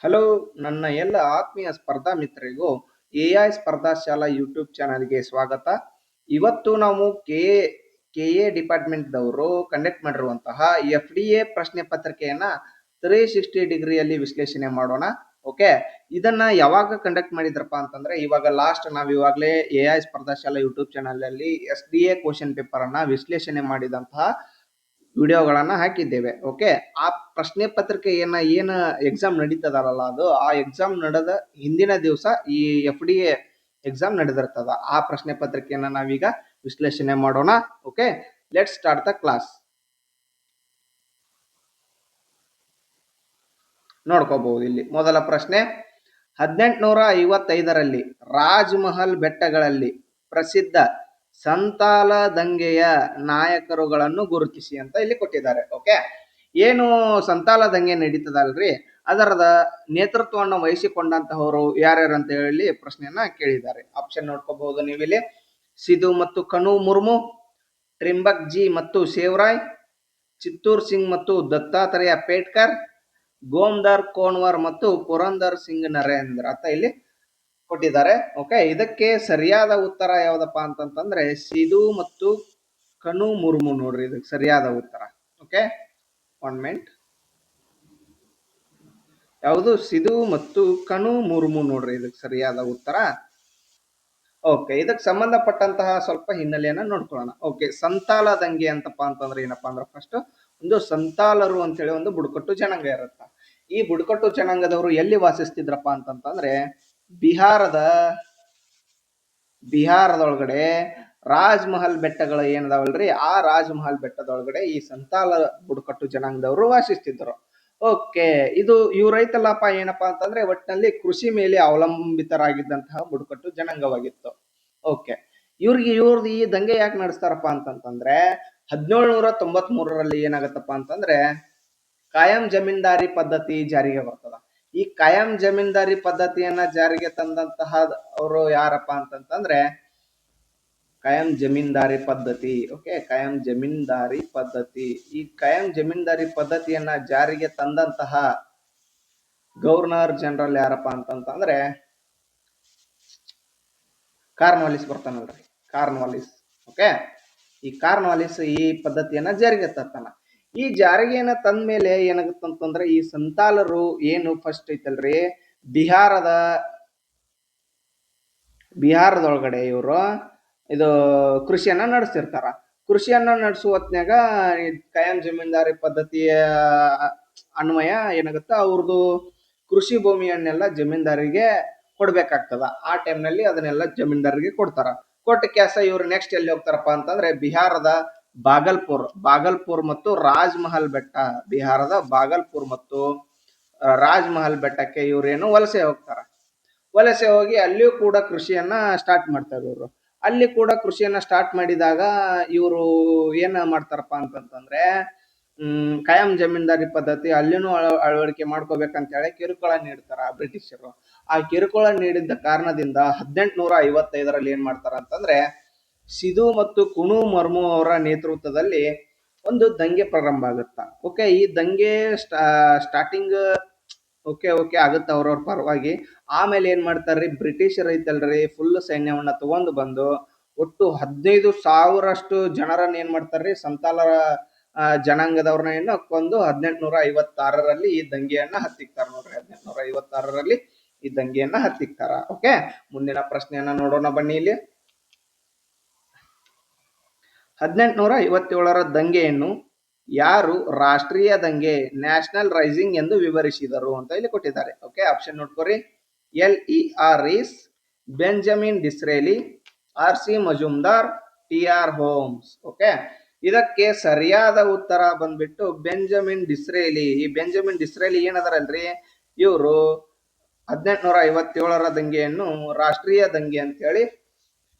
Hello, ನನ್ನ ಎಲ್ಲ ಆತ್ಮೀಯ ಸ್ಪರ್ಧಾ ಮಿತ್ರರಿಗೂ ಎಐ ಸ್ಪರ್ಧಾ ಶಾಲಾ ಯೂಟ್ಯೂಬ್ ಚಾನಲ್ಗೆ ಸ್ವಾಗತ. ಇವತ್ತು ನಾವು ಕೆ ಎ ಡಿಪಾರ್ಟ್ಮೆಂಟ್ದವರು ಕಂಡಕ್ಟ್ ಮಾಡಿರುವಂತಹ FDA ಪ್ರಶ್ನೆ ಪತ್ರಿಕೆಯನ್ನ 360 ಡಿಗ್ರಿಯಲ್ಲಿ ವಿಶ್ಲೇಷಣೆ ಮಾಡೋಣ. ಓಕೆ, ಇದನ್ನ ಯಾವಾಗ ಕಂಡಕ್ಟ್ ಮಾಡಿದ್ರಪ್ಪ ಅಂತಂದ್ರೆ ಇವಾಗ ಲಾಸ್ಟ್ ಇವಾಗಲೇ ಎಐ ಸ್ಪರ್ಧಾ ಶಾಲಾ ಯೂಟ್ಯೂಬ್ ಚಾನಲ್ ಅಲ್ಲಿ SDA ಕ್ವಶನ್ ಪೇಪರ್ ಅನ್ನ ವಿಶ್ಲೇಷಣೆ ಮಾಡಿದಂತಹ ವಿಡಿಯೋಗಳನ್ನ ಹಾಕಿದ್ದೇವೆ. ಓಕೆ, ಆ ಪ್ರಶ್ನೆ ಪತ್ರಿಕೆ ಏನ ಎಕ್ಸಾಮ್ ನಡೀತದಲ್ಲ, ಅದು ಆ ಎಕ್ಸಾಮ್ ನಡೆದ ಹಿಂದಿನ ದಿವಸ ಈ FDA ಎಕ್ಸಾಮ್ ನಡೆದಿರ್ತದ. ಆ ಪ್ರಶ್ನೆ ಪತ್ರಿಕೆಯನ್ನ ನಾವೀಗ ವಿಶ್ಲೇಷಣೆ ಮಾಡೋಣ. Okay, let's start the class. ನೋಡ್ಕೋಬಹುದು. ಇಲ್ಲಿ ಮೊದಲ ಪ್ರಶ್ನೆ, 1855ರಲ್ಲಿ ರಾಜ್ ಮಹಲ್ ಬೆಟ್ಟಗಳಲ್ಲಿ ಪ್ರಸಿದ್ಧ ಸಂತಾಲ ದಂಗೆಯ ನಾಯಕರುಗಳನ್ನು ಗುರುತಿಸಿ ಅಂತ ಇಲ್ಲಿ ಕೊಟ್ಟಿದ್ದಾರೆ. ಓಕೆ, ಏನು ಸಂತಾಲ ದಂಗೆ ನಡೀತದಲ್ರಿ, ಅದರದ ನೇತೃತ್ವವನ್ನು ವಹಿಸಿಕೊಂಡಂತಹವರು ಯಾರ್ಯಾರು ಅಂತ ಹೇಳಿ ಪ್ರಶ್ನೆಯನ್ನ ಕೇಳಿದ್ದಾರೆ. ಆಪ್ಷನ್ ನೋಡ್ಕೋಬಹುದು ನೀವಿಲ್ಲಿ. ಸಿಧು ಮತ್ತು ಕನು ಮುರ್ಮು, ಟ್ರಿಂಬಕ್ ಜಿ ಮತ್ತು ಸೇವ್ರಾಯ್, ಚಿತ್ತೂರ್ ಸಿಂಗ್ ಮತ್ತು ದತ್ತಾತ್ರೇಯ ಪೇಟ್ಕರ್, ಗೋಮ್ದಾರ್ ಕೋನ್ವರ್ ಮತ್ತು ಪುರಂದರ್ ಸಿಂಗ್ ನರೇಂದ್ರ ಅಂತ ಇಲ್ಲಿ ಕೊಟ್ಟಿದ್ದಾರೆ. ಓಕೆ, ಇದಕ್ಕೆ ಸರಿಯಾದ ಉತ್ತರ ಯಾವ್ದಪ್ಪ ಅಂತಂತಂದ್ರೆ ಸಿಧು ಮತ್ತು ಕನು ಮುರ್ಮು ನೋಡ್ರಿ, ಇದಕ್ಕೆ ಸರಿಯಾದ ಉತ್ತರ. Okay, 1 minute. ಯಾವುದು? ಸಿಧು ಮತ್ತು ಕನು ಮುರ್ಮು ನೋಡ್ರಿ, ಇದಕ್ಕೆ ಸರಿಯಾದ ಉತ್ತರ. ಓಕೆ, ಇದಕ್ಕೆ ಸಂಬಂಧಪಟ್ಟಂತಹ ಸ್ವಲ್ಪ ಹಿನ್ನೆಲೆಯನ್ನ ನೋಡ್ಕೊಳ್ಳೋಣ. ಓಕೆ, ಸಂತಾಲ ದಂಗೆ ಅಂತಪ್ಪ ಅಂತಂದ್ರೆ ಏನಪ್ಪಾ ಅಂದ್ರೆ ಫಸ್ಟ್ ಒಂದು ಸಂತಾಲರು ಅಂತೇಳಿ ಒಂದು ಬುಡಕಟ್ಟು ಜನಾಂಗ ಇರುತ್ತ. ಈ ಬುಡಕಟ್ಟು ಜನಾಂಗದವರು ಎಲ್ಲಿ ವಾಸಿಸ್ತಿದ್ರಪ್ಪ ಅಂತಂತಂದ್ರೆ ಬಿಹಾರದೊಳಗಡೆ ರಾಜ್ ಮಹಲ್ ಬೆಟ್ಟಗಳು ಏನದಾವಲ್ರಿ, ಆ ರಾಜ್ ಮಹಲ್ ಬೆಟ್ಟದೊಳಗಡೆ ಈ ಸಂತಾಲ ಬುಡಕಟ್ಟು ಜನಾಂಗದವರು ವಾಸಿಸ್ತಿದ್ರು. ಓಕೆ, ಇದು ಇವ್ರೈತಲ್ಲಪ್ಪ ಏನಪ್ಪಾ ಅಂತಂದ್ರೆ ಒಟ್ಟಿನಲ್ಲಿ ಕೃಷಿ ಮೇಲೆ ಅವಲಂಬಿತರಾಗಿದ್ದಂತಹ ಬುಡಕಟ್ಟು ಜನಾಂಗವಾಗಿತ್ತು. ಓಕೆ, ಇವ್ರದ್ದು ಈ ದಂಗೆ ಯಾಕೆ ನಡೆಸ್ತಾರಪ್ಪ ಅಂತಂತಂದ್ರೆ 1793ರಲ್ಲಿ ಏನಾಗತ್ತಪ್ಪ ಅಂತಂದ್ರೆ ಕಾಯಂ ಜಮೀನ್ದಾರಿ ಪದ್ಧತಿ ಜಾರಿಗೆ ಬರ್ತದ. ಈ ಕಾಯಂ ಜಮೀನ್ದಾರಿ ಪದ್ಧತಿಯನ್ನ ಜಾರಿಗೆ ತಂದಂತಹ ಅವರು ಯಾರಪ್ಪ ಅಂತಂತಂದ್ರೆ ಕಾಯಂ ಜಮೀನ್ದಾರಿ ಪದ್ಧತಿ. ಓಕೆ, ಕಾಯಂ ಜಮೀನ್ದಾರಿ ಪದ್ಧತಿ. ಈ ಕಾಯಂ ಜಮೀನ್ದಾರಿ ಪದ್ಧತಿಯನ್ನ ಜಾರಿಗೆ ತಂದಂತಹ ಗವರ್ನರ್ ಜನರಲ್ ಯಾರಪ್ಪ ಅಂತಂತಂದ್ರೆ ಕಾರ್ನ್ವಾಲಿಸ್ ಬರ್ತಾನಲ್ರಿ, ಕಾರ್ನ್ವಾಲಿಸ್. ಓಕೆ, ಈ ಕಾರ್ನ್ವಾಲಿಸ್ ಈ ಪದ್ಧತಿಯನ್ನ ಜಾರಿಗೆ ತರ್ತಾನ. ಈ ಜಾರಿಗೆಯನ್ನ ತಂದ ಮೇಲೆ ಏನಾಗುತ್ತಂತಂದ್ರೆ ಈ ಸಂತಾಲರು ಏನು ಫಸ್ಟ್ ಐತಲ್ರಿ ಬಿಹಾರದೊಳಗಡೆ ಇವರು ಇದು ಕೃಷಿಯನ್ನ ನಡೆಸ್ತಿರ್ತಾರ. ಕೃಷಿಯನ್ನ ನಡೆಸುವ ಹೊತ್ನ್ಯಾಗ ಕಾಯಂ ಜಮೀನ್ದಾರಿ ಪದ್ಧತಿಯ ಅನ್ವಯ ಏನಾಗುತ್ತ ಅವ್ರದ್ದು ಕೃಷಿ ಭೂಮಿಯನ್ನೆಲ್ಲ ಜಮೀನ್ದಾರಿಗೆ ಕೊಡ್ಬೇಕಾಗ್ತದ. ಆ ಟೈಮ್ನಲ್ಲಿ ಅದನ್ನೆಲ್ಲ ಜಮೀನ್ದಾರಿಗೆ ಕೊಡ್ತಾರ. ಕೊಟ್ಟ ಕ್ಯಾಸ ಇವ್ರು ನೆಕ್ಸ್ಟ್ ಎಲ್ಲಿ ಹೋಗ್ತಾರಪ್ಪ ಅಂತಂದ್ರೆ ಬಿಹಾರದ ಬಾಗಲ್ಪುರ್ ಮತ್ತು ರಾಜ್ ಮಹಲ್ ಬೆಟ್ಟ, ಬಿಹಾರದ ಬಾಗಲ್ಪುರ್ ಮತ್ತು ರಾಜ್ ಮಹಲ್ ಬೆಟ್ಟಕ್ಕೆ ಇವ್ರೇನು ವಲಸೆ ಹೋಗ್ತಾರ. ವಲಸೆ ಹೋಗಿ ಅಲ್ಲಿಯೂ ಕೂಡ ಕೃಷಿಯನ್ನ ಸ್ಟಾರ್ಟ್ ಮಾಡ್ತಾರೆ ಇವರು. ಅಲ್ಲಿ ಕೂಡ ಕೃಷಿಯನ್ನ ಸ್ಟಾರ್ಟ್ ಮಾಡಿದಾಗ ಇವರು ಏನ್ ಮಾಡ್ತಾರಪ್ಪ ಅಂತಂತಂದ್ರೆ ಕಾಯಂ ಜಮೀನ್ದಾರಿ ಪದ್ಧತಿ ಅಲ್ಲಿನೂ ಅಳವಡಿಕೆ ಮಾಡ್ಕೋಬೇಕಂತ ಹೇಳಿ ಕಿರುಕುಳ ನೀಡ್ತಾರ ಬ್ರಿಟಿಷರು. ಆ ಕಿರುಕುಳ ನೀಡಿದ್ದ ಕಾರಣದಿಂದ 1855ರಲ್ಲಿ ಏನ್ ಮಾಡ್ತಾರ ಅಂತಂದ್ರೆ ಸಿಧು ಮತ್ತು ಕುನು ಮುರ್ಮು ಅವರ ನೇತೃತ್ವದಲ್ಲಿ ಒಂದು ದಂಗೆ ಪ್ರಾರಂಭ ಆಗುತ್ತ. ಓಕೆ, ಈ ದಂಗೆ ಸ್ಟಾರ್ಟಿಂಗ್ ಓಕೆ ಆಗುತ್ತೆ ಅವ್ರವ್ರ ಪರವಾಗಿ. ಆಮೇಲೆ ಏನ್ ಮಾಡ್ತಾರ್ರಿ, ಬ್ರಿಟಿಷರ್ ಐತಲ್ರಿ ಫುಲ್ ಸೈನ್ಯವನ್ನ ತಗೊಂಡು ಬಂದು ಒಟ್ಟು 15,000 ಜನರನ್ನ ಏನ್ ಮಾಡ್ತಾರ್ರಿ ಸಂತಾಲರ ಜನಾಂಗದವ್ರನ್ನ ಏನು ಕೊಂದು 1856ರಲ್ಲಿ ಈ ದಂಗೆಯನ್ನ ಹತ್ತಿಕ್ತಾರ ನೋಡ್ರಿ. 1856ರಲ್ಲಿ ಈ ದಂಗೆಯನ್ನ ಹತ್ತಿಕ್ತಾರ. ಓಕೆ, ಮುಂದಿನ ಪ್ರಶ್ನೆಯನ್ನ ನೋಡೋಣ ಬನ್ನಿ. ಇಲ್ಲಿ 1857ರ ದಂಗೆಯನ್ನು ಯಾರು ರಾಷ್ಟ್ರೀಯ ದಂಗೆ ನ್ಯಾಷನಲ್ ರೈಸಿಂಗ್ ಎಂದು ವಿವರಿಸಿದರು ಅಂತ ಇಲ್ಲಿ ಕೊಟ್ಟಿದ್ದಾರೆ. ಓಕೆ, ಆಪ್ಷನ್ ನೋಡ್ಕೋರಿ. LER is Benjamin Disraeli, RC Majumdar, TR Holmes. Okay, ಇದಕ್ಕೆ ಸರಿಯಾದ ಉತ್ತರ ಬಂದ್ಬಿಟ್ಟು ಬೆಂಜಮಿನ್ ಡಿಸ್ರೇಲಿ. ಈ ಬೆಂಜಮಿನ್ ಡಿಸ್ರೇಲಿ ಏನದಾರಲ್ರಿ, ಇವರು 1857ರ ದಂಗೆಯನ್ನು ರಾಷ್ಟ್ರೀಯ ದಂಗೆ ಅಂತ ಹೇಳಿ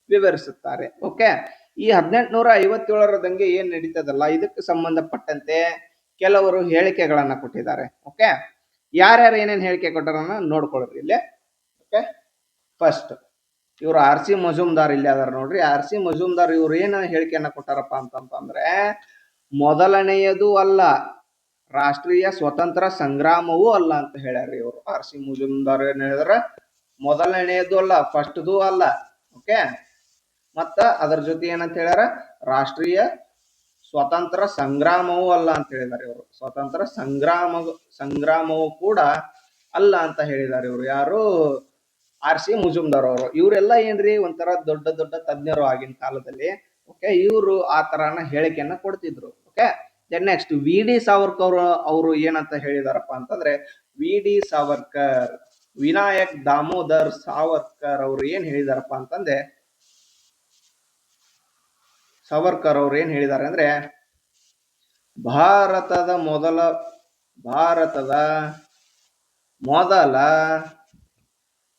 ವಿವರಿಸುತ್ತಾರೆ. ಓಕೆ, ಈ 1857ರ ದಂಗೆ ಏನ್ ನಡೀತದಲ್ಲ ಇದಕ್ಕೆ ಸಂಬಂಧಪಟ್ಟಂತೆ ಕೆಲವರು ಹೇಳಿಕೆಗಳನ್ನ ಕೊಟ್ಟಿದ್ದಾರೆ. ಓಕೆ, ಯಾರ್ಯಾರು ಏನೇನ್ ಹೇಳಿಕೆ ಕೊಟ್ಟಾರನ್ನ ನೋಡ್ಕೊಳ್ರಿ ಇಲ್ಲಿ. ಓಕೆ, ಫಸ್ಟ್ ಇವರು RC ಮಜುಮ್ದಾರ್ ಇಲ್ಲಿ ಅದಾರ ನೋಡ್ರಿ. RC ಮಜುಮ್ದಾರ್ ಇವ್ರು ಏನ ಹೇಳಿಕೆಯನ್ನ ಕೊಟ್ಟಾರಪ್ಪ ಅಂತಂದ್ರೆ ಮೊದಲನೆಯದು ಅಲ್ಲ, ರಾಷ್ಟ್ರೀಯ ಸ್ವತಂತ್ರ ಸಂಗ್ರಾಮವೂ ಅಲ್ಲ ಅಂತ ಹೇಳ್ಯಾರ ಇವರು. ಆರ್ ಸಿ ಮುಜುಮ್ದಾರ್ ಏನ್ ಹೇಳಿದ್ರ, ಮೊದಲನೆಯದು ಅಲ್ಲ, ಫಸ್ಟ್ದು ಅಲ್ಲ. ಓಕೆ, ಮತ್ತ ಅದರ ಜೊತೆ ಏನಂತ ಹೇಳ್ಯಾರ, ರಾಷ್ಟ್ರೀಯ ಸ್ವತಂತ್ರ ಸಂಗ್ರಾಮವೂ ಅಲ್ಲ ಅಂತ ಹೇಳಿದ್ದಾರೆ ಇವರು. ಸ್ವತಂತ್ರ ಸಂಗ್ರಾಮವೂ ಕೂಡ ಅಲ್ಲ ಅಂತ ಹೇಳಿದ್ದಾರೆ ಇವರು. ಯಾರು? ಆರ್ ಸಿ ಮುಜುಮ್ದಾರ್ ಅವರು. ಇವರೆಲ್ಲ ಏನ್ರಿ ಒಂಥರ ದೊಡ್ಡ ದೊಡ್ಡ ತಜ್ಞರು ಆಗಿನ ಕಾಲದಲ್ಲಿ. ಓಕೆ, ಇವರು ಆ ತರಾನ ಹೇಳಿಕೆಯನ್ನ ಕೊಡ್ತಿದ್ರು. Okay, then next V D Savarkar ಅವರು ಏನಂತ ಹೇಳಿದಾರಪ್ಪ ಅಂತಂದ್ರೆ, ವಿ ಡಿ ಸಾವರ್ಕರ್, ವಿನಾಯಕ್ ದಾಮೋದರ್ ಸಾವರ್ಕರ್ ಅವರು ಏನ್ ಹೇಳಿದಾರಪ್ಪ ಅಂತಂದ್ರೆ, ಸಾವರ್ಕರ್ ಅವ್ರು ಏನ್ ಹೇಳಿದ್ದಾರೆ ಅಂದ್ರೆ, ಭಾರತದ ಮೊದಲ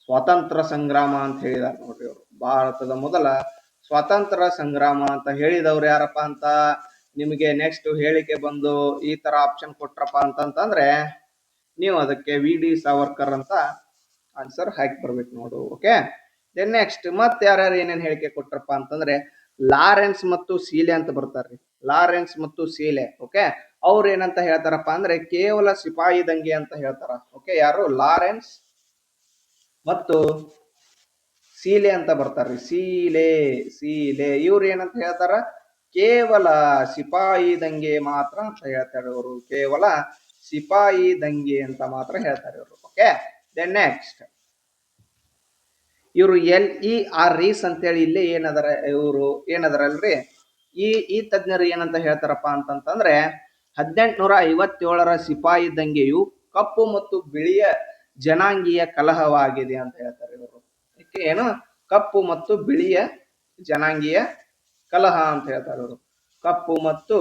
ಸ್ವಾತಂತ್ರ್ಯ ಸಂಗ್ರಾಮ ಅಂತ ಹೇಳಿದಾರೆ ನೋಡ್ರಿ ಅವರು. ಭಾರತದ ಮೊದಲ ಸ್ವಾತಂತ್ರ್ಯ ಸಂಗ್ರಾಮ ಅಂತ ಹೇಳಿದವ್ರು ಯಾರಪ್ಪ ಅಂತ ನಿಮಗೆ ನೆಕ್ಸ್ಟ್ ಹೇಳಿಕೆ ಬಂದು ಈ ತರ ಆಪ್ಷನ್ ಕೊಟ್ರಪ್ಪ ಅಂತಂದ್ರೆ, ನೀವು ಅದಕ್ಕೆ ವಿ ಡಿ ಸಾವರ್ಕರ್ ಅಂತ ಆನ್ಸರ್ ಹಾಕಿ ಬರ್ಬೇಕು ನೋಡು. ಓಕೆ, ದೆನ್ ನೆಕ್ಸ್ಟ್ ಮತ್ತೆ ಯಾರ್ಯಾರು ಏನೇನ್ ಹೇಳಿಕೆ ಕೊಟ್ರಪ್ಪ ಅಂತಂದ್ರೆ, ಲಾರೆನ್ಸ್ ಮತ್ತು ಸೀಲೆ ಅಂತ ಬರ್ತಾರ್ರಿ. ಲಾರೆನ್ಸ್ ಮತ್ತು ಸೀಲೆ. ಓಕೆ, ಅವ್ರು ಏನಂತ ಹೇಳ್ತಾರಪ್ಪ ಅಂದ್ರೆ, ಕೇವಲ ಸಿಪಾಯಿ ದಂಗೆ ಅಂತ ಹೇಳ್ತಾರ. ಓಕೆ, ಯಾರು? ಲಾರೆನ್ಸ್ ಮತ್ತು ಸೀಲೆ ಅಂತ ಬರ್ತಾರ್ರಿ. ಸೀಲೆ ಇವ್ರು ಏನಂತ ಹೇಳ್ತಾರ, ಕೇವಲ ಸಿಪಾಯಿ ದಂಗೆ ಮಾತ್ರ ಅಂತ ಹೇಳ್ತಾರೆ ಅವರು. ಕೇವಲ ಸಿಪಾಯಿ ದಂಗೆ ಅಂತ ಮಾತ್ರ ಹೇಳ್ತಾರೆ ಇವರು. ಓಕೆ, ದೆನ್ ನೆಕ್ಸ್ಟ್ ಇವರು LERES ಅಂತೇಳಿ ಇಲ್ಲಿ ಇವರು ಏನದರಲ್ರಿ, ಈ ತಜ್ಞರು ಏನಂತ ಹೇಳ್ತಾರಪ್ಪ ಅಂತಂದ್ರೆ, 1857ರ ಸಿಪಾಯಿ ದಂಗೆಯು ಕಪ್ಪು ಮತ್ತು ಬಿಳಿಯ ಜನಾಂಗೀಯ ಕಲಹವಾಗಿದೆ ಅಂತ ಹೇಳ್ತಾರೆ ಇವರು. ಏನು? ಕಪ್ಪು ಮತ್ತು ಬಿಳಿಯ ಜನಾಂಗೀಯ ಕಲಹ ಅಂತ ಹೇಳ್ತಾರೆ ಇವರು. ಕಪ್ಪು ಮತ್ತು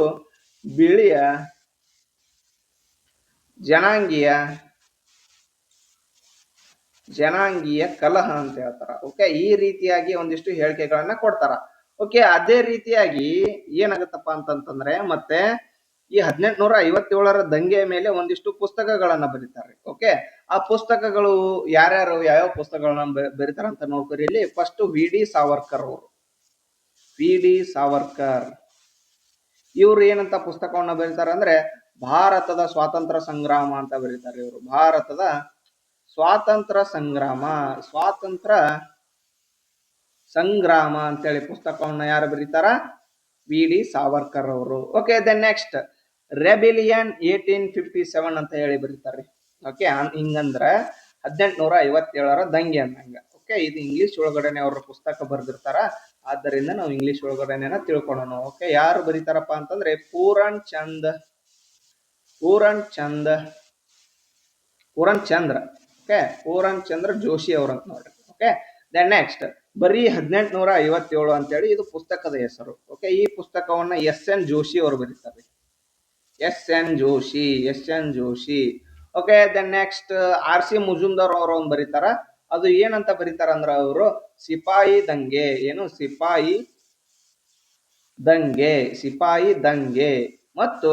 ಬಿಳಿಯ ಜನಾಂಗೀಯ ಕಲಹ ಅಂತ ಹೇಳ್ತಾರ. ಓಕೆ, ಈ ರೀತಿಯಾಗಿ ಒಂದಿಷ್ಟು ಹೇಳಿಕೆಗಳನ್ನ ಕೊಡ್ತಾರ. ಓಕೆ, ಅದೇ ರೀತಿಯಾಗಿ ಏನಾಗತ್ತಪ್ಪ ಅಂತಂದ್ರೆ, ಮತ್ತೆ ಈ 1857ರ ದಂಗೆಯ ಮೇಲೆ ಒಂದಿಷ್ಟು ಪುಸ್ತಕಗಳನ್ನ ಬರೀತಾರೆ. ಓಕೆ, ಆ ಪುಸ್ತಕಗಳು ಯಾವ್ಯಾವ ಪುಸ್ತಕಗಳನ್ನ ಬರೀತಾರ ಅಂತ ನೋಡ್ಕೊರಿ. ಇಲ್ಲಿ ಫಸ್ಟ್ ವಿ ಡಿ ಸಾವರ್ಕರ್ ಅವರು. ವಿ ಡಿ ಸಾವರ್ಕರ್ ಇವ್ರು ಏನಂತ ಪುಸ್ತಕವನ್ನ ಬರೀತಾರೆ ಅಂದ್ರೆ, ಭಾರತದ ಸ್ವಾತಂತ್ರ್ಯ ಸಂಗ್ರಾಮ ಅಂತ ಬರೀತಾರೆ ಇವರು. ಭಾರತದ ಸ್ವಾತಂತ್ರ್ಯ ಸಂಗ್ರಾಮ ಅಂತೇಳಿ ಪುಸ್ತಕವನ್ನ ಯಾರು ಬರೀತಾರ? ವಿ ಡಿ ಸಾವರ್ಕರ್ ಅವರು. ಓಕೆ, ದೆನ್ ನೆಕ್ಸ್ಟ್ ರೆಬಿಲಿಯನ್ 1857 ಅಂತ ಹೇಳಿ ಬರೀತಾರೆ. ಓಕೆ, ಹಿಂಗಂದ್ರ 1857ರ ದಂಗೆ ಅಂದಂಗ. ಓಕೆ, ಇದು ಇಂಗ್ಲಿಷ್ ಒಳಗಡೆನೆ ಅವ್ರ ಪುಸ್ತಕ ಬರೆದಿರ್ತಾರ. ಆದ್ದರಿಂದ ನಾವು ಇಂಗ್ಲಿಷ್ ಒಳಗಡೆನೆ ತಿಳ್ಕೊಳ್ಳೋಣ. ಓಕೆ, ಯಾರು ಬರೀತಾರಪ್ಪ ಅಂತಂದ್ರೆ, ಪೂರಣ್ ಚಂದ್ರ ಓಕೆ, ಪೂರಣ್ ಚಂದ್ರ ಜೋಶಿ ಅವ್ರಂತ ನೋಡ್ರಿ. ಓಕೆ, ದೆನ್ ನೆಕ್ಸ್ಟ್ ಬರೀ 1857 ಅಂತೇಳಿ ಇದು ಪುಸ್ತಕದ ಹೆಸರು. ಓಕೆ, ಈ ಪುಸ್ತಕವನ್ನ SN ಜೋಶಿ ಅವರು ಬರೀತಾರೆ. SN Joshi. Okay, then next R C Majumdar ಅವರು ಒಂದು ಬರೀತಾರ. ಅದು ಏನಂತ ಬರೀತಾರ ಅಂದ್ರ, ಅವರು ಸಿಪಾಯಿ ದಂಗೆ. ಏನು? ಸಿಪಾಯಿ ದಂಗೆ ಮತ್ತು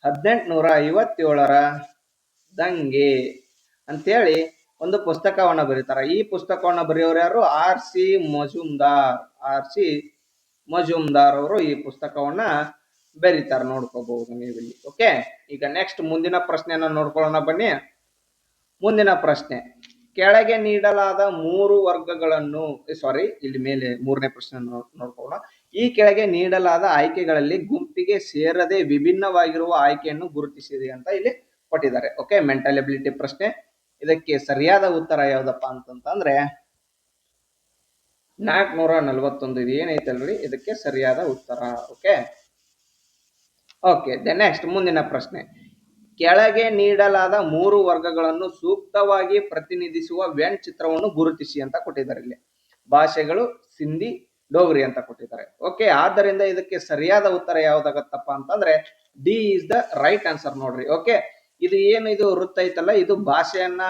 1857ರ ದಂಗೆ ಅಂತೇಳಿ ಒಂದು ಪುಸ್ತಕವನ್ನ ಬರೀತಾರ. ಈ ಪುಸ್ತಕವನ್ನ ಬರೆಯೋರು ಯಾರು? ಆರ್ ಸಿ ಮಜುಮ್ದಾರ್ ಅವರು ಈ ಪುಸ್ತಕವನ್ನ ಬರೀತಾರ. ನೋಡ್ಕೋಬಹುದು ನೀವು ಇಲ್ಲಿ. ಓಕೆ, ಈಗ ನೆಕ್ಸ್ಟ್ ಮುಂದಿನ ಪ್ರಶ್ನೆಯನ್ನ ನೋಡ್ಕೊಳ್ಳೋಣ ಬನ್ನಿ. ಮುಂದಿನ ಪ್ರಶ್ನೆ, ಕೆಳಗೆ ನೀಡಲಾದ ಮೂರು ವರ್ಗಗಳನ್ನು ಇಲ್ಲಿ ಮೇಲೆ ಮೂರನೇ ಪ್ರಶ್ನೆ ನೋಡ್ಕೊಳ್ಳೋಣ. ಈ ಕೆಳಗೆ ನೀಡಲಾದ ಆಯ್ಕೆಗಳಲ್ಲಿ ಗುಂಪಿಗೆ ಸೇರದೆ ವಿಭಿನ್ನವಾಗಿರುವ ಆಯ್ಕೆಯನ್ನು ಗುರುತಿಸಿದೆ ಅಂತ ಇಲ್ಲಿ ಕೊಟ್ಟಿದ್ದಾರೆ. ಓಕೆ, ಮೆಂಟಲ್ ಎಬಿಲಿಟಿ ಪ್ರಶ್ನೆ. ಇದಕ್ಕೆ ಸರಿಯಾದ ಉತ್ತರ ಯಾವ್ದಪ್ಪ ಅಂತಂದ್ರೆ 441. ಇದು ಏನೈತಲ್ರಿ, ಇದಕ್ಕೆ ಸರಿಯಾದ ಉತ್ತರ. ಓಕೆ, ನೆಕ್ಸ್ಟ್ ಮುಂದಿನ ಪ್ರಶ್ನೆ, ಕೆಳಗೆ ನೀಡಲಾದ ಮೂರು ವರ್ಗಗಳನ್ನು ಸೂಕ್ತವಾಗಿ ಪ್ರತಿನಿಧಿಸುವ ವ್ಯಂಗ್ ಚಿತ್ರವನ್ನು ಗುರುತಿಸಿ ಅಂತ ಕೊಟ್ಟಿದ್ದಾರೆ. ಇಲ್ಲಿ ಭಾಷೆಗಳು ಸಿಂಧಿ, ಡೋಗ್ರಿ ಅಂತ ಕೊಟ್ಟಿದ್ದಾರೆ. ಓಕೆ, ಆದ್ದರಿಂದ ಇದಕ್ಕೆ ಸರಿಯಾದ ಉತ್ತರ ಯಾವ್ದಾಗತ್ತಪ್ಪ ಅಂತಂದ್ರೆ D is the right answer ನೋಡ್ರಿ. ಓಕೆ, ಇದು ಏನು, ಇದು ವೃತ್ತ ಐತಲ್ಲ, ಇದು ಭಾಷೆಯನ್ನ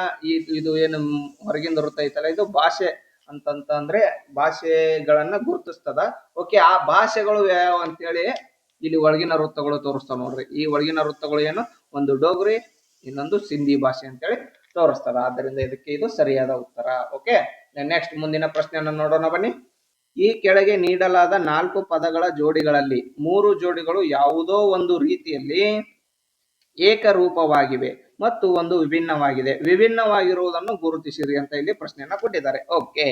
ಇದು ಏನು ಹೊರಗಿಂದ ವೃತ್ತ ಐತಲ್ಲ, ಇದು ಭಾಷೆ ಅಂತಂದ್ರೆ ಭಾಷೆಗಳನ್ನ ಗುರುತಿಸ್ತದ. ಓಕೆ, ಆ ಭಾಷೆಗಳು ಯಾವ ಅಂತೇಳಿ ಇಲ್ಲಿ ಒಳಗಿನ ವೃತ್ತಗಳು ತೋರಿಸ್ತಾವ ನೋಡ್ರಿ. ಈ ಒಳಗಿನ ವೃತ್ತಗಳು ಏನು? ಒಂದು ಡೋಗ್ರಿ, ಇನ್ನೊಂದು ಸಿಂಧಿ ಭಾಷೆ ಅಂತೇಳಿ ತೋರಿಸ್ತದ. ಆದ್ದರಿಂದ ಇದಕ್ಕೆ ಇದು ಸರಿಯಾದ ಉತ್ತರ. ಓಕೆ, ನೆಕ್ಸ್ಟ್ ಮುಂದಿನ ಪ್ರಶ್ನೆಯನ್ನ ನೋಡೋಣ ಬನ್ನಿ. ಈ ಕೆಳಗೆ ನೀಡಲಾದ 4 ಪದಗಳ ಜೋಡಿಗಳಲ್ಲಿ 3 ಜೋಡಿಗಳು ಯಾವುದೋ ಒಂದು ರೀತಿಯಲ್ಲಿ ಏಕರೂಪವಾಗಿವೆ ಮತ್ತು ಒಂದು ವಿಭಿನ್ನವಾಗಿದೆ. ವಿಭಿನ್ನವಾಗಿರುವುದನ್ನು ಗುರುತಿಸಿರಿ ಅಂತ ಇಲ್ಲಿ ಪ್ರಶ್ನೆಯನ್ನ ಕೊಟ್ಟಿದ್ದಾರೆ. ಓಕೆ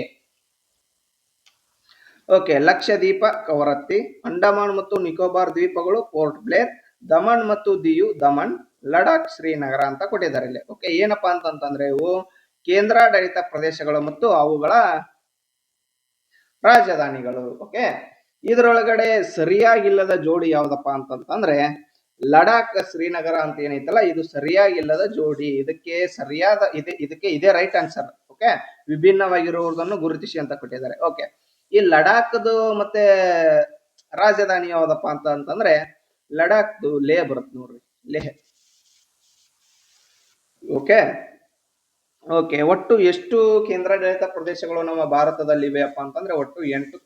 ಓಕೆ ಲಕ್ಷದ್ವೀಪ ಕವರತ್ತಿ, ಅಂಡಮಾನ್ ಮತ್ತು ನಿಕೋಬಾರ್ ದ್ವೀಪಗಳು ಪೋರ್ಟ್ ಬ್ಲೇರ್, ದಮನ್ ಮತ್ತು ದಿಯು ದಮನ್, ಲಡಾಖ್ ಶ್ರೀನಗರ ಅಂತ ಕೊಟ್ಟಿದ್ದಾರೆ ಇಲ್ಲಿ. ಓಕೆ ಏನಪ್ಪಾ ಅಂತಂತಂದ್ರೆ ಇವು ಕೇಂದ್ರಾಡಳಿತ ಪ್ರದೇಶಗಳು ಮತ್ತು ಅವುಗಳ ರಾಜಧಾನಿಗಳು. ಓಕೆ ಇದರೊಳಗಡೆ ಸರಿಯಾಗಿಲ್ಲದ ಜೋಡಿ ಯಾವ್ದಪ್ಪ ಅಂತಂತಂದ್ರೆ ಲಡಾಖ್ ಶ್ರೀನಗರ ಅಂತ ಏನೈತಲ್ಲ ಇದು ಸರಿಯಾಗಿಲ್ಲದ ಜೋಡಿ. ಇದಕ್ಕೆ ಸರಿಯಾದ ಇದಕ್ಕೆ ಇದೇ ರೈಟ್ ಆನ್ಸರ್. ಓಕೆ ವಿಭಿನ್ನವಾಗಿರುವುದನ್ನು ಗುರುತಿಸಿ ಅಂತ ಕೊಟ್ಟಿದ್ದಾರೆ. ಓಕೆ ಈ ಲಡಾಖ್ದು ಮತ್ತೆ ರಾಜಧಾನಿ ಯಾವ್ದಪ್ಪ ಅಂತಂದ್ರೆ ಲಡಾಖ್ದು ಲೇಹ್ ಬರುತ್ತೆ ನೋಡ್ರಿ, ಲೇಹ್. ಓಕೆ ಓಕೆ ಒಟ್ಟು ಎಷ್ಟು ಕೇಂದ್ರಾಡಳಿತ ಪ್ರದೇಶಗಳು ನಮ್ಮ ಭಾರತದಲ್ಲಿ ಇವೆಯಪ್ಪ ಅಂತಂದ್ರೆ ಒಟ್ಟು 8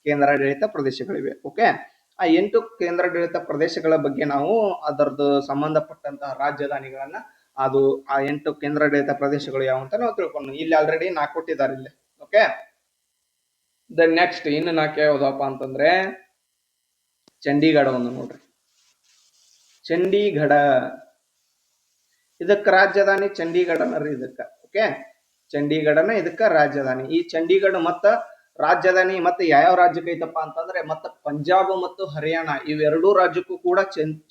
ಕೇಂದ್ರಾಡಳಿತ ಪ್ರದೇಶಗಳಿವೆ. ಓಕೆ ಆ 8 ಕೇಂದ್ರಾಡಳಿತ ಪ್ರದೇಶಗಳ ಬಗ್ಗೆ ನಾವು ಅದರದ್ದು ಸಂಬಂಧಪಟ್ಟಂತಹ ರಾಜಧಾನಿಗಳನ್ನ ಅದು ಆ 8 ಕೇಂದ್ರಾಡಳಿತ ಪ್ರದೇಶಗಳು ಯಾವ ಅಂತ ನಾವು ತಿಳ್ಕೊಂಡು ಇಲ್ಲಿ ಆಲ್ರೆಡಿ 4 ಕೊಟ್ಟಿದ್ದಾರೆ ಇಲ್ಲಿ. ಓಕೆ ದ ನೆಕ್ಸ್ಟ್ ಇನ್ನು 4 ಯಾವ್ದಪ್ಪ ಅಂತಂದ್ರೆ ಚಂಡೀಗಢ ಒಂದು ನೋಡ್ರಿ, ಚಂಡೀಗಢ ಇದಕ್ಕ ರಾಜಧಾನಿ ಚಂಡೀಗಢನರಿ ಇದಕ್ಕ. ಓಕೆ ಚಂಡೀಗಢನ ಇದಕ್ಕ ರಾಜಧಾನಿ. ಈ ಚಂಡೀಗಢ ಮತ್ತ ರಾಜಧಾನಿ ಮತ್ತೆ ಯಾವ ರಾಜ್ಯಕ್ಕೆ ಐತಪ್ಪ ಅಂತಂದ್ರೆ ಮತ್ತೆ ಪಂಜಾಬ್ ಮತ್ತು ಹರಿಯಾಣ ಇವೆರಡೂ ರಾಜ್ಯಕ್ಕೂ ಕೂಡ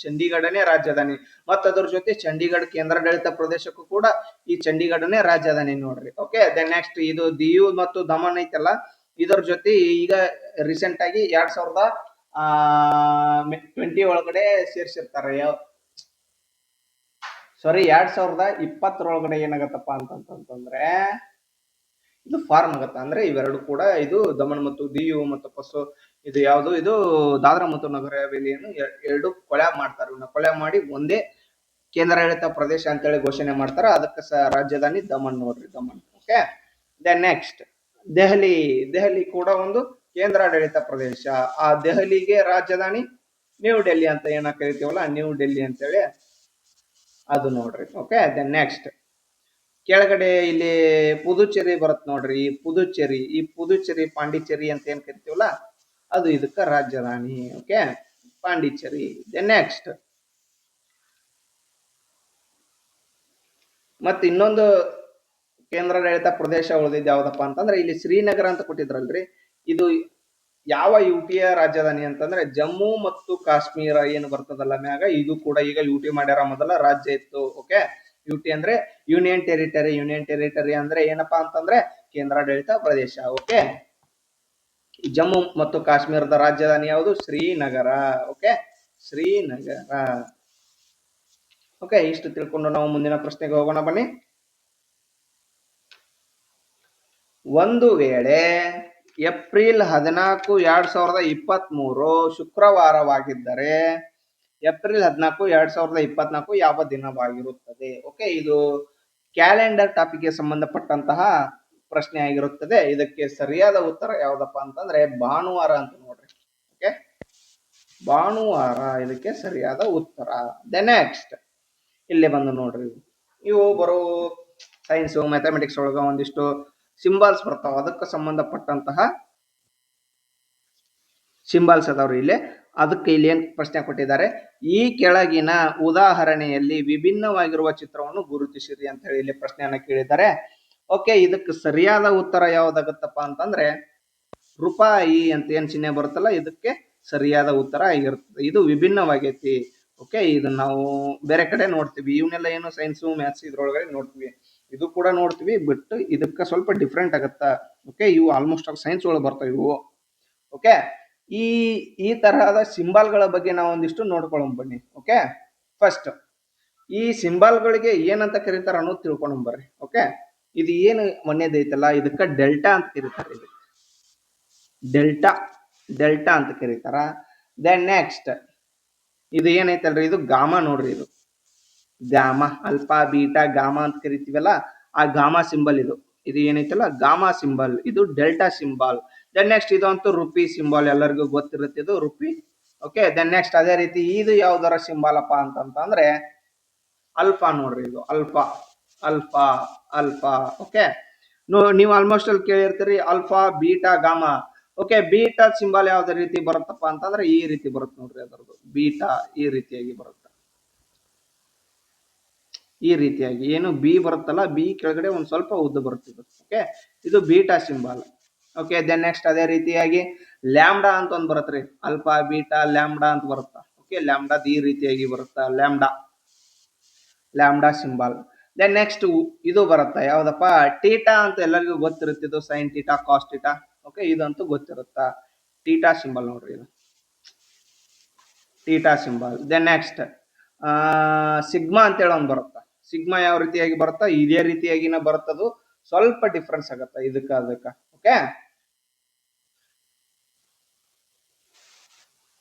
ಚಂಡೀಗಢನೇ ರಾಜಧಾನಿ. ಮತ್ತ ಅದ್ರ ಜೊತೆ ಚಂಡೀಗಢ ಕೇಂದ್ರಾಡಳಿತ ಪ್ರದೇಶಕ್ಕೂ ಕೂಡ ಈ ಚಂಡೀಗಢನೇ ರಾಜಧಾನಿ ನೋಡ್ರಿ. ಓಕೆ ದೆನ್ ನೆಕ್ಸ್ಟ್ ಇದು ದಿಯು ಮತ್ತು ದಮನ್ ಐತಲ್ಲ ಇದರ ಜೊತೆ ಈಗ ರೀಸೆಂಟ್ ಆಗಿ 2020 ಒಳಗಡೆ ಸೇರ್ಸಿರ್ತಾರೆ. ಸಾರಿ 2020 ಏನಾಗತ್ತಪ್ಪ ಅಂತಂತಂದ್ರೆ ಇದು ಫಾರ್ಮ್ ಆಗತ್ತ. ಅಂದ್ರೆ ಇವೆರಡು ಕೂಡ ಇದು ದಮನ್ ಮತ್ತು ದಿಯು ಮತ್ತು ಪಸು ಇದು ಯಾವುದು ಇದು ದಾದ್ರಾ ಮತ್ತು ನಗರ ಹವೇಲಿಯನ್ನು ಎರಡು ಕೊಳೆ ಮಾಡ್ತಾರೆ. ಕೊಳೆ ಮಾಡಿ ಒಂದೇ ಕೇಂದ್ರಾಡಳಿತ ಪ್ರದೇಶ ಅಂತೇಳಿ ಘೋಷಣೆ ಮಾಡ್ತಾರ. ಅದಕ್ಕೆ ರಾಜಧಾನಿ ದಮನ್ ನೋಡ್ರಿ, Daman. Okay then next Delhi. Delhi ಕೂಡ ಒಂದು ಕೇಂದ್ರಾಡಳಿತ ಪ್ರದೇಶ. ಆ ದೆಹಲಿಗೆ ರಾಜಧಾನಿ ನ್ಯೂ ಡೆಲ್ಲಿ ಅಂತ ಏನ ಕರಿತೀವಲ್ಲ ನ್ಯೂ ಡೆಲ್ಲಿ ಅಂತೇಳಿ ಅದು ನೋಡ್ರಿ. ಓಕೆ ದೆನ್ ನೆಕ್ಸ್ಟ್ ಕೆಳಗಡೆ ಇಲ್ಲಿ ಪುದುಚೇರಿ ಬರುತ್ತೆ ನೋಡ್ರಿ. ಈ ಪುದುಚೇರಿ ಪಾಂಡಿಚೇರಿ ಅಂತ ಏನ್ ಕರಿತೀವಲ್ಲ ಅದು ಇದಕ್ಕ ರಾಜಧಾನಿ. ಓಕೆ ಪಾಂಡಿಚೇರಿ. ದೆನ್ ನೆಕ್ಸ್ಟ್ ಮತ್ತೆ ಇನ್ನೊಂದು ಕೇಂದ್ರಾಡಳಿತ ಪ್ರದೇಶ ಉಳಿದಿದ್ದು ಯಾವ್ದಪ್ಪ ಅಂತಂದ್ರೆ ಇಲ್ಲಿ ಶ್ರೀನಗರ ಅಂತ ಕೊಟ್ಟಿದ್ರಲ್ರಿ. ಇದು ಯಾವ ಯುಟಿಯ ರಾಜಧಾನಿ ಅಂತಂದ್ರೆ ಜಮ್ಮು ಮತ್ತು ಕಾಶ್ಮೀರ ಏನು ಬರ್ತದಲ್ಲ ಮ್ಯಾಗ ಇದು ಕೂಡ ಈಗ ಯುಟಿ ಮಾಡ್ಯಾರ. ಮೊದಲ ರಾಜ್ಯ ಇತ್ತು. ಓಕೆ ಯುಟಿ ಅಂದ್ರೆ ಯೂನಿಯನ್ ಟೆರಿಟರಿ. ಯೂನಿಯನ್ ಟೆರಿಟರಿ ಅಂದ್ರೆ ಏನಪ್ಪಾ ಅಂತಂದ್ರೆ ಕೇಂದ್ರಾಡಳಿತ ಪ್ರದೇಶ. ಓಕೆ ಜಮ್ಮು ಮತ್ತು ಕಾಶ್ಮೀರದ ರಾಜಧಾನಿ ಯಾವುದು? ಶ್ರೀನಗರ. ಓಕೆ ಶ್ರೀನಗರ. ಓಕೆ ಇಷ್ಟು ತಿಳ್ಕೊಂಡು ನಾವು ಮುಂದಿನ ಪ್ರಶ್ನೆಗೆ ಹೋಗೋಣ ಬನ್ನಿ. ಒಂದು ವೇಳೆ ಏಪ್ರಿಲ್ 14, 2023 ಶುಕ್ರವಾರವಾಗಿದ್ದರೆ ಏಪ್ರಿಲ್ 14, 2024 ಯಾವ ದಿನವಾಗಿರುತ್ತದೆ? ಓಕೆ ಇದು ಕ್ಯಾಲೆಂಡರ್ ಟಾಪಿಕ್ಗೆ ಸಂಬಂಧಪಟ್ಟಂತಹ ಪ್ರಶ್ನೆ ಆಗಿರುತ್ತದೆ. ಇದಕ್ಕೆ ಸರಿಯಾದ ಉತ್ತರ ಯಾವ್ದಪ್ಪ ಅಂತಂದ್ರೆ ಭಾನುವಾರ ಅಂತ ನೋಡ್ರಿ. ಓಕೆ ಭಾನುವಾರ ಇದಕ್ಕೆ ಸರಿಯಾದ ಉತ್ತರ. ದ ನೆಕ್ಸ್ಟ್ ಇಲ್ಲಿ ಬಂದು ನೋಡ್ರಿ, ಇವು ಬರೋ ಸೈನ್ಸ್ ಮ್ಯಾಥಮೆಟಿಕ್ಸ್ ಒಳಗ ಒಂದಿಷ್ಟು ಸಿಂಬಲ್ಸ್ ಬರ್ತಾವ. ಅದಕ್ಕೆ ಸಂಬಂಧಪಟ್ಟಂತಹ ಸಿಂಬಲ್ಸ್ ಅದಾವ್ರಿ ಇಲ್ಲಿ. ಅದಕ್ಕೆ ಇಲ್ಲಿ ಏನ್ ಪ್ರಶ್ನೆ ಕೊಟ್ಟಿದ್ದಾರೆ, ಈ ಕೆಳಗಿನ ಉದಾಹರಣೆಯಲ್ಲಿ ವಿಭಿನ್ನವಾಗಿರುವ ಚಿತ್ರವನ್ನು ಗುರುತಿಸಿರಿ ಅಂತ ಹೇಳಿ ಇಲ್ಲಿ ಪ್ರಶ್ನೆಯನ್ನ ಕೇಳಿದ್ದಾರೆ. ಓಕೆ ಇದಕ್ಕೆ ಸರಿಯಾದ ಉತ್ತರ ಯಾವ್ದಾಗತ್ತಪ್ಪ ಅಂತಂದ್ರೆ ರೂಪಾಯಿ ಅಂತ ಏನ್ ಚಿಹ್ನೆ ಬರುತ್ತಲ್ಲ ಇದಕ್ಕೆ ಸರಿಯಾದ ಉತ್ತರ ಆಗಿರ್ತದೆ. ಇದು ವಿಭಿನ್ನವಾಗೈತಿ. ಓಕೆ ಇದನ್ನ ನಾವು ಬೇರೆ ಕಡೆ ನೋಡ್ತೀವಿ. ಇವನ್ನೆಲ್ಲ ಏನು ಸೈನ್ಸ್ ಮ್ಯಾಥ್ಸ್ ಇದ್ರೊಳಗಡೆ ನೋಡ್ತೀವಿ, ಇದು ಕೂಡ ನೋಡ್ತೀವಿ. ಬಟ್ ಇದಕ್ಕೆ ಸ್ವಲ್ಪ ಡಿಫ್ರೆಂಟ್ ಆಗತ್ತ. ಓಕೆ ಇವು ಆಲ್ಮೋಸ್ಟ್ ಆಲ್ ಸೈನ್ಸ್ ಒಳಗೆ ಬರ್ತಾವ ಇವು. ಓಕೆ ಈ ತರಹದ ಸಿಂಬಲ್ಗಳ ಬಗ್ಗೆ ನಾವು ಒಂದಿಷ್ಟು ನೋಡ್ಕೊಳ್ಳೋಣ ಬನ್ನಿ. ಓಕೆ ಫಸ್ಟ್ ಈ ಸಿಂಬಲ್ಗಳಿಗೆ ಏನಂತ ಕರೀತಾರ ಅನ್ನೋದು ತಿಳ್ಕೊಂಡ್ ಬರ್ರಿ. ಓಕೆ ಇದು ಏನು ಮೊನ್ನೆದು ಐತಲ್ಲ ಇದಕ್ಕ ಡೆಲ್ಟಾ ಅಂತ ಕರೀತಾರೆ. ಇದು ಡೆಲ್ಟಾ ಅಂತ ಕರೀತಾರ. ದೆನ್ ನೆಕ್ಸ್ಟ್ ಇದು ಏನೈತಲ್ರಿ ಇದು ಗಾಮಾ ನೋಡ್ರಿ. ಇದು ಗಾಮಾ, ಅಲ್ಫಾ ಬೀಟಾ ಗಾಮಾ ಅಂತ ಕರಿತೀವಲ್ಲ ಆ ಗಾಮಾ ಸಿಂಬಲ್ ಇದು ಏನೈತಲ್ಲ ಗಾಮಾ ಸಿಂಬಲ್, ಇದು ಡೆಲ್ಟಾ ಸಿಂಬಲ್. ದೆನ್ ನೆಕ್ಸ್ಟ್ ಇದು ಅಂತೂ ರುಪಿ ಸಿಂಬಲ್, ಎಲ್ಲರಿಗೂ ಗೊತ್ತಿರುತ್ತೆ ಇದು ರುಪಿ. ಓಕೆ ದೆನ್ ನೆಕ್ಸ್ಟ್ ಅದೇ ರೀತಿ ಇದು ಯಾವ್ದಾರ ಸಿಂಬಲ್ ಅಪ್ಪ ಅಂತಂದ್ರೆ ಅಲ್ಫಾ ನೋಡ್ರಿ. ಇದು ಅಲ್ಫಾ. ಓಕೆ ನೀವು ಆಲ್ಮೋಸ್ಟ್ ಅಲ್ಲಿ ಕೇಳಿರ್ತೀರಿ alpha beta gamma. Okay beta symbol ಯಾವ್ದೇ ರೀತಿ ಬರುತ್ತಪ್ಪ ಅಂತಂದ್ರೆ ಈ ರೀತಿ ಬರುತ್ತೆ ನೋಡ್ರಿ. ಅದರದ್ದು ಬೀಟಾ ಈ ರೀತಿಯಾಗಿ ಬರುತ್ತೆ. ಈ ರೀತಿಯಾಗಿ ಏನು ಬಿ ಬರುತ್ತಲ್ಲ, ಬಿ ಕೆಳಗಡೆ ಒಂದು ಸ್ವಲ್ಪ ಉದ್ದ ಬರುತ್ತಿದ್ದು. ಓಕೆ, ಇದು beta symbol. Okay, then next ಅದೇ ರೀತಿಯಾಗಿ ಲ್ಯಾಂಬ್ಡಾ ಅಂತ ಒಂದು ಬರುತ್ತೆ ರೀ. ಅಲ್ಫಾ ಬೀಟಾ ಲ್ಯಾಂಬ್ಡಾ ಅಂತ ಬರುತ್ತಾ. ಓಕೆ, ಲ್ಯಾಂಬ್ಡಾದ ಈ ರೀತಿಯಾಗಿ ಬರುತ್ತಾ, ಲ್ಯಾಂಬ್ಡಾ ಸಿಂಬಲ್. ದೆನ್ ನೆಕ್ಸ್ಟ್ ಇದು ಬರುತ್ತಾ ಯಾವ್ದಪ್ಪ, ಟೀಟಾ ಅಂತ ಎಲ್ಲರಿಗೂ ಗೊತ್ತಿರುತ್ತಿದ್ದು, sine theta cos theta. Okay, ಇದಂತೂ ಗೊತ್ತಿರುತ್ತಾ, ಟೀಟಾ ಸಿಂಬಲ್ ನೋಡ್ರಿ, ಇದು theta symbol. Then next sigma ಅಂತೇಳಿ ಒಂದು ಬರುತ್ತಾ. ಸಿಗ್ಮಾ ಯಾವ ರೀತಿಯಾಗಿ ಬರುತ್ತಾ, ಇದೇ ರೀತಿಯಾಗಿನ ಬರುತ್ತದು, ಸ್ವಲ್ಪ ಡಿಫ್ರೆನ್ಸ್ ಆಗತ್ತ ಇದಕ್ಕ ಅದಕ್ಕ. ಓಕೆ,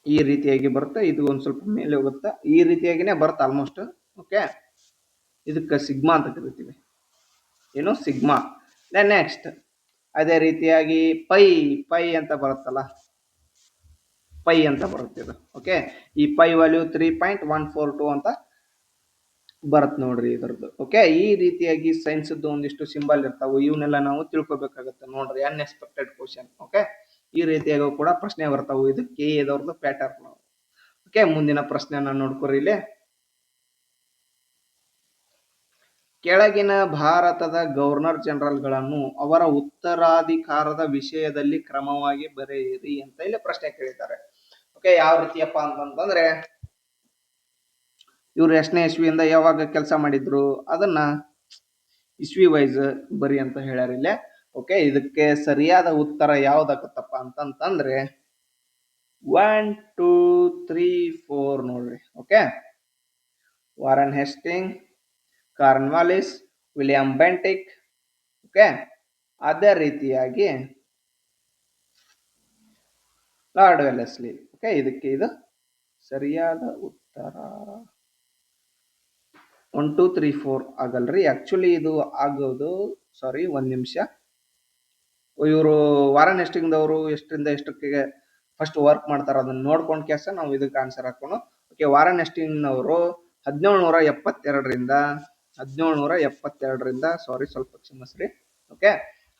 ಈ ರೀತಿಯಾಗಿ ಬರುತ್ತೆ, ಇದು ಒಂದ್ ಸ್ವಲ್ಪ ಮೇಲೆ ಹೋಗುತ್ತಾ, ಈ ರೀತಿಯಾಗಿನೇ ಬರುತ್ತೆ ಆಲ್ಮೋಸ್ಟ್. ಓಕೆ, ಇದಕ್ಕೆ ಸಿಗ್ಮಾ ಅಂತ ಕರಿತೀವಿ, ಏನು ಸಿಗ್ಮಾ. ದೆನ್ ನೆಕ್ಸ್ಟ್ ಅದೇ ರೀತಿಯಾಗಿ ಪೈ ಅಂತ ಬರುತ್ತಲ್ಲ, ಪೈ ಅಂತ ಬರುತ್ತೆ ಇದು. ಓಕೆ, ಈ ಪೈ ವ್ಯಾಲ್ಯೂ 3.142 ಅಂತ ಬರುತ್ತೆ ನೋಡ್ರಿ ಇದ್ರದ್ದು. ಓಕೆ, ಈ ರೀತಿಯಾಗಿ ಸೈನ್ಸ್ ಒಂದಿಷ್ಟು ಸಿಂಬಲ್ ಇರ್ತಾವೆ, ಇವನ್ನೆಲ್ಲ ನಾವು ತಿಳ್ಕೊಬೇಕಾಗತ್ತೆ ನೋಡ್ರಿ, ಅನ್ಎಕ್ಸ್ಪೆಕ್ಟೆಡ್ ಕ್ವಶನ್. ಓಕೆ, ಈ ರೀತಿಯಾಗಿ ಕೂಡ ಪ್ರಶ್ನೆ ಬರ್ತಾವೆ, ಇದು ಕೆ ಎದವ್ರದ್ದು ಪ್ಯಾಟರ್ನ್. ಓಕೆ, ಮುಂದಿನ ಪ್ರಶ್ನೆಯನ್ನ ನೋಡ್ಕೊರಿ ಇಲ್ಲಿ. ಕೆಳಗಿನ ಭಾರತದ ಗವರ್ನರ್ ಜನರಲ್ಗಳನ್ನು ಅವರ ಉತ್ತರಾಧಿಕಾರದ ವಿಷಯದಲ್ಲಿ ಕ್ರಮವಾಗಿ ಬರೆಯಿರಿ ಅಂತ ಇಲ್ಲಿ ಪ್ರಶ್ನೆ ಕೇಳಿದ್ದಾರೆ. ಓಕೆ, ಯಾವ ರೀತಿಯಪ್ಪ ಅಂತಂದ್ರೆ, ಇವ್ರು ಎಷ್ಟನೇ ಇಸ್ವಿಯಿಂದ ಯಾವಾಗ ಕೆಲಸ ಮಾಡಿದ್ರು ಅದನ್ನ ಇಸ್ವಿ ವೈಸ್ ಬರಿ ಅಂತ ಹೇಳ್ಯಾರ ಇಲ್ಲೇ. ಓಕೆ, ಇದಕ್ಕೆ ಸರಿಯಾದ ಉತ್ತರ ಯಾವ್ದಾಗತ್ತಪ್ಪ ಅಂತಂದ್ರೆ 1 2 3 4 ನೋಡ್ರಿ. Okay, Warren Hastings, Cornwallis, William Bentinck. Okay, ಅದೇ ರೀತಿಯಾಗಿ ಲಾರ್ಡ್ ವೆಲ್ಲೆಸ್ಲಿ. ಓಕೆ, ಇದಕ್ಕೆ ಇದು ಸರಿಯಾದ ಉತ್ತರ 1 2 3 4 ಆಗಲ್ರಿ, ಆಕ್ಚುಲಿ ಇದು ಆಗೋದು, ಸಾರಿ ಒಂದ್ ನಿಮಿಷ. ಇವರು ವಾರನ್ ಹೆಸ್ಟಿಂಗ್ದವರು ಎಷ್ಟರಿಂದ ಎಷ್ಟಕ್ಕೆ ಫಸ್ಟ್ ವರ್ಕ್ ಮಾಡ್ತಾರ ಅದನ್ನ ನೋಡ್ಕೊಂಡ್ ಕೆಲಸ ನಾವು ಇದಕ್ಕೆ ಆನ್ಸರ್ ಹಾಕೋಣ. ಓಕೆ, ವಾರನ್ ಹೆಸ್ಟಿಂಗ್ನವರು 1772ರಿಂದ ಸಾರಿ ಸ್ವಲ್ಪ ಕ್ಷಮಿಸ್ರಿ. ಓಕೆ,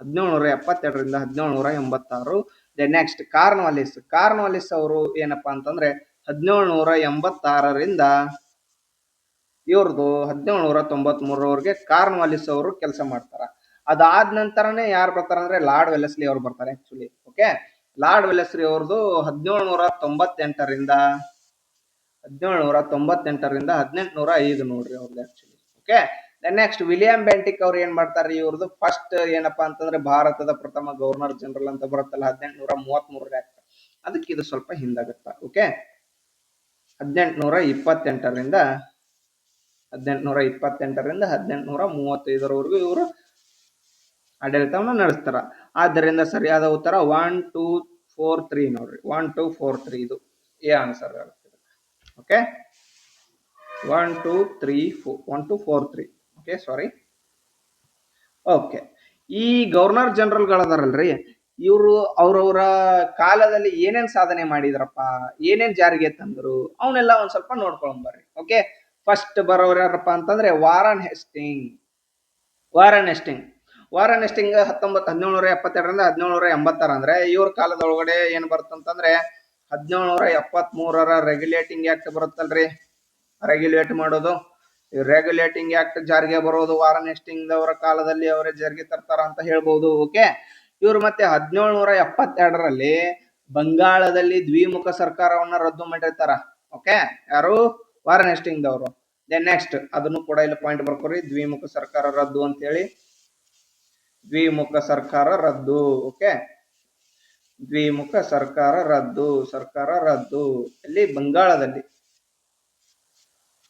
1772ರಿಂದ 1786. ನೆಕ್ಸ್ಟ್ ಕಾರ್ನ್ವಾಲಿಸ್ ಅವರು ಏನಪ್ಪಾ ಅಂತಂದ್ರೆ 1786ರಿಂದ ಇವ್ರದ್ದು 1793ರವರೆಗೆ ಕಾರ್ನ್ವಾಲಿಸ್ ಅವರು ಕೆಲಸ ಮಾಡ್ತಾರ. ಅದಾದ ನಂತರನೇ ಯಾರು ಬರ್ತಾರ ಅಂದ್ರೆ ಲಾರ್ಡ್ ವೆಲ್ಲೆಸ್ಲಿ ಅವರು ಬರ್ತಾರೆ ಆಕ್ಚುಲಿ. ಓಕೆ, ಲಾರ್ಡ್ ವೆಲ್ಲೆಸ್ಲಿ ಅವ್ರದ್ದು 1798ರಿಂದ 1805 ನೋಡ್ರಿ ಅವ್ರದ್ದು actually. Okay, next William Bentinck ಅವ್ರು ಏನ್ ಮಾಡ್ತಾರ್ರಿ, ಇವ್ರದ್ದು ಫಸ್ಟ್ ಏನಪ್ಪಾ ಅಂತಂದ್ರೆ ಭಾರತದ ಪ್ರಥಮ ಗವರ್ನರ್ ಜನರಲ್ ಅಂತ ಬರುತ್ತಲ್ಲ 1833 ಆಕ್ಟ್, ಅದಕ್ಕೆ ಇದು ಸ್ವಲ್ಪ ಹಿಂದಾಗತ್ತ. ಓಕೆ, 1828ರಿಂದ 1835ರವರೆಗೂ ಇವರು ಆಡಳಿತವನ್ನು ನಡೆಸ್ತಾರ. ಆದ್ದರಿಂದ ಸರಿಯಾದ ಉತ್ತರ 1 2 4 3 ನೋಡ್ರಿ, 1 2 4 3 ಇದು ಎ ಆನ್ಸರ್ ಆಗುತ್ತೆ. ಓಕೆ, 1 2 3 4 1 2 4 3. ಓಕೆ, ಸಾರಿ. ಓಕೆ, ಈ ಗವರ್ನರ್ ಜನರಲ್ಗಳದಾರಲ್ರಿ, ಇವರು ಅವ್ರವ್ರ ಕಾಲದಲ್ಲಿ ಏನೇನ್ ಸಾಧನೆ ಮಾಡಿದ್ರಪ್ಪ, ಏನೇನ್ ಜಾರಿಗೆ ತಂದ್ರು, ಅವನ್ನೆಲ್ಲ ಒಂದ್ ಸ್ವಲ್ಪ ನೋಡ್ಕೊಂಬರ್ರಿ. ಓಕೆ, ಫಸ್ಟ್ ಬರೋರು ಯಾರಪ್ಪ ಅಂತಂದ್ರೆ ವಾರನ್ ಹೆಸ್ಟಿಂಗ್. 1772ರಿಂದ 1786 ಅಂದ್ರೆ ಇವ್ರ ಕಾಲದೊಳಗಡೆ ಏನ್ ಬರುತ್ತಂತಂದ್ರೆ 1773 ರೆಗ್ಯುಲೇಟಿಂಗ್ ಆಕ್ಟ್ ಬರುತ್ತಲ್ರಿ, ರೆಗ್ಯುಲೇಟ್ ಮಾಡೋದು. ರೆಗ್ಯುಲೇಟಿಂಗ್ ಆಕ್ಟ್ ಜಾರಿಗೆ ಬರೋದು ವಾರನ್ ಹೆಸ್ಟಿಂಗ್ ಅವರ ಕಾಲದಲ್ಲಿ ಅವರೇ ಜಾರಿಗೆ ತರ್ತಾರ ಅಂತ ಹೇಳ್ಬಹುದು. ಓಕೆ, ಇವರು ಮತ್ತೆ 1772ರಲ್ಲಿ ಬಂಗಾಳದಲ್ಲಿ ದ್ವಿಮುಖ ಸರ್ಕಾರವನ್ನ ರದ್ದು ಮಾಡಿರ್ತಾರ. ಓಕೆ, ಯಾರು, ವಾರನ್ ಹೆಸ್ಟಿಂಗ್ ಅವರು. ದೆನ್ ನೆಕ್ಸ್ಟ್ ಅದನ್ನು ಕೂಡ ಇಲ್ಲಿ ಪಾಯಿಂಟ್ ಬರ್ಕೋರಿ, ದ್ವಿಮುಖ ಸರ್ಕಾರ ರದ್ದು ಅಂತ ಹೇಳಿ, ದ್ವಿಮುಖ ಸರ್ಕಾರ ರದ್ದು. ಓಕೆ, ದ್ವಿಮುಖ ಸರ್ಕಾರ ರದ್ದು ಇಲ್ಲಿ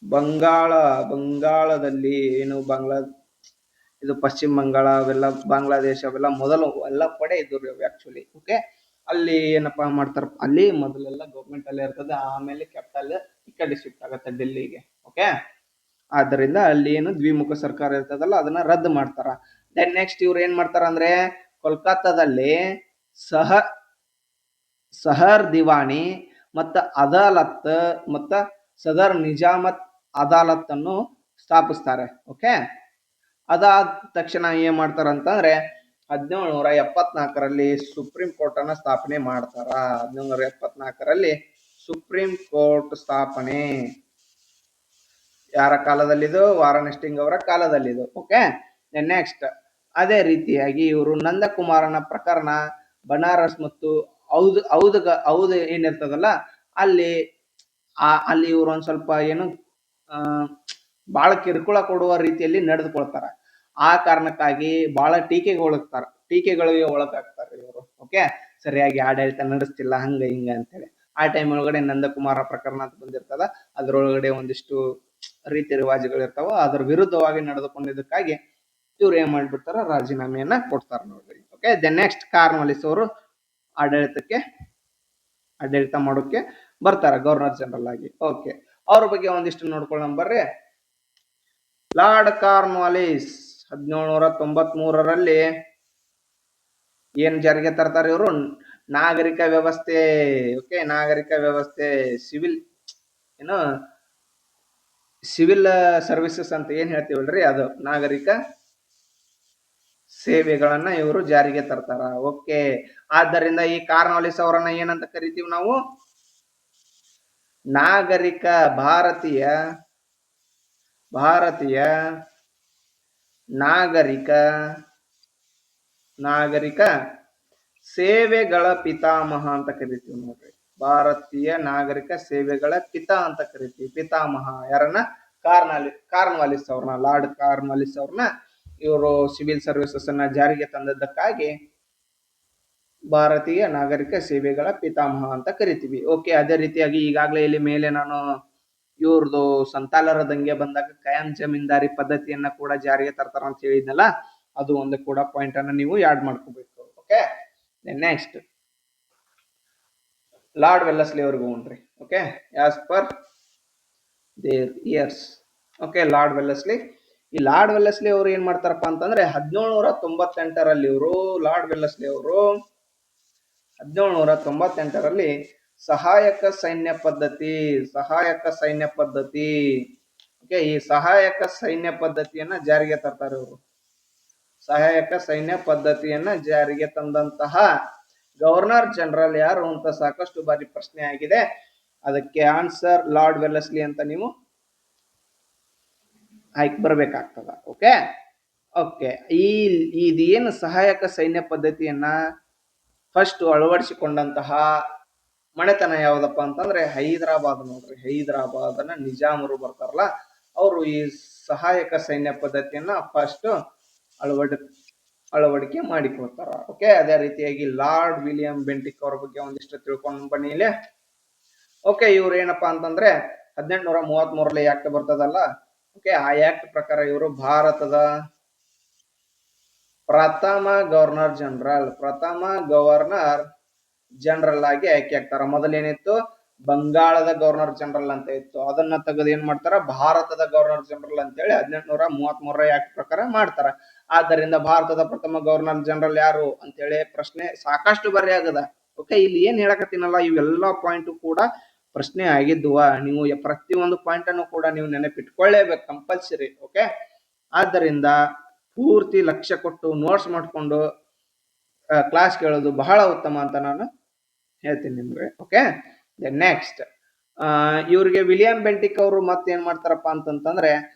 ಬಂಗಾಳದಲ್ಲಿ ಏನು ಇದು ಪಶ್ಚಿಮ ಬಂಗಾಳ ಅವೆಲ್ಲ ಬಾಂಗ್ಲಾದೇಶ ಅವೆಲ್ಲ ಮೊದಲು ಎಲ್ಲ ಕಡೆ ಇದ್ರು ಆಕ್ಚುಲಿ. ಓಕೆ, ಅಲ್ಲಿ ಏನಪ್ಪಾ ಮಾಡ್ತಾರ, ಅಲ್ಲಿ ಮೊದಲೆಲ್ಲ ಗೌರ್ಮೆಂಟ್ ಅಲ್ಲೇ ಇರ್ತದೆ, ಆಮೇಲೆ ಕ್ಯಾಪಿಟಲ್ ಈ ಕಡೆ ಶಿಫ್ಟ್ ಆಗತ್ತೆ ಡೆಲ್ಲಿಗೆ. ಓಕೆ, ಆದ್ದರಿಂದ ಅಲ್ಲಿ ಏನು ದ್ವಿಮುಖ ಸರ್ಕಾರ ಇರ್ತದಲ್ಲ ಅದನ್ನ ರದ್ದು ಮಾಡ್ತಾರ. ದೆನ್ ನೆಕ್ಸ್ಟ್ ಇವ್ರು ಏನ್ ಮಾಡ್ತಾರ ಅಂದ್ರೆ ಕೋಲ್ಕತ್ತಾದಲ್ಲಿ ಸಹರ್ ದಿವಾಣಿ ಮತ್ತ ಅದಾಲತ್ ಮತ್ತ ಸದರ್ ನಿಜಾಮತ್ ಅದಾಲತ್ ಅನ್ನು ಸ್ಥಾಪಿಸ್ತಾರೆ. ಓಕೆ, ಅದಾದ ತಕ್ಷಣ ಏನ್ ಮಾಡ್ತಾರ ಅಂತಂದ್ರೆ 1774ರಲ್ಲಿ ಸುಪ್ರೀಂ ಕೋರ್ಟ್ ಅನ್ನ ಸ್ಥಾಪನೆ ಮಾಡ್ತಾರ. 1774ರಲ್ಲಿ ಸುಪ್ರೀಂ ಕೋರ್ಟ್ ಸ್ಥಾಪನೆ ಯಾರ ಕಾಲದಲ್ಲಿದು? ವಾರನ್ ಹೆಸ್ಟಿಂಗ್ ಅವರ ಕಾಲದಲ್ಲಿದು. ಓಕೆ, ನೆಕ್ಸ್ಟ್ ಅದೇ ರೀತಿಯಾಗಿ ಇವರು ನಂದಕುಮಾರನ ಪ್ರಕರಣ ಬನಾರಸ್ ಮತ್ತು ಔದ್ ಏನಿರ್ತದಲ್ಲ ಅಲ್ಲಿ ಅಲ್ಲಿ ಇವರು ಒಂದ್ ಸ್ವಲ್ಪ ಏನು ಬಹಳ ಕಿರುಕುಳ ಕೊಡುವ ರೀತಿಯಲ್ಲಿ ನಡೆದುಕೊಳ್ತಾರ. ಆ ಕಾರಣಕ್ಕಾಗಿ ಬಹಳ ಟೀಕೆಗಳಿಗೆ ಒಳಗಾಗ್ತಾರೆ ಇವರು. ಓಕೆ, ಸರಿಯಾಗಿ ಆಡಳಿತ ನಡೆಸ್ತಿಲ್ಲ ಹಂಗ ಹಿಂಗ ಅಂತೇಳಿ. ಆ ಟೈಮ್ ಒಳಗಡೆ ನಂದಕುಮಾರ ಪ್ರಕರಣ ಅಂತ ಬಂದಿರ್ತದ, ಅದ್ರೊಳಗಡೆ ಒಂದಿಷ್ಟು ರೀತಿ ರಿವಾಜುಗಳು ಇರ್ತಾವ, ಅದ್ರ ವಿರುದ್ಧವಾಗಿ ನಡೆದುಕೊಂಡಿದ್ದಕ್ಕಾಗಿ ಇವ್ರು ಏನ್ ಮಾಡ್ಬಿಡ್ತಾರ, ರಾಜೀನಾಮೆಯನ್ನ ಕೊಡ್ತಾರ ನೋಡ್ರಿ. ಓಕೆ, ನೆಕ್ಸ್ಟ್ ಕಾರ್ನ್ವಾಲಿಸ್ ಅವರು ಆಡಳಿತ ಮಾಡೋಕೆ ಬರ್ತಾರ ಗವರ್ನರ್ ಜನರಲ್ ಆಗಿ. ಓಕೆ, ಅವ್ರ ಬಗ್ಗೆ ಒಂದಿಷ್ಟು ನೋಡ್ಕೊಳ್ಳೋಣ ಬರ್ರಿ. ಲಾರ್ಡ್ ಕಾರ್ನ್ವಾಲಿಸ್ 1793ರಲ್ಲಿ ಏನ್ ಜಾರಿಗೆ ತರ್ತಾರೆ ಇವರು? ನಾಗರಿಕ ವ್ಯವಸ್ಥೆ. ಓಕೆ, ನಾಗರಿಕ ವ್ಯವಸ್ಥೆ, ಸಿವಿಲ್ ಸರ್ವಿಸಸ್ ಅಂತ ಏನ್ ಹೇಳ್ತೀವಲ್ರಿ, ಅದು ನಾಗರಿಕ ಸೇವೆಗಳನ್ನ ಇವರು ಜಾರಿಗೆ ತರ್ತಾರ. ಓಕೆ, ಆದ್ದರಿಂದ ಈ ಕಾರ್ನ್ವಾಲಿಸ್ ಅವರನ್ನ ಏನಂತ ಕರಿತೀವಿ ನಾವು? ಭಾರತೀಯ ನಾಗರಿಕ ಸೇವೆಗಳ ಪಿತಾಮಹ ಅಂತ ಕರಿತೀವಿ ನೋಡ್ರಿ. ಭಾರತೀಯ ನಾಗರಿಕ ಸೇವೆಗಳ ಅಂತ ಕರಿತೀವಿ. ಪಿತಾಮಹ ಯಾರನ್ನ? ಕಾರ್ನ್ವಾಲಿಸ್ ಅವ್ರನ್ನ, ಲಾರ್ಡ್ ಕಾರ್ನ್ವಾಲಿಸ್ ಅವ್ರನ್ನ ಇವರು ಸಿವಿಲ್ ಸರ್ವಿಸಸ್ ಅನ್ನ ಜಾರಿಗೆ ತಂದದ್ದಕ್ಕಾಗಿ ಭಾರತೀಯ ನಾಗರಿಕ ಸೇವೆಗಳ ಪಿತಾಮಹ ಅಂತ ಕರಿತೀವಿ. ಓಕೆ, ಅದೇ ರೀತಿಯಾಗಿ ಈಗಾಗಲೇ ಇಲ್ಲಿ ಮೇಲೆ ನಾನು ಇವ್ರದ್ದು ಸಂತಾಲರ ದಂಗೆ ಬಂದಾಗ ಖಾಯಂ ಜಮೀನ್ದಾರಿ ಪದ್ಧತಿಯನ್ನ ಕೂಡ ಜಾರಿಗೆ ತರ್ತಾರ ಅಂತ ಹೇಳಿದ್ನಲ್ಲ, ಅದು ಒಂದು ಕೂಡ ಪಾಯಿಂಟ್ ಅನ್ನ ನೀವು ಯಾಡ್ ಮಾಡ್ಕೋಬೇಕು. ಓಕೆ, ನೆಕ್ಸ್ಟ್ ಲಾರ್ಡ್ ವೆಲ್ಲಸ್ಲಿ ಅವ್ರಿಗೆ ಹೋಗ್ರಿ. Okay, as per there years. Okay, lord Wellesley. ಈ ಲಾರ್ಡ್ ವೆಲ್ಲಸ್ಲಿ ಅವರು ಏನ್ ಮಾಡ್ತಾರಪ್ಪ ಅಂತಂದ್ರೆ 1798ರಲ್ಲಿ ಲಾರ್ಡ್ ವೆಲ್ಲಸ್ಲಿ ಅವರು 1798ರಲ್ಲಿ ಸಹಾಯಕ ಸೈನ್ಯ ಪದ್ಧತಿ ಓಕೆ, ಈ ಸಹಾಯಕ ಸೈನ್ಯ ಪದ್ಧತಿಯನ್ನ ಜಾರಿಗೆ ತರ್ತಾರೆ ಇವರು. ಸಹಾಯಕ ಸೈನ್ಯ ಪದ್ಧತಿಯನ್ನ ಜಾರಿಗೆ ತಂದಂತಹ ಗವರ್ನರ್ ಜನರಲ್ ಯಾರು ಅಂತ ಸಾಕಷ್ಟು ಬಾರಿ ಪ್ರಶ್ನೆ ಆಗಿದೆ. ಅದಕ್ಕೆ ಆನ್ಸರ್ ಲಾರ್ಡ್ ವೆಲ್ಲಸ್ಲಿ ಅಂತ ನೀವು ಆಯ್ಕೆ ಬರಬೇಕಾಗ್ತದ. ಓಕೆ, ಇದೇನು ಸಹಾಯಕ ಸೈನ್ಯ ಪದ್ಧತಿಯನ್ನ ಫಸ್ಟ್ ಅಳವಡಿಸಿಕೊಂಡಂತಹ ಮನೆತನ ಯಾವ್ದಪ್ಪ ಅಂತಂದ್ರೆ ಹೈದರಾಬಾದ್ ನೋಡ್ರಿ. ಹೈದರಾಬಾದ್ನ ನಿಜಾಮರು ಬರ್ತಾರಲ್ಲ, ಅವರು ಈ ಸಹಾಯಕ ಸೈನ್ಯ ಪದ್ಧತಿಯನ್ನ ಫಸ್ಟ್ ಅಳವಡಿಕೆ ಮಾಡಿಕೊಳ್ತಾರ. ಓಕೆ, ಅದೇ ರೀತಿಯಾಗಿ ಲಾರ್ಡ್ ವಿಲಿಯಂ ಬೆಂಟಿಕ್ ಅವ್ರ ಬಗ್ಗೆ ಒಂದಿಷ್ಟು ತಿಳ್ಕೊಂಡು ಬನ್ನಿ ಇಲ್ಲಿ. ಓಕೆ, ಇವ್ರು ಏನಪ್ಪಾ ಅಂತಂದ್ರೆ 1833ರಲ್ಲಿ ಆಕ್ಟ್ ಬರ್ತದಲ್ಲ. ಓಕೆ, ಆ ಆಕ್ಟ್ ಪ್ರಕಾರ ಇವರು ಭಾರತದ ಪ್ರಥಮ ಗವರ್ನರ್ ಜನರಲ್ ಆಗಿ ಆಯ್ಕೆ ಆಗ್ತಾರ. ಮೊದಲೇನಿತ್ತು ಬಂಗಾಳದ ಗವರ್ನರ್ ಜನರಲ್ ಅಂತ ಇತ್ತು, ಅದನ್ನ ತೆಗೆದು ಏನ್ ಮಾಡ್ತಾರ, ಭಾರತದ ಗವರ್ನರ್ ಜನರಲ್ ಅಂತೇಳಿ 1833ರ ಆಕ್ಟ್ ಪ್ರಕಾರ ಮಾಡ್ತಾರ. ಆದ್ದರಿಂದ ಭಾರತದ ಪ್ರಥಮ ಗವರ್ನರ್ ಜನರಲ್ ಯಾರು ಅಂತೇಳಿ ಪ್ರಶ್ನೆ ಸಾಕಷ್ಟು ಬಾರಿ ಆಗದ. ಓಕೆ, ಇಲ್ಲಿ ಏನ್ ಹೇಳಕತ್ತೀನಲ್ಲ, ಇವೆಲ್ಲ ಪಾಯಿಂಟ್ ಕೂಡ ಪ್ರಶ್ನೆ ಆಗಿದ್ದುವ. ನೀವು ಪ್ರತಿಯೊಂದು ಪಾಯಿಂಟ್ ಅನ್ನು ಕೂಡ ನೀವು ನೆನಪಿಟ್ಕೊಳ್ಳೇಬೇಕು, ಕಂಪಲ್ಸರಿ. ಓಕೆ, ಆದ್ದರಿಂದ ಪೂರ್ತಿ ಲಕ್ಷ್ಯ ಕೊಟ್ಟು ನೋಟ್ಸ್ ಮಾಡ್ಕೊಂಡು ಕ್ಲಾಸ್ ಕೇಳೋದು ಬಹಳ ಉತ್ತಮ ಅಂತ ನಾನು ಹೇಳ್ತೀನಿ ನಿಮ್ಗೆ. ಓಕೆ, ನೆಕ್ಸ್ಟ್ ಇವ್ರಿಗೆ ವಿಲಿಯಂ ಬೆಂಟಿಕ್ ಅವರು ಮತ್ತೇನ್ ಮಾಡ್ತಾರಪ್ಪ ಅಂತಂತಂದ್ರೆ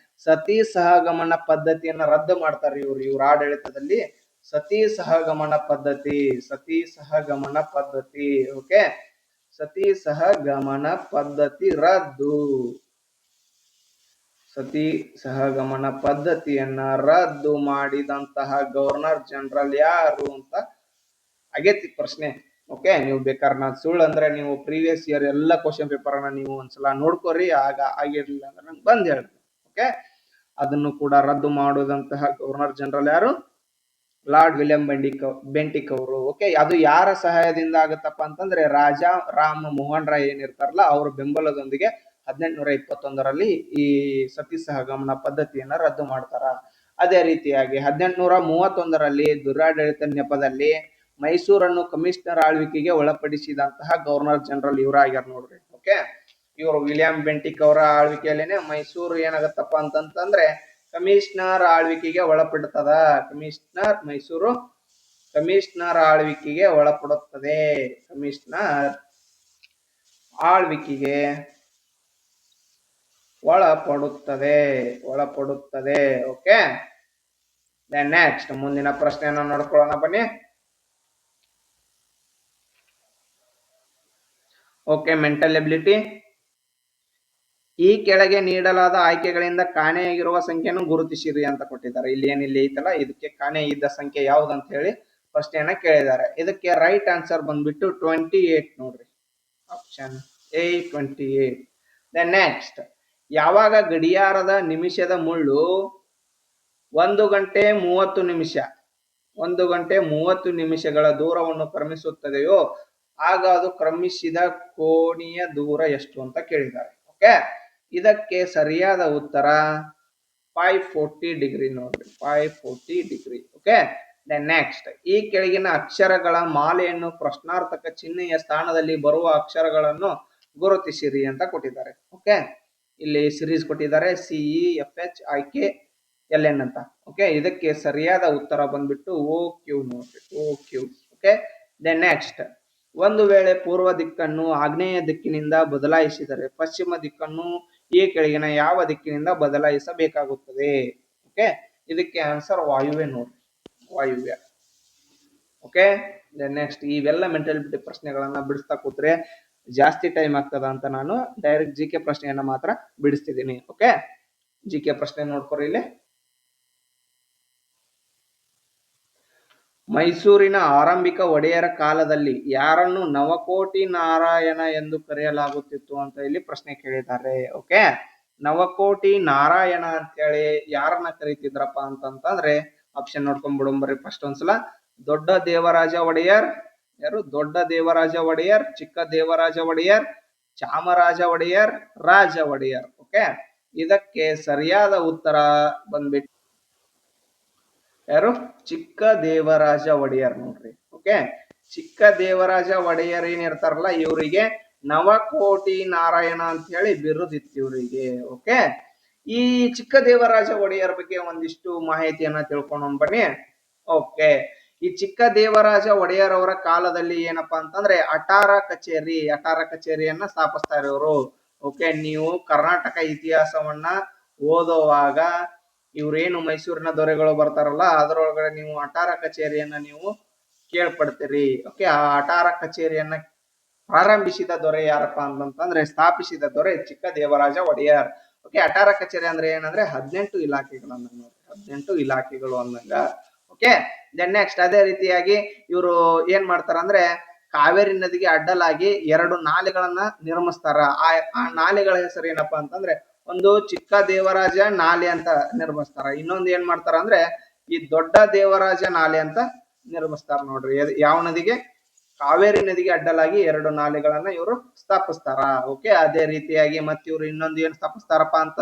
ಸತಿ ಸಹಗಮನ ಪದ್ಧತಿಯನ್ನ ರದ್ದು ಮಾಡ್ತಾರೆ. ಇವ್ರ ಆಡಳಿತದಲ್ಲಿ ಸತಿ ಸಹಗಮನ ಪದ್ಧತಿ ಓಕೆ, ಸತಿ ಸಹಗಮನ ಪದ್ಧತಿ ರದ್ದು. ಸತಿ ಸಹಗಮನ ಪದ್ಧತಿಯನ್ನ ರದ್ದು ಮಾಡಿದಂತಹ ಗವರ್ನರ್ ಜನರಲ್ ಯಾರು ಅಂತ ಆಗೇತಿ ಪ್ರಶ್ನೆ. ಓಕೆ, ನೀವು ಬೇಕಾದ್ರೆ ನಾನು ಸುಳ್ಳು ಅಂದ್ರೆ ನೀವು ಪ್ರೀವಿಯಸ್ ಇಯರ್ ಎಲ್ಲ ಕ್ವಶನ್ ಪೇಪರ್ ಅನ್ನ ನೀವು ಒಂದ್ಸಲ ನೋಡ್ಕೋರಿ, ಆಗ ಆಗಿರ್ಲಿಲ್ಲ ಅಂದ್ರೆ ನಂಗೆ ಬಂದ್ ಹೇಳ್ರಿ. ಓಕೆ, ಅದನ್ನು ಕೂಡ ರದ್ದು ಮಾಡುದಂತಹ ಗವರ್ನರ್ ಜನರಲ್ ಯಾರು? ಲಾರ್ಡ್ ವಿಲಿಯಂ ಬೆಂಟಿಕ್ ಅವರು. ಓಕೆ, ಅದು ಯಾರ ಸಹಾಯದಿಂದ ಆಗುತ್ತಪ್ಪ ಅಂತಂದ್ರೆ ರಾಜಾ ರಾಮ್ ಮೋಹನ್ ರಾಯ್ ಏನಿರ್ತಾರಲ್ಲ ಅವ್ರ ಬೆಂಬಲದೊಂದಿಗೆ 1821ರಲ್ಲಿ ಈ ಸತಿ ಸಹಗಮನ ಪದ್ಧತಿಯನ್ನ ರದ್ದು ಮಾಡ್ತಾರ. ಅದೇ ರೀತಿಯಾಗಿ 1831ರಲ್ಲಿ ದುರಾಡಳಿತ ನೆಪದಲ್ಲಿ ಮೈಸೂರನ್ನು ಕಮಿಷನರ್ ಆಳ್ವಿಕೆಗೆ ಒಳಪಡಿಸಿದಂತಹ ಗವರ್ನರ್ ಜನರಲ್ ಇವರಾಗ್ಯಾರ ನೋಡ್ರಿ. ಓಕೆ, ಇವರು ವಿಲಿಯಂ ಬೆಂಟಿಕ್ ಅವರ ಆಳ್ವಿಕೆಯಲ್ಲೇನೆ ಮೈಸೂರು ಏನಾಗತ್ತಪ್ಪ ಅಂತಂತಂದ್ರೆ ಕಮಿಷನರ್ ಆಳ್ವಿಕೆಗೆ ಒಳಪಡುತ್ತದ. ಮೈಸೂರು ಕಮಿಷನರ್ ಆಳ್ವಿಕೆಗೆ ಒಳಪಡುತ್ತದೆ. ಕಮಿಷನರ್ ಆಳ್ವಿಕೆಗೆ ಒಳಪಡುತ್ತದೆ ಒಳಪಡುತ್ತದೆ. ಓಕೆ, ದೆನ್ ನೆಕ್ಸ್ಟ್ ಮುಂದಿನ ಪ್ರಶ್ನೆಯನ್ನು ನೋಡ್ಕೊಳ್ಳೋಣ ಬನ್ನಿ. Okay, mental ability. ಈ ಕೆಳಗೆ ನೀಡಲಾದ ಆಯ್ಕೆಗಳಿಂದ ಕಾಣೆಯಾಗಿರುವ ಸಂಖ್ಯೆಯನ್ನು ಗುರುತಿಸಿರಿ ಅಂತ ಕೊಟ್ಟಿದ್ದಾರೆ. ಇಲ್ಲಿ ಏನಿಲ್ಲಿ ಐತಲ್ಲ, ಇದಕ್ಕೆ ಕಾಣೆ ಇದ್ದ ಸಂಖ್ಯೆ ಯಾವ್ದು ಅಂತ ಹೇಳಿ ಪ್ರಶ್ನೆಯನ್ನ ಕೇಳಿದ್ದಾರೆ. ಇದಕ್ಕೆ ರೈಟ್ ಆನ್ಸರ್ ಬಂದ್ಬಿಟ್ಟು 28 ನೋಡ್ರಿ, ಆಪ್ಷನ್ ಎ 28. ದೆನ್ ನೆಕ್ಸ್ಟ್, ಯಾವಾಗ ಗಡಿಯಾರದ ನಿಮಿಷದ ಮುಳ್ಳು 1 ಗಂಟೆ 30 ನಿಮಿಷ 1 ಗಂಟೆ 30 ನಿಮಿಷಗಳ ದೂರವನ್ನು ಕ್ರಮಿಸುತ್ತದೆಯೋ ಆಗ ಅದು ಕ್ರಮಿಸಿದ ಕೋಣೀಯ ದೂರ ಎಷ್ಟು ಅಂತ ಕೇಳಿದ್ದಾರೆ. ಓಕೆ, ಇದಕ್ಕೆ ಸರಿಯಾದ ಉತ್ತರ 540 ಡಿಗ್ರಿ ನೋಡ್ರಿ, 540 ಡಿಗ್ರಿ. ಓಕೆ, ದೆನ್ ನೆಕ್ಸ್ಟ್, ಈ ಕೆಳಗಿನ ಅಕ್ಷರಗಳ ಮಾಲೆಯನ್ನು ಪ್ರಶ್ನಾರ್ಥಕ ಚಿಹ್ನೆಯ ಸ್ಥಾನದಲ್ಲಿ ಬರುವ ಅಕ್ಷರಗಳನ್ನು ಗುರುತಿಸಿರಿ ಅಂತ ಕೊಟ್ಟಿದ್ದಾರೆ. ಓಕೆ, ಇಲ್ಲಿ ಸಿರೀಸ್ ಕೊಟ್ಟಿದ್ದಾರೆ CEFHIKLN ಅಂತ. ಓಕೆ, ಇದಕ್ಕೆ ಸರಿಯಾದ ಉತ್ತರ ಬಂದ್ಬಿಟ್ಟು OQ ನೋಡ್ರಿ, OQ. ಓಕೆ, ದೆನ್ ನೆಕ್ಸ್ಟ್, ಒಂದು ವೇಳೆ ಪೂರ್ವ ದಿಕ್ಕನ್ನು ಆಗ್ನೇಯ ದಿಕ್ಕಿನಿಂದ ಬದಲಾಯಿಸಿದರೆ ಪಶ್ಚಿಮ ದಿಕ್ಕನ್ನು ಈ ಕೆಳಗಿನ ಯಾವ ದಿಕ್ಕಿನಿಂದ ಬದಲಾಯಿಸಬೇಕಾಗುತ್ತದೆ? ಓಕೆ, ಇದಕ್ಕೆ ಆನ್ಸರ್ ವಾಯುವ್ಯ ನೋಡ್ರಿ, ವಾಯುವ್ಯ. ಓಕೆ, ದೆನ್ ನೆಕ್ಸ್ಟ್, ಇವೆಲ್ಲ ಮೆಂಟಾಲಿಟಿ ಪ್ರಶ್ನೆಗಳನ್ನ ಬಿಡಿಸ್ತಾ ಕೂತ್ರೆ ಜಾಸ್ತಿ ಟೈಮ್ ಆಗ್ತದ ಅಂತ ನಾನು ಡೈರೆಕ್ಟ್ GK ಪ್ರಶ್ನೆಯನ್ನ ಮಾತ್ರ ಬಿಡಿಸ್ತಿದ್ದೀನಿ. ಓಕೆ, GK ಪ್ರಶ್ನೆ ನೋಡ್ಕೊರಿ ಇಲ್ಲಿ. ಮೈಸೂರಿನ ಆರಂಭಿಕ ಒಡೆಯರ ಕಾಲದಲ್ಲಿ ಯಾರನ್ನು ನವಕೋಟಿ ನಾರಾಯಣ ಎಂದು ಕರೆಯಲಾಗುತ್ತಿತ್ತು ಅಂತ ಇಲ್ಲಿ ಪ್ರಶ್ನೆ ಕೇಳಿದ್ದಾರೆ. ಓಕೆ, ನವಕೋಟಿ ನಾರಾಯಣ ಅಂತೇಳಿ ಯಾರನ್ನ ಕರೀತಿದ್ರಪ್ಪ ಅಂತಂದ್ರೆ ಆಪ್ಷನ್ ನೋಡ್ಕೊಂಡ್ಬಿಡಂಬರಿ ಫಸ್ಟ್ ಒಂದ್ಸಲ. ದೊಡ್ಡ ದೇವರಾಜ ಒಡೆಯರ್, ಯಾರು? ದೊಡ್ಡ ದೇವರಾಜ ಒಡೆಯರ್, ಚಿಕ್ಕ ದೇವರಾಜ ಒಡೆಯರ್, ಚಾಮರಾಜ ಒಡೆಯರ್, ರಾಜ ಒಡೆಯರ್. ಓಕೆ, ಇದಕ್ಕೆ ಸರಿಯಾದ ಉತ್ತರ ಬಂದ್ಬಿಟ್ಟು ಯಾರು? ಚಿಕ್ಕ ದೇವರಾಜ ಒಡೆಯರ್ ನೋಡ್ರಿ. ಓಕೆ, ಚಿಕ್ಕ ದೇವರಾಜ ಒಡೆಯರ್ ಏನಿರ್ತಾರಲ್ಲ ಇವರಿಗೆ ನವಕೋಟಿ ನಾರಾಯಣ ಅಂತ ಹೇಳಿ ಬಿರುದಿತ್ತು ಇವರಿಗೆ. ಓಕೆ, ಈ ಚಿಕ್ಕ ದೇವರಾಜ ಒಡೆಯರ್ ಬಗ್ಗೆ ಒಂದಿಷ್ಟು ಮಾಹಿತಿಯನ್ನ ತಿಳ್ಕೊಂಡು ಬನ್ನಿ. ಓಕೆ, ಈ ಚಿಕ್ಕ ದೇವರಾಜ ಒಡೆಯರ್ ಅವರ ಕಾಲದಲ್ಲಿ ಏನಪ್ಪಾ ಅಂತಂದ್ರೆ ಅಟಾರ ಕಚೇರಿಯನ್ನ ಸ್ಥಾಪಿಸ್ತಾರೆ ಇವರು. ಓಕೆ, ನೀವು ಕರ್ನಾಟಕ ಇತಿಹಾಸವನ್ನ ಓದುವಾಗ ಇವ್ರೇನು ಮೈಸೂರಿನ ದೊರೆಗಳು ಬರ್ತಾರಲ್ಲ ಅದರೊಳಗಡೆ ನೀವು ಅಟಾರ ಕಚೇರಿಯನ್ನ ನೀವು ಕೇಳ್ಪಡ್ತೀರಿ. ಓಕೆ, ಆ ಅಟಾರ ಕಚೇರಿಯನ್ನ ಪ್ರಾರಂಭಿಸಿದ ದೊರೆ ಯಾರಪ್ಪ ಅಂತಂದ್ರೆ ಸ್ಥಾಪಿಸಿದ ದೊರೆ ಚಿಕ್ಕ ದೇವರಾಜ ಒಡೆಯರ್. ಓಕೆ, ಅಟಾರ ಕಚೇರಿ ಅಂದ್ರೆ ಏನಂದ್ರೆ 18 ಇಲಾಖೆಗಳು ಅಂದಂಗ, 18 ಇಲಾಖೆಗಳು ಅಂದಂಗ. ಓಕೆ, ದೆನ್ ನೆಕ್ಸ್ಟ್, ಅದೇ ರೀತಿಯಾಗಿ ಇವರು ಏನ್ ಮಾಡ್ತಾರ ಅಂದ್ರೆ ಕಾವೇರಿ ನದಿಗೆ ಅಡ್ಡಲಾಗಿ 2 ನಾಲೆಗಳನ್ನ ನಿರ್ಮಿಸ್ತಾರ. ಆ ನಾಲೆಗಳ ಹೆಸರು ಏನಪ್ಪಾ ಅಂತಂದ್ರೆ ಒಂದು ಚಿಕ್ಕ ದೇವರಾಜ ನಾಲೆ ಅಂತ ನಿರ್ಮಿಸ್ತಾರ, ಇನ್ನೊಂದು ಏನ್ ಮಾಡ್ತಾರ ಅಂದ್ರೆ ಈ ದೊಡ್ಡ ದೇವರಾಜ ನಾಲೆ ಅಂತ ನಿರ್ಮಿಸ್ತಾರ ನೋಡ್ರಿ. ಯಾವ ನದಿಗೆ? ಕಾವೇರಿ ನದಿಗೆ ಅಡ್ಡಲಾಗಿ 2 ನಾಲೆಗಳನ್ನ ಇವರು ಸ್ಥಾಪಿಸ್ತಾರ. ಓಕೆ, ಅದೇ ರೀತಿಯಾಗಿ ಮತ್ತೆ ಇವರು ಇನ್ನೊಂದು ಏನ್ ಸ್ಥಾಪಿಸ್ತಾರಪ್ಪ ಅಂತ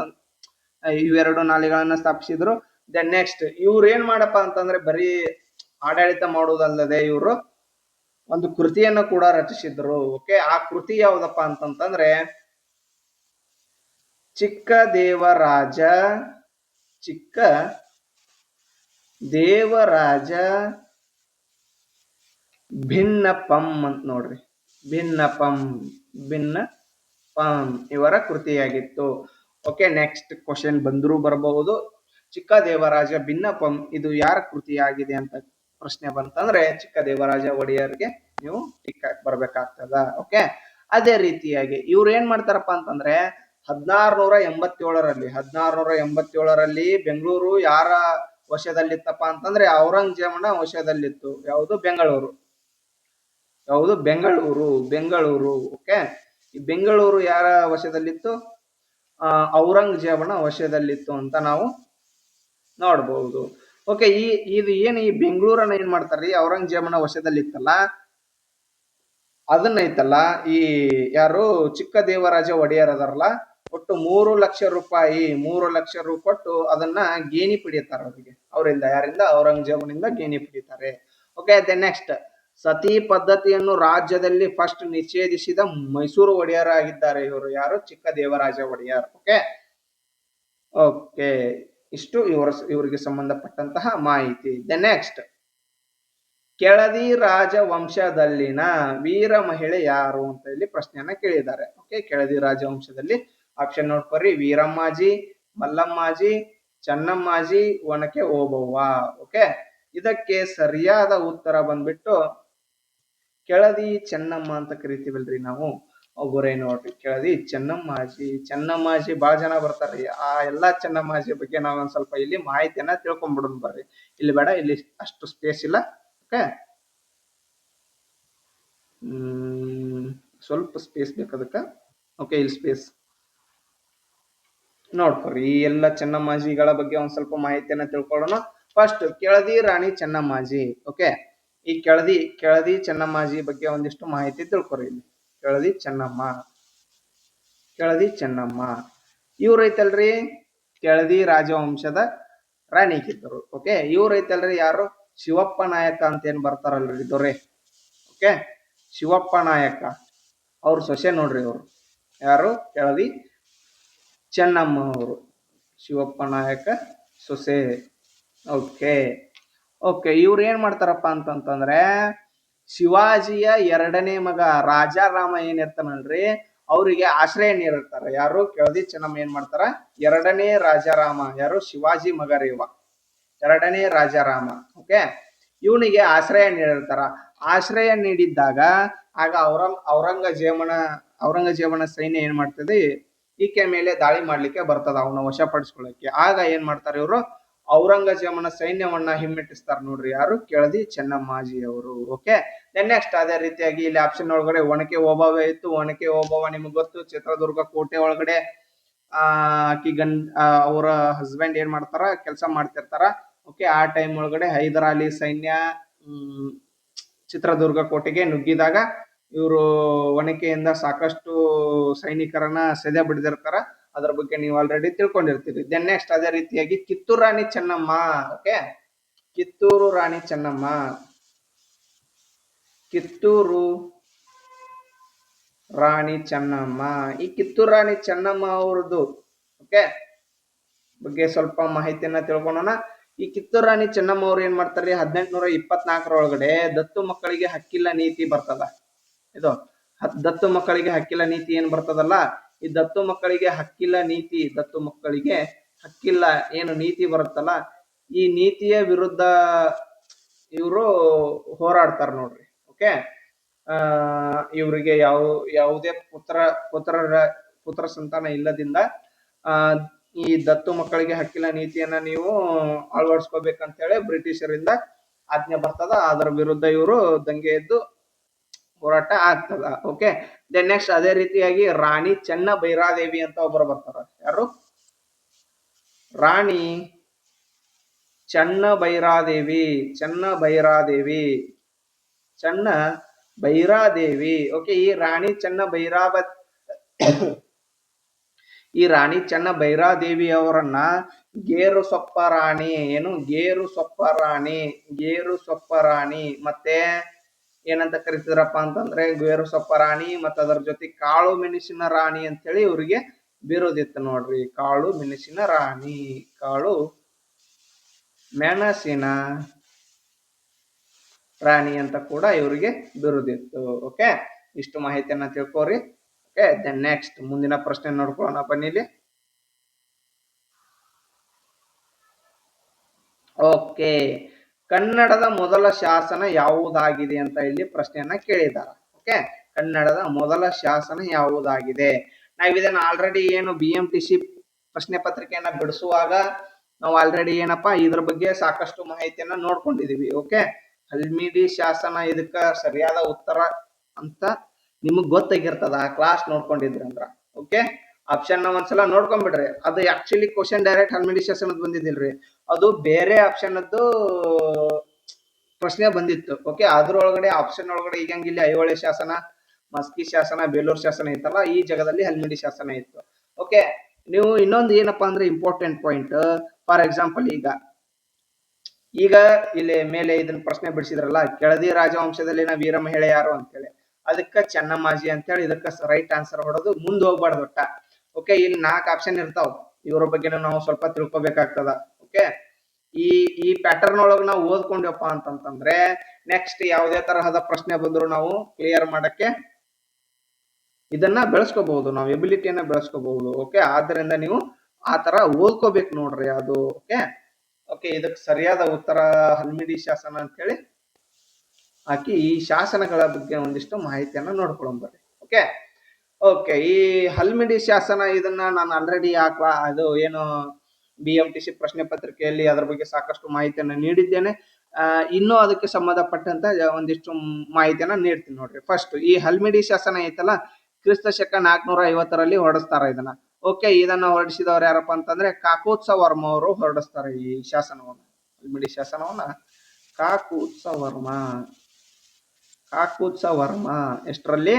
ಇವೆರಡು ನಾಲೆಗಳನ್ನ ಸ್ಥಾಪಿಸಿದ್ರು. ದೆನ್ ನೆಕ್ಸ್ಟ್, ಇವ್ರು ಏನ್ ಮಾಡಪ್ಪ ಅಂತಂದ್ರೆ ಬರೀ ಆಡಳಿತ ಮಾಡುವುದಲ್ಲದೆ ಇವರು ಒಂದು ಕೃತಿಯನ್ನು ಕೂಡ ರಚಿಸಿದ್ರು. ಓಕೆ, ಆ ಕೃತಿ ಯಾವ್ದಪ್ಪ ಅಂತಂದ್ರೆ ಚಿಕ್ಕ ದೇವರಾಜ ಭಿನ್ನಪಂ ಅಂತ ನೋಡ್ರಿ, ಭಿನ್ನಪಂ ಇವರ ಕೃತಿಯಾಗಿತ್ತು. ಓಕೆ, ನೆಕ್ಸ್ಟ್ ಕ್ವಶನ್ ಬಂದರೂ ಬರಬಹುದು. ಚಿಕ್ಕ ದೇವರಾಜ ಭಿನ್ನಪಂ ಇದು ಯಾರ ಕೃತಿಯಾಗಿದೆ ಅಂತ ಪ್ರಶ್ನೆ ಬಂತಂದ್ರೆ ಚಿಕ್ಕ ದೇವರಾಜ ಒಡೆಯರ್ಗೆ ನೀವು ಟಿಕ್ ಬರ್ಬೇಕಾಗ್ತದ. ಓಕೆ, ಅದೇ ರೀತಿಯಾಗಿ ಇವ್ರು ಏನ್ ಮಾಡ್ತಾರಪ್ಪ ಅಂತಂದ್ರೆ 1687ರಲ್ಲಿ ಬೆಂಗಳೂರು ಯಾರ ವಶದಲ್ಲಿತ್ತಪ್ಪ ಅಂತಂದ್ರೆ ಔರಂಗಜೇಬನ ವಶದಲ್ಲಿತ್ತು. ಯಾವುದು? ಬೆಂಗಳೂರು. ಓಕೆ, ಈ ಬೆಂಗಳೂರು ಯಾರ ವಶದಲ್ಲಿತ್ತು? ಔರಂಗಜೇಬನ ವಶದಲ್ಲಿತ್ತು ಅಂತ ನಾವು ನೋಡ್ಬಹುದು. ಓಕೆ, ಇದು ಏನು ಈ ಬೆಂಗಳೂರನ್ನ ಏನ್ ಮಾಡ್ತಾರ್ರಿ ಔರಂಗಜೇಬನ ವಶದಲ್ಲಿತ್ತಲ್ಲ ಅದನ್ನೈತಲ್ಲ ಈ ಯಾರು ಚಿಕ್ಕ ದೇವರಾಜ ಒಡೆಯರ್ ಅದಾರಲ್ಲ ಒಟ್ಟು 3 ಲಕ್ಷ ರೂಪಾಯಿ ಕೊಟ್ಟು ಅದನ್ನ ಗೇಣಿ ಪಡಿತಾರೆ ಅವರಿಂದ. ಯಾರಿಂದ? ಔರಂಗಜೇಬನಿಂದ ಗೇಣಿ ಪಡಿತಾರೆ. ಓಕೆ, ದೆನ್ ನೆಕ್ಸ್ಟ್, ಸತಿ ಪದ್ಧತಿಯನ್ನು ರಾಜ್ಯದಲ್ಲಿ ಫಸ್ಟ್ ನಿಷೇಧಿಸಿದ ಮೈಸೂರು ಒಡೆಯರ್ ಆಗಿದ್ದಾರೆ ಇವರು. ಯಾರು? ಚಿಕ್ಕ ದೇವರಾಜ ಒಡೆಯರ್. ಓಕೆ, ಇಷ್ಟು ಇವರಿಗೆ ಸಂಬಂಧಪಟ್ಟಂತಹ ಮಾಹಿತಿ. ದೆನ್ ನೆಕ್ಸ್ಟ್, ಕೆಳದಿ ರಾಜವಂಶದಲ್ಲಿನ ವೀರ ಮಹಿಳೆ ಯಾರು ಅಂತ ಇಲ್ಲಿ ಪ್ರಶ್ನೆಯನ್ನ ಕೇಳಿದ್ದಾರೆ. Okay, Keladi ರಾಜವಂಶದಲ್ಲಿ option ನೋಡ್ಕೊರಿ: Veerammaji, ಮಲ್ಲಮ್ಮಾಜಿ, Chennammaji, Onake Obavva. Okay, ಇದಕ್ಕೆ ಸರಿಯಾದ ಉತ್ತರ ಬಂದ್ಬಿಟ್ಟು ಕೆಳದಿ ಚೆನ್ನಮ್ಮ ಅಂತ ಕರಿತೀವಲ್ರಿ ನಾವು, ಒಬ್ಬರೇ ನೋಡ್ರಿ. ಕೆಳದಿ ಚೆನ್ನಮ್ಮಾಜಿ. ಚೆನ್ನಮ್ಮಾಜಿ ಬಹಳ ಜನ ಬರ್ತಾರ್ರಿ. ಆ ಎಲ್ಲಾ ಚೆನ್ನಮ್ಮಾಜಿ ಬಗ್ಗೆ ನಾವ್ ಒಂದ್ ಸ್ವಲ್ಪ ಇಲ್ಲಿ ಮಾಹಿತಿಯನ್ನ ತಿಳ್ಕೊಂಡ್ಬಿಡೋಣ ಬರ್ರಿ. ಇಲ್ಲಿ ಬೇಡ, ಇಲ್ಲಿ ಅಷ್ಟು ಸ್ಪೇಸ್ ಇಲ್ಲ. ಓಕೆ, ಸ್ವಲ್ಪ ಸ್ಪೇಸ್ ಬೇಕದಕ್ಕ. ಓಕೆ, ಇಲ್ಲಿ ಸ್ಪೇಸ್ ನೋಡ್ಕೊರಿ. ಈ ಎಲ್ಲ ಚೆನ್ನಮ್ಮಾಜಿಗಳ ಬಗ್ಗೆ ಒಂದ್ ಸ್ವಲ್ಪ ಮಾಹಿತಿಯನ್ನ ತಿಳ್ಕೊಳ್ಳೋಣ. ಫಸ್ಟ್ ಕೆಳದಿ ರಾಣಿ ಚೆನ್ನಮ್ಮಾಜಿ. ಓಕೆ, ಈ ಕೆಳದಿ ಚೆನ್ನಮ್ಮಾಜಿ ಬಗ್ಗೆ ಒಂದಿಷ್ಟು ಮಾಹಿತಿ ತಿಳ್ಕೊರಿ. ಇಲ್ಲಿ ಕೆಳದಿ ಚೆನ್ನಮ್ಮ ಇವ್ರು ಐತಲ್ರಿ, ಕೆಳದಿ ರಾಜವಂಶದ ರಾಣಿಗಿದ್ದರು. ಓಕೆ, ಇವ್ರು ಐತಲ್ರಿ ಯಾರು, ಶಿವಪ್ಪ ನಾಯಕ ಅಂತ ಏನ್ ಬರ್ತಾರಲ್ರಿ ದೊರೆ. ಓಕೆ, ಶಿವಪ್ಪ ನಾಯಕ ಅವ್ರ ಸೊಸೆ ನೋಡ್ರಿ. ಅವರು ಯಾರು, ಕೆಳದಿ ಚೆನ್ನಮ್ಮ ಅವರು, ಶಿವಪ್ಪ ನಾಯಕ ಸೊಸೆ. ಓಕೆ ಓಕೆ, ಇವ್ರು ಏನ್ ಮಾಡ್ತಾರಪ್ಪ ಅಂತಂತಂದ್ರೆ, ಶಿವಾಜಿಯ ಎರಡನೇ ಮಗ ರಾಜಾರಾಮ ಏನಿರ್ತಾನಲ್ರಿ, ಅವರಿಗೆ ಆಶ್ರಯ ನೀಡಿರ್ತಾರೆ. ಯಾರು, ಕೆಳದಿ ಚೆನ್ನಮ್ಮ ಏನ್ ಮಾಡ್ತಾರ, ಎರಡನೇ ರಾಜಾರಾಮ, ಯಾರು, ಶಿವಾಜಿ ಮಗ ರೀ ಇವ, ಎರಡನೇ ರಾಜಾರಾಮ. ಓಕೆ, ಇವನಿಗೆ ಆಶ್ರಯ ನೀಡಿರ್ತಾರ. ಆಶ್ರಯ ನೀಡಿದ್ದಾಗ ಆಗ ಔರಂಗಜೇಬನ ಸೈನ್ಯ ಏನ್ ಮಾಡ್ತದೆ, ಈಕೆ ಮೇಲೆ ದಾಳಿ ಮಾಡ್ಲಿಕ್ಕೆ ಬರ್ತದ, ಅವನ ವಶಪಡಿಸ್ಕೊಳ್ಳಕ್ಕೆ. ಆಗ ಏನ್ ಮಾಡ್ತಾರೆ ಇವರು, ಔರಂಗಜೇಬನ ಸೈನ್ಯವನ್ನ ಹಿಮ್ಮೆಟ್ಟಿಸ್ತಾರ ನೋಡ್ರಿ. ಯಾರು, ಕೆಳದಿ ಚೆನ್ನಮ್ಮಾಜಿ ಅವರು. ಓಕೆ, ನೆಕ್ಸ್ಟ್ ಅದೇ ರೀತಿಯಾಗಿ ಇಲ್ಲಿ ಆಪ್ಷನ್ ಒಳಗಡೆ ಒನಕೆ ಓಬವ್ವ ಇತ್ತು. ಒನಕೆ ಓಬವ್ವ ನಿಮ್ಗೆ ಗೊತ್ತು, ಚಿತ್ರದುರ್ಗ ಕೋಟೆ ಒಳಗಡೆ ಆಕಿ ಅವರ ಹಸ್ಬೆಂಡ್ ಏನ್ ಮಾಡ್ತಾರ, ಕೆಲಸ ಮಾಡ್ತಿರ್ತಾರ. ಓಕೆ, ಆ ಟೈಮ್ ಒಳಗಡೆ ಹೈದರಾಲಿ ಸೈನ್ಯ ಚಿತ್ರದುರ್ಗ ಕೋಟೆಗೆ ನುಗ್ಗಿದಾಗ ಇವರು ಒನಕೆಯಿಂದ ಸಾಕಷ್ಟು ಸೈನಿಕರನ್ನ ಸೆದೆ ಬಿಡದಿರ್ತಾರ. ಅದ್ರ ಬಗ್ಗೆ ನೀವು ಆಲ್ರೆಡಿ ತಿಳ್ಕೊಂಡಿರ್ತೀರಿ. ನೆಕ್ಸ್ಟ್ ಅದೇ ರೀತಿಯಾಗಿ ಕಿತ್ತೂರು ರಾಣಿ ಚೆನ್ನಮ್ಮ. ಓಕೆ, ಕಿತ್ತೂರು ರಾಣಿ ಚೆನ್ನಮ್ಮ ಈ ಕಿತ್ತೂರು ರಾಣಿ ಚೆನ್ನಮ್ಮ ಅವ್ರದ್ದು ಓಕೆ ಬಗ್ಗೆ ಸ್ವಲ್ಪ ಮಾಹಿತಿಯನ್ನ ತಿಳ್ಕೊಳ್ಳೋಣ. ಈ ಕಿತ್ತೂರು ರಾಣಿ ಚೆನ್ನಮ್ಮ ಅವ್ರು ಏನ್ ಮಾಡ್ತಾರೆ, 1824 ದತ್ತು ಮಕ್ಕಳಿಗೆ ಹಕ್ಕಿಲ್ಲ ನೀತಿ ಬರ್ತದ. ಇದು ದತ್ತು ಮಕ್ಕಳಿಗೆ ಹಕ್ಕಿಲ್ಲ ನೀತಿ ಏನ್ ಬರ್ತದಲ್ಲ, ಈ ದತ್ತು ಮಕ್ಕಳಿಗೆ ಹಕ್ಕಿಲ್ಲ ಏನು ನೀತಿ ಬರುತ್ತಲ್ಲ, ಈ ನೀತಿಯ ವಿರುದ್ಧ ಇವರು ಹೋರಾಡ್ತಾರ ನೋಡ್ರಿ. ಓಕೆ, ಇವರಿಗೆ ಯಾವುದೇ ಪುತ್ರ ಸಂತಾನ ಇಲ್ಲದಿಂದ ಈ ದತ್ತು ಮಕ್ಕಳಿಗೆ ಹಕ್ಕಿಲ್ಲ ನೀತಿಯನ್ನ ನೀವು ಅಳವಡಿಸ್ಕೋಬೇಕಂತ ಹೇಳಿ ಬ್ರಿಟಿಷರಿಂದ ಆಜ್ಞೆ ಬರ್ತದ. ಅದರ ವಿರುದ್ಧ ಇವರು ದಂಗೆ ಎದ್ದು ಹೋರಾಟ ಆಗ್ತದ. ಓಕೆ, ನೆಕ್ಸ್ಟ್ ಅದೇ ರೀತಿಯಾಗಿ ರಾಣಿ ಚೆನ್ನ ಭೈರಾದೇವಿ ಅಂತ ಒಬ್ಬರು ಬರ್ತಾರ. ಯಾರು, ರಾಣಿ ಚೆನ್ನ ಭೈರಾದೇವಿ. ಓಕೆ, ಈ ರಾಣಿ ಚೆನ್ನ ಭೈರಾದೇವಿ ಅವರನ್ನ ಗೇರು ಸೊಪ್ಪ ರಾಣಿ ಮತ್ತೆ ಏನಂತ ಕರಿತಿದ್ರಪ್ಪ ಅಂತಂದ್ರೆ, ಗೇರು ಸೊಪ್ಪ ರಾಣಿ ಮತ್ತೆ ಅದರ ಜೊತೆ ಕಾಳು ಮೆಣಸಿನ ರಾಣಿ ಅಂತ ಹೇಳಿ ಇವರಿಗೆ ಬಿರುದಿತ್ತು ನೋಡ್ರಿ. ಕಾಳು ಮೆಣಸಿನ ರಾಣಿ ಅಂತ ಕೂಡ ಇವರಿಗೆ ಬಿರುದಿತ್ತು. ಓಕೆ, ಇಷ್ಟು ಮಾಹಿತಿಯನ್ನ ತಿಳ್ಕೋರಿ. ಓಕೆ, ನೆಕ್ಸ್ಟ್ ಮುಂದಿನ ಪ್ರಶ್ನೆ ನೋಡ್ಕೊಳ್ಳೋಣ ಬನ್ನಿಲಿ. ಓಕೆ, ಕನ್ನಡದ ಮೊದಲ ಶಾಸನ ಯಾವುದಾಗಿದೆ ಅಂತ ಇಲ್ಲಿ ಪ್ರಶ್ನೆಯನ್ನ ಕೇಳಿದ್ದಾರೆ. ಓಕೆ, ಕನ್ನಡದ ಮೊದಲ ಶಾಸನ ಯಾವುದಾಗಿದೆ? ನಾವು ಇದನ್ನ ಆಲ್ರೆಡಿ ಏನು BMTC ಪ್ರಶ್ನೆ ಪತ್ರಿಕೆಯನ್ನ ಬಿಡಿಸುವಾಗ ನಾವು ಆಲ್ರೆಡಿ ಏನಪ್ಪಾ ಇದ್ರ ಬಗ್ಗೆ ಸಾಕಷ್ಟು ಮಾಹಿತಿಯನ್ನ ನೋಡ್ಕೊಂಡಿದೀವಿ. ಓಕೆ, ಹಲ್ಮಿಡಿ ಶಾಸನ ಇದಕ್ಕ ಸರಿಯಾದ ಉತ್ತರ ಅಂತ ನಿಮಗ್ ಗೊತ್ತಾಗಿರ್ತದ, ಆ ಕ್ಲಾಸ್ ನೋಡ್ಕೊಂಡಿದ್ರಿ ಅಂದ್ರ. ಓಕೆ, ಆಪ್ಷನ್ ಒಂದ್ಸಲ ನೋಡ್ಕೊಂಡ್ಬಿಡ್ರಿ. ಅದು ಆಕ್ಚುಲಿ ಕ್ವಶನ್ ಡೈರೆಕ್ಟ್ ಹಲ್ಮಿಡಿ ಶಾಸನದ ಬಂದಿದ್ದಿಲ್ರಿ, ಅದು ಬೇರೆ ಆಪ್ಷನ್ ಪ್ರಶ್ನೆ ಬಂದಿತ್ತು. ಓಕೆ, ಅದ್ರೊಳಗಡೆ ಆಪ್ಷನ್ ಒಳಗಡೆ ಈಗ ಇಲ್ಲಿ ಐಹೊಳೆ ಶಾಸನ, ಮಸ್ಕಿ ಶಾಸನ, ಬೇಲೂರು ಶಾಸನ ಇತ್ತಲ್ಲ, ಈ ಜಾಗದಲ್ಲಿ ಹಲ್ಮಿಡಿ ಶಾಸನ ಇತ್ತು. ಓಕೆ, ನೀವು ಇನ್ನೊಂದು ಏನಪ್ಪಾ ಅಂದ್ರೆ ಇಂಪಾರ್ಟೆಂಟ್ ಪಾಯಿಂಟ್, ಫಾರ್ ಎಕ್ಸಾಂಪಲ್ ಈಗ ಇಲ್ಲಿ ಮೇಲೆ ಇದನ್ನ ಪ್ರಶ್ನೆ ಬಿಡಿಸಿದ್ರಲ್ಲ, ಕೆಳದಿ ರಾಜವಂಶದಲ್ಲಿನ ವೀರ ಮಹಿಳೆ ಯಾರು ಅಂತೇಳಿ, ಅದಕ್ಕ ಚೆನ್ನಮ್ಮಾಜಿ ಅಂತೇಳಿ ಇದಕ್ಕ ರೈಟ್ ಆನ್ಸರ್ ಹೊಡೆದು ಮುಂದೆ ಹೋಗ್ಬಾರ್ದು ಒಟ್ಟ. ಓಕೆ, ಇಲ್ಲಿ 4 ಆಪ್ಷನ್ ಇರ್ತಾವ, ಇವ್ರ ಬಗ್ಗೆ ನಾವು ಸ್ವಲ್ಪ ತಿಳ್ಕೊಬೇಕಾಗ್ತದ. ಓಕೆ, ಈ ಪ್ಯಾಟರ್ನ್ ಒಳಗೆ ನಾವು ಓದ್ಕೊಂಡಪ್ಪ ಅಂತಂತಂದ್ರೆ ನೆಕ್ಸ್ಟ್ ಯಾವುದೇ ತರಹದ ಪ್ರಶ್ನೆ ಬಂದ್ರು ನಾವು ಕ್ಲಿಯರ್ ಮಾಡಕ್ಕೆ ಇದನ್ನ ಬೆಳೆಸ್ಕೋಬಹುದು, ನಾವು ಎಬಿಲಿಟಿಯನ್ನ ಬೆಳೆಸ್ಕೋಬಹುದು. ಓಕೆ, ಆದ್ದರಿಂದ ನೀವು ಆ ತರ ಓದ್ಕೋಬೇಕು ನೋಡ್ರಿ ಅದು. ಓಕೆ ಓಕೆ, ಇದಕ್ಕೆ ಸರಿಯಾದ ಉತ್ತರ ಹಲ್ಮಿಡಿ ಶಾಸನ ಅಂತ ಹೇಳಿ ಹಾಕಿ ಈ ಶಾಸನಗಳ ಬಗ್ಗೆ ಒಂದಿಷ್ಟು ಮಾಹಿತಿಯನ್ನ ನೋಡ್ಕೊಳ್ಳೋಣ ಬರ್ರಿ. ಓಕೆ ಓಕೆ, ಈ ಹಲ್ಮಿಡಿ ಶಾಸನ ಇದನ್ನ ನಾನು ಆಲ್ರೆಡಿ ಅದು ಏನು BMTC ಪ್ರಶ್ನೆ ಪತ್ರಿಕೆಯಲ್ಲಿ ಅದರ ಬಗ್ಗೆ ಸಾಕಷ್ಟು ಮಾಹಿತಿಯನ್ನು ನೀಡಿದ್ದೇನೆ. ಇನ್ನೂ ಅದಕ್ಕೆ ಸಂಬಂಧಪಟ್ಟಂತ ಒಂದಿಷ್ಟು ಮಾಹಿತಿಯನ್ನ ನೀಡ್ತೀನಿ ನೋಡ್ರಿ. ಫಸ್ಟ್ ಈ ಹಲ್ಮಿಡಿ ಶಾಸನ ಐತಲ್ಲ, ಕ್ರಿಸ್ತ ಶಕ 450ರಲ್ಲಿ ಹೊರಡಿಸ್ತಾರ ಇದನ್ನ. ಓಕೆ, ಇದನ್ನ ಹೊರಡಿಸಿದವರು ಯಾರಪ್ಪ ಅಂತಂದ್ರೆ ಕಾಕೋತ್ಸವ ವರ್ಮ ಅವರು ಹೊರಡಿಸ್ತಾರೆ ಈ ಶಾಸನವನ್ನ. ಹಲ್ಮಿಡಿ ಶಾಸನವನ್ನ ಕಾಕೂತ್ಸವ ವರ್ಮ ಎಷ್ಟರಲ್ಲಿ?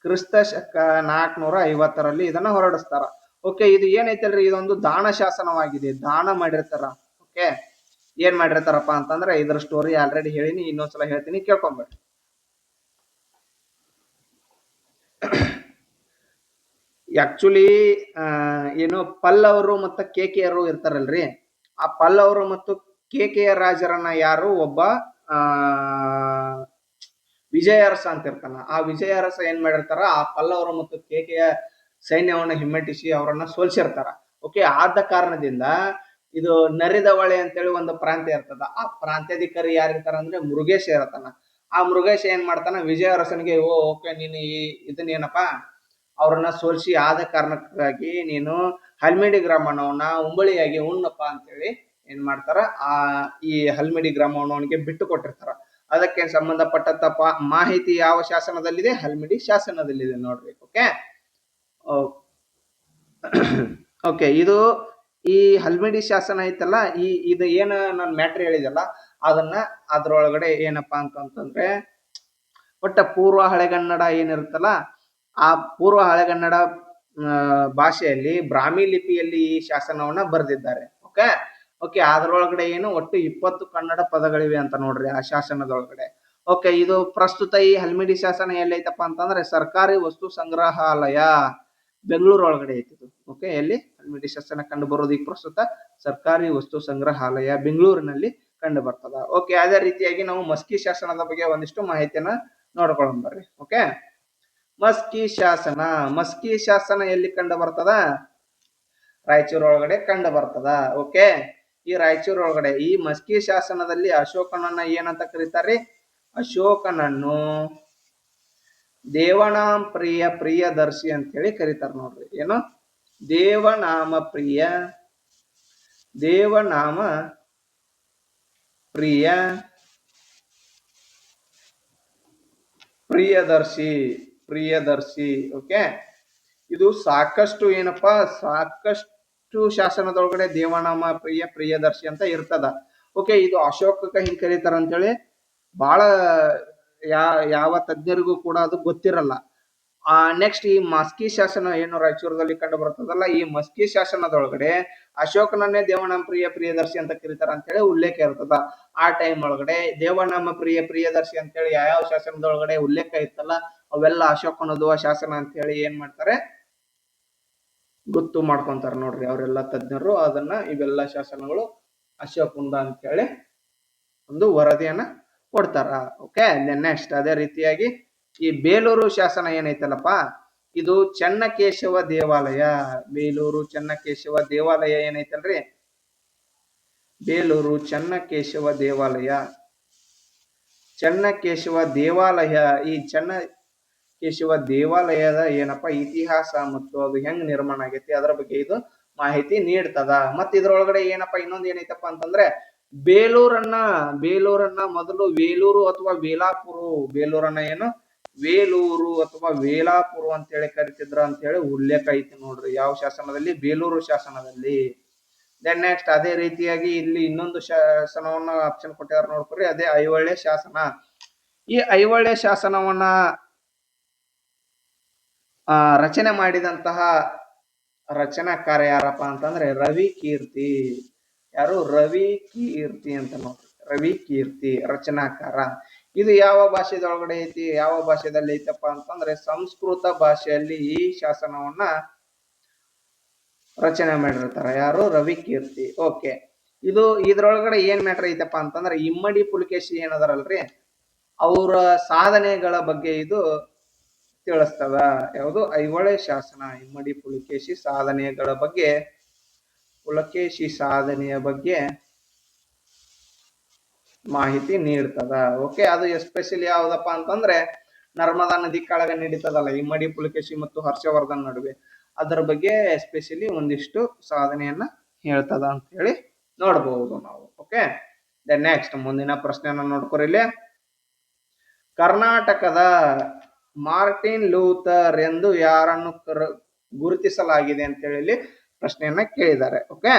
ಕ್ರಿಸ್ತ ಶಕ 450ರಲ್ಲಿ ಇದನ್ನ ಹೊರಡಿಸ್ತಾರ. ಓಕೆ, ಇದು ಏನೈತಲ್ರಿ, ಇದೊಂದು ದಾನ ಶಾಸನವಾಗಿದೆ. ದಾನ ಮಾಡಿರ್ತಾರ. ಓಕೆ, ಏನ್ ಮಾಡಿರ್ತಾರಪ್ಪ ಅಂತಂದ್ರೆ ಇದ್ರ ಸ್ಟೋರಿ ಆಲ್ರೆಡಿ ಹೇಳಿನಿ, ಇನ್ನೊಂದ್ಸಲ ಹೇಳ್ತೀನಿ, ಕೇಳ್ಕೊಂಬೇಡ್ರಿ. ಆಕ್ಚುಲಿ ಏನು ಪಲ್ಲವರು ಮತ್ತು ಕೇಕೆಯರು ಇರ್ತಾರಲ್ರಿ, ಆ ಪಲ್ಲವರು ಮತ್ತು ಕೇಕೆಯ ರಾಜರನ್ನ ಯಾರು ಒಬ್ಬ ವಿಜಯ ಅರಸ ಅಂತ ಇರ್ತಾನ. ಆ ವಿಜಯ ಅರಸ ಏನ್ ಮಾಡಿರ್ತಾರ, ಆ ಪಲ್ಲವರು ಮತ್ತು ಕೇಕೆಯ ಸೈನ್ಯವನ್ನ ಹಿಮ್ಮೆಟ್ಟಿಸಿ ಅವರನ್ನ ಸೋಲ್ಸಿರ್ತಾರ. ಓಕೆ, ಆದ ಕಾರಣದಿಂದ ಇದು ನರಿದವಳೆ ಅಂತೇಳಿ ಒಂದು ಪ್ರಾಂತ್ಯ ಇರ್ತದ. ಆ ಪ್ರಾಂತ್ಯಾಧಿಕಾರಿ ಯಾರಿರ್ತಾರ ಅಂದ್ರೆ ಮೃಗೇಶ ಇರತಾನ. ಆ ಮೃಗೇಶ ಏನ್ ಮಾಡ್ತಾನ, ವಿಜಯ ಅರಸನಿಗೆ ಓಕೆ ನೀನು ಇದನ್ನೇನಪ್ಪ ಅವ್ರನ್ನ ಸೋಲ್ಸಿ ಆದ ಕಾರಣಕ್ಕಾಗಿ ನೀನು ಹಲ್ಮಿಡಿ ಗ್ರಾಮವನ್ನ ಉಂಬಳಿಯಾಗಿ ಉಣ್ಣಪ್ಪ ಅಂತೇಳಿ ಏನ್ ಮಾಡ್ತಾರ, ಈ ಹಲ್ಮಿಡಿ ಗ್ರಾಮವನ್ನು ಅವನಿಗೆ ಬಿಟ್ಟು ಕೊಟ್ಟಿರ್ತಾರ. ಅದಕ್ಕೆ ಸಂಬಂಧಪಟ್ಟಂತ ಮಾಹಿತಿ ಯಾವ ಶಾಸನದಲ್ಲಿದೆ? ಹಲ್ಮಿಡಿ ಶಾಸನದಲ್ಲಿದೆ ನೋಡ್ರಿ. ಓಕೆ ಓಕೆ, ಇದು ಈ ಹಲ್ಮಿಡಿ ಶಾಸನ ಐತಲ್ಲ, ಇದು ಏನ ನಾನು ಮ್ಯಾಟ್ರ್ ಹೇಳಿದಲ್ಲ ಅದನ್ನ ಅದ್ರೊಳಗಡೆ ಏನಪ್ಪಾ ಅಂತಂದ್ರೆ ಒಟ್ಟ ಪೂರ್ವ ಹಳೆಗನ್ನಡ ಏನಿರುತ್ತಲ್ಲ, ಆ ಪೂರ್ವ ಹಳೆಗನ್ನಡ ಭಾಷೆಯಲ್ಲಿ ಬ್ರಾಹ್ಮಿ ಲಿಪಿಯಲ್ಲಿ ಈ ಶಾಸನವನ್ನ ಬರೆದಿದ್ದಾರೆ. ಓಕೆ ಓಕೆ, ಅದ್ರೊಳಗಡೆ ಏನು ಒಟ್ಟು 20 ಕನ್ನಡ ಪದಗಳಿವೆ ಅಂತ ನೋಡ್ರಿ ಆ ಶಾಸನದೊಳಗಡೆ. ಓಕೆ, ಇದು ಪ್ರಸ್ತುತ ಈ ಹಲ್ಮಿಡಿ ಶಾಸನ ಎಲ್ಲೈತಪ್ಪ ಅಂತಂದ್ರೆ ಸರ್ಕಾರಿ ವಸ್ತು ಸಂಗ್ರಹಾಲಯ ಬೆಂಗಳೂರು ಒಳಗಡೆ ಐತಿ. ಓಕೆ, ಎಲ್ಲಿ ಹಲ್ಮಿಡಿ ಶಾಸನ ಕಂಡು ಬರೋದು ಈಗ ಪ್ರಸ್ತುತ ಸರ್ಕಾರಿ ವಸ್ತು ಸಂಗ್ರಹಾಲಯ ಬೆಂಗಳೂರಿನಲ್ಲಿ ಕಂಡು ಬರ್ತದ. ಓಕೆ, ಅದೇ ರೀತಿಯಾಗಿ ನಾವು ಮಸ್ಕಿ ಶಾಸನದ ಬಗ್ಗೆ ಒಂದಿಷ್ಟು ಮಾಹಿತಿಯನ್ನ ನೋಡ್ಕೊಳ್ಳೋಣ ಬರ್ರಿ. ಓಕೆ, ಮಸ್ಕಿ ಶಾಸನ ಎಲ್ಲಿ ಕಂಡು ಬರ್ತದ? ರಾಯಚೂರು ಒಳಗಡೆ ಕಂಡು ಬರ್ತದ. ಓಕೆ, ಈ ರಾಯಚೂರು ಒಳಗಡೆ ಈ ಮಸ್ಕಿ ಶಾಸನದಲ್ಲಿ ಅಶೋಕನನ್ನ ಏನಂತ ಕರೀತಾರ್ರಿ? ಅಶೋಕನನ್ನು ದೇವನಾಮ ಪ್ರಿಯದರ್ಶಿ ಅಂತ ಹೇಳಿ ಕರೀತಾರ ನೋಡ್ರಿ. ಏನು? ದೇವನಾಮ ಪ್ರಿಯದರ್ಶಿ. ಓಕೆ, ಇದು ಸಾಕಷ್ಟು ಏನಪ್ಪಾ, ಸಾಕಷ್ಟು ಶಾಸನದೊಳಗಡೆ ದೇವನಾಮ ಪ್ರಿಯದರ್ಶಿ ಅಂತ ಇರ್ತದ. ಓಕೆ, ಇದು ಅಶೋಕಕ್ಕ ಹಿಂಗ್ ಕರೀತಾರ ಅಂತೇಳಿ ಬಹಳ ಯಾವ ತಜ್ಞರಿಗೂ ಕೂಡ ಅದು ಗೊತ್ತಿರಲ್ಲ. ನೆಕ್ಸ್ಟ್ ಈ ಮಸ್ಕಿ ಶಾಸನ ಏನು ರಾಯಚೂರದಲ್ಲಿ ಕಂಡು ಬರ್ತದಲ್ಲ, ಈ ಮಸ್ಕಿ ಶಾಸನದೊಳಗಡೆ ಅಶೋಕನನ್ನೇ ದೇವನಾಮ ಪ್ರಿಯದರ್ಶಿ ಅಂತ ಕರೀತಾರ ಅಂತೇಳಿ ಉಲ್ಲೇಖ ಇರ್ತದ. ಆ ಟೈಮ್ ಒಳಗಡೆ ದೇವನಾಮ ಪ್ರಿಯದರ್ಶಿ ಅಂತೇಳಿ ಯಾವ ಶಾಸನದೊಳಗಡೆ ಉಲ್ಲೇಖ ಇತ್ತಲ್ಲ ಅವೆಲ್ಲ ಅಶೋಕನದು ಶಾಸನ ಅಂತ ಹೇಳಿ ಏನ್ ಮಾಡ್ತಾರೆ, ಗೊತ್ತು ಮಾಡ್ಕೊಂತಾರ ನೋಡ್ರಿ ಅವರೆಲ್ಲ ತಜ್ಞರು. ಅದನ್ನ ಇವೆಲ್ಲ ಶಾಸನಗಳು ಅಶೋಕಂದ ಅಂತ ಹೇಳಿ ಒಂದು ವರದಿಯನ್ನ ಕೊಡ್ತಾರ. ಓಕೆ, ನೆಕ್ಸ್ಟ್ ಅದೇ ರೀತಿಯಾಗಿ ಈ ಬೇಲೂರು ಶಾಸನ ಏನೈತಲ್ಲಪ್ಪ, ಇದು ಚೆನ್ನಕೇಶವ ದೇವಾಲಯ. ಬೇಲೂರು ಚೆನ್ನಕೇಶವ ದೇವಾಲಯ ಏನೈತಲ್ರಿ, ಬೇಲೂರು ಚೆನ್ನಕೇಶವ ದೇವಾಲಯ. ಈ ಚೆನ್ನಕೇಶವ ದೇವಾಲಯದ ಏನಪ್ಪಾ ಇತಿಹಾಸ ಮತ್ತು ಅದು ಹೆಂಗ್ ನಿರ್ಮಾಣ ಆಗೈತಿ ಅದರ ಬಗ್ಗೆ ಇದು ಮಾಹಿತಿ ನೀಡ್ತದ. ಮತ್ತ ಇದ್ರೊಳಗಡೆ ಏನಪ್ಪಾ ಇನ್ನೊಂದು ಏನೈತಪ್ಪ ಅಂತಂದ್ರೆ ಬೇಲೂರನ್ನ ಮೊದಲು ವೇಲೂರು ಅಥವಾ ಬೇಲೂರನ್ನ ಏನು ವೇಲೂರು ಅಥವಾ ವೇಲಾಪುರ ಅಂತೇಳಿ ಕರಿತಿದ್ರ ಅಂತ ಹೇಳಿ ಉಲ್ಲೇಖ ಐತಿ ನೋಡ್ರಿ ಯಾವ ಶಾಸನದಲ್ಲಿ? ಬೇಲೂರು ಶಾಸನದಲ್ಲಿ. ದೆನ್ ನೆಕ್ಸ್ಟ್ ಅದೇ ರೀತಿಯಾಗಿ ಇಲ್ಲಿ ಇನ್ನೊಂದು ಶಾಸನವನ್ನ ಆಪ್ಷನ್ ಕೊಟ್ಟಿದ್ದಾರೆ ನೋಡ್ಕೊರಿ, ಅದೇ ಐಹೊಳೆ ಶಾಸನ. ಈ ಐಹೊಳೆ ಶಾಸನವನ್ನ ರಚನೆ ಮಾಡಿದಂತಹ ರಚನಾಕಾರ ಯಾರಪ್ಪ ಅಂತಂದ್ರೆ ರವಿಕೀರ್ತಿ. ಯಾರು? ರವಿಕೀರ್ತಿ ಅಂತ ನೋಡ್ರಿ, ರವಿಕೀರ್ತಿ ರಚನಾಕಾರ. ಇದು ಯಾವ ಭಾಷೆದೊಳಗಡೆ ಐತಿ, ಯಾವ ಭಾಷೆದಲ್ಲಿ ಐತಪ್ಪ ಅಂತಂದ್ರೆ ಸಂಸ್ಕೃತ ಭಾಷೆಯಲ್ಲಿ ಈ ಶಾಸನವನ್ನ ರಚನೆ ಮಾಡಿರ್ತಾರ. ಯಾರು? ರವಿಕೀರ್ತಿ. ಓಕೆ, ಇದು ಇದ್ರೊಳಗಡೆ ಏನ್ ಮ್ಯಾಟರ್ ಐತಪ್ಪ ಅಂತಂದ್ರೆ ಇಮ್ಮಡಿ ಪುಲಿಕೇಶಿ ಏನದಾರಲ್ರಿ ಅವರ ಸಾಧನೆಗಳ ಬಗ್ಗೆ ಇದು ತಿಳಿಸ್ತದ. ಯಾವುದು? ಐಹೊಳೆ ಶಾಸನ ಇಮ್ಮಡಿ ಪುಲಕೇಶಿ ಸಾಧನೆಗಳ ಬಗ್ಗೆ, ಪುಲಕೇಶಿ ಸಾಧನೆಯ ಬಗ್ಗೆ ಮಾಹಿತಿ ನೀಡ್ತದ. ಓಕೆ, ಅದು ಎಸ್ಪೆಷಲಿ ಯಾವ್ದಪ್ಪ ಅಂತಂದ್ರೆ ನರ್ಮದಾ ನದಿ ಕೆಳಗೆ ನಡೀತದಲ್ಲ ಇಮ್ಮಡಿ ಪುಲಕೇಶಿ ಮತ್ತು ಹರ್ಷವರ್ಧನ್ ನಡುವೆ, ಅದರ ಬಗ್ಗೆ ಎಸ್ಪೆಷಲಿ ಒಂದಿಷ್ಟು ಸಾಧನೆಯನ್ನ ಹೇಳ್ತದ ಅಂತ ಹೇಳಿ ನೋಡಬಹುದು ನಾವು. ಓಕೆ, ದೆನ್ ನೆಕ್ಸ್ಟ್ ಮುಂದಿನ ಪ್ರಶ್ನೆಯನ್ನ ನೋಡ್ಕೊರಿ ಇಲ್ಲಿ. ಕರ್ನಾಟಕದ ಮಾರ್ಟಿನ್ ಲೂಥರ್ ಎಂದು ಯಾರನ್ನು ಗುರುತಿಸಲಾಗಿದೆ ಅಂತ ಹೇಳಿ ಪ್ರಶ್ನೆಯನ್ನ ಕೇಳಿದ್ದಾರೆ. ಓಕೆ,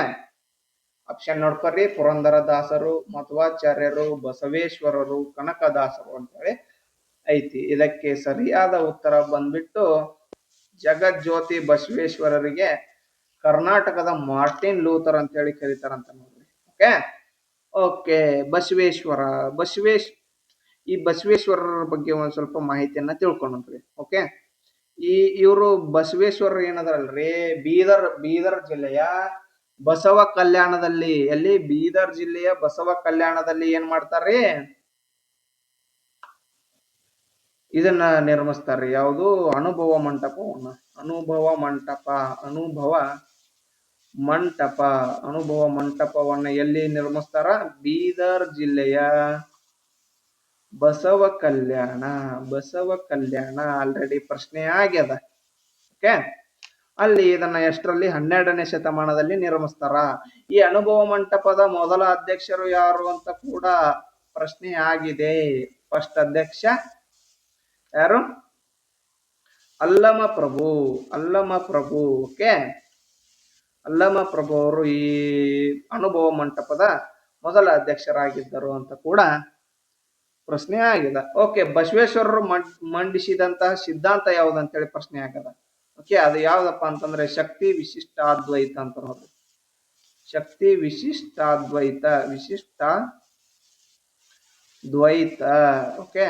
ಆಪ್ಷನ್ ನೋಡ್ಕೊರಿ. ಪುರಂದರದಾಸರು, ಮಧ್ವಾಚಾರ್ಯರು, ಬಸವೇಶ್ವರರು, ಕನಕದಾಸರು ಅಂತ ಹೇಳಿ ಐತಿ. ಇದಕ್ಕೆ ಸರಿಯಾದ ಉತ್ತರ ಬಂದ್ಬಿಟ್ಟು ಜಗಜ್ಯೋತಿ ಬಸವೇಶ್ವರರಿಗೆ ಕರ್ನಾಟಕದ ಮಾರ್ಟಿನ್ ಲೂಥರ್ ಅಂತ ಹೇಳಿ ಕರೀತಾರಂತ ನೋಡ್ರಿ. ಓಕೆ ಓಕೆ ಬಸವೇಶ್ವರ, ಈ ಬಸವೇಶ್ವರರ ಬಗ್ಗೆ ಒಂದ್ ಸ್ವಲ್ಪ ಮಾಹಿತಿಯನ್ನ ತಿಳ್ಕೊಂಡ್ರಿ. ಓಕೆ, ಇವರು ಬಸವೇಶ್ವರರು ಏನದಲ್ರಿ, ಬೀದರ್ ಜಿಲ್ಲೆಯ ಬಸವ ಕಲ್ಯಾಣದಲ್ಲಿ, ಎಲ್ಲಿ? ಬೀದರ್ ಜಿಲ್ಲೆಯ ಬಸವ ಕಲ್ಯಾಣದಲ್ಲಿ ಏನ್ ಮಾಡ್ತಾರ್ರಿ? ಇದನ್ನ ನಿರ್ಮಿಸ್ತಾರ್ರಿ. ಯಾವುದು? ಅನುಭವ ಮಂಟಪವನ್ನ. ಅನುಭವ ಮಂಟಪವನ್ನ ಎಲ್ಲಿ ನಿರ್ಮಿಸ್ತಾರ? ಬೀದರ್ ಜಿಲ್ಲೆಯ ಬಸವ ಕಲ್ಯಾಣ ಆಲ್ರೆಡಿ ಪ್ರಶ್ನೆ ಆಗ್ಯದ. ಓಕೆ, ಅಲ್ಲಿ ಇದನ್ನ ಎಷ್ಟರಲ್ಲಿ? 12ನೇ ಶತಮಾನದಲ್ಲಿ ನಿರ್ಮಿಸ್ತಾರ. ಈ ಅನುಭವ ಮಂಟಪದ ಮೊದಲ ಅಧ್ಯಕ್ಷರು ಯಾರು ಅಂತ ಕೂಡ ಪ್ರಶ್ನೆ ಆಗಿದೆ. ಫಸ್ಟ್ ಅಧ್ಯಕ್ಷ ಯಾರು? ಅಲ್ಲಮ ಪ್ರಭು. ಓಕೆ, ಅಲ್ಲಮ ಪ್ರಭು ಅವರು ಈ ಅನುಭವ ಮಂಟಪದ ಮೊದಲ ಅಧ್ಯಕ್ಷರಾಗಿದ್ದರು ಅಂತ ಕೂಡ ಪ್ರಶ್ನೆ ಆಗಿದೆ. ಓಕೆ, ಬಸವೇಶ್ವರರು ಮಂಡಿಸಿದಂತಹ ಸಿದ್ಧಾಂತ ಯಾವ್ದಂತೇಳಿ ಪ್ರಶ್ನೆ ಆಗದ. ಓಕೆ, ಅದು ಯಾವ್ದಪ್ಪ ಅಂತಂದ್ರೆ ಶಕ್ತಿ ವಿಶಿಷ್ಟಾದ್ವೈತ ಅಂತ ನೋಡ್ರಿ. ಶಕ್ತಿ ವಿಶಿಷ್ಟಾದ್ವೈತ. ಓಕೆ,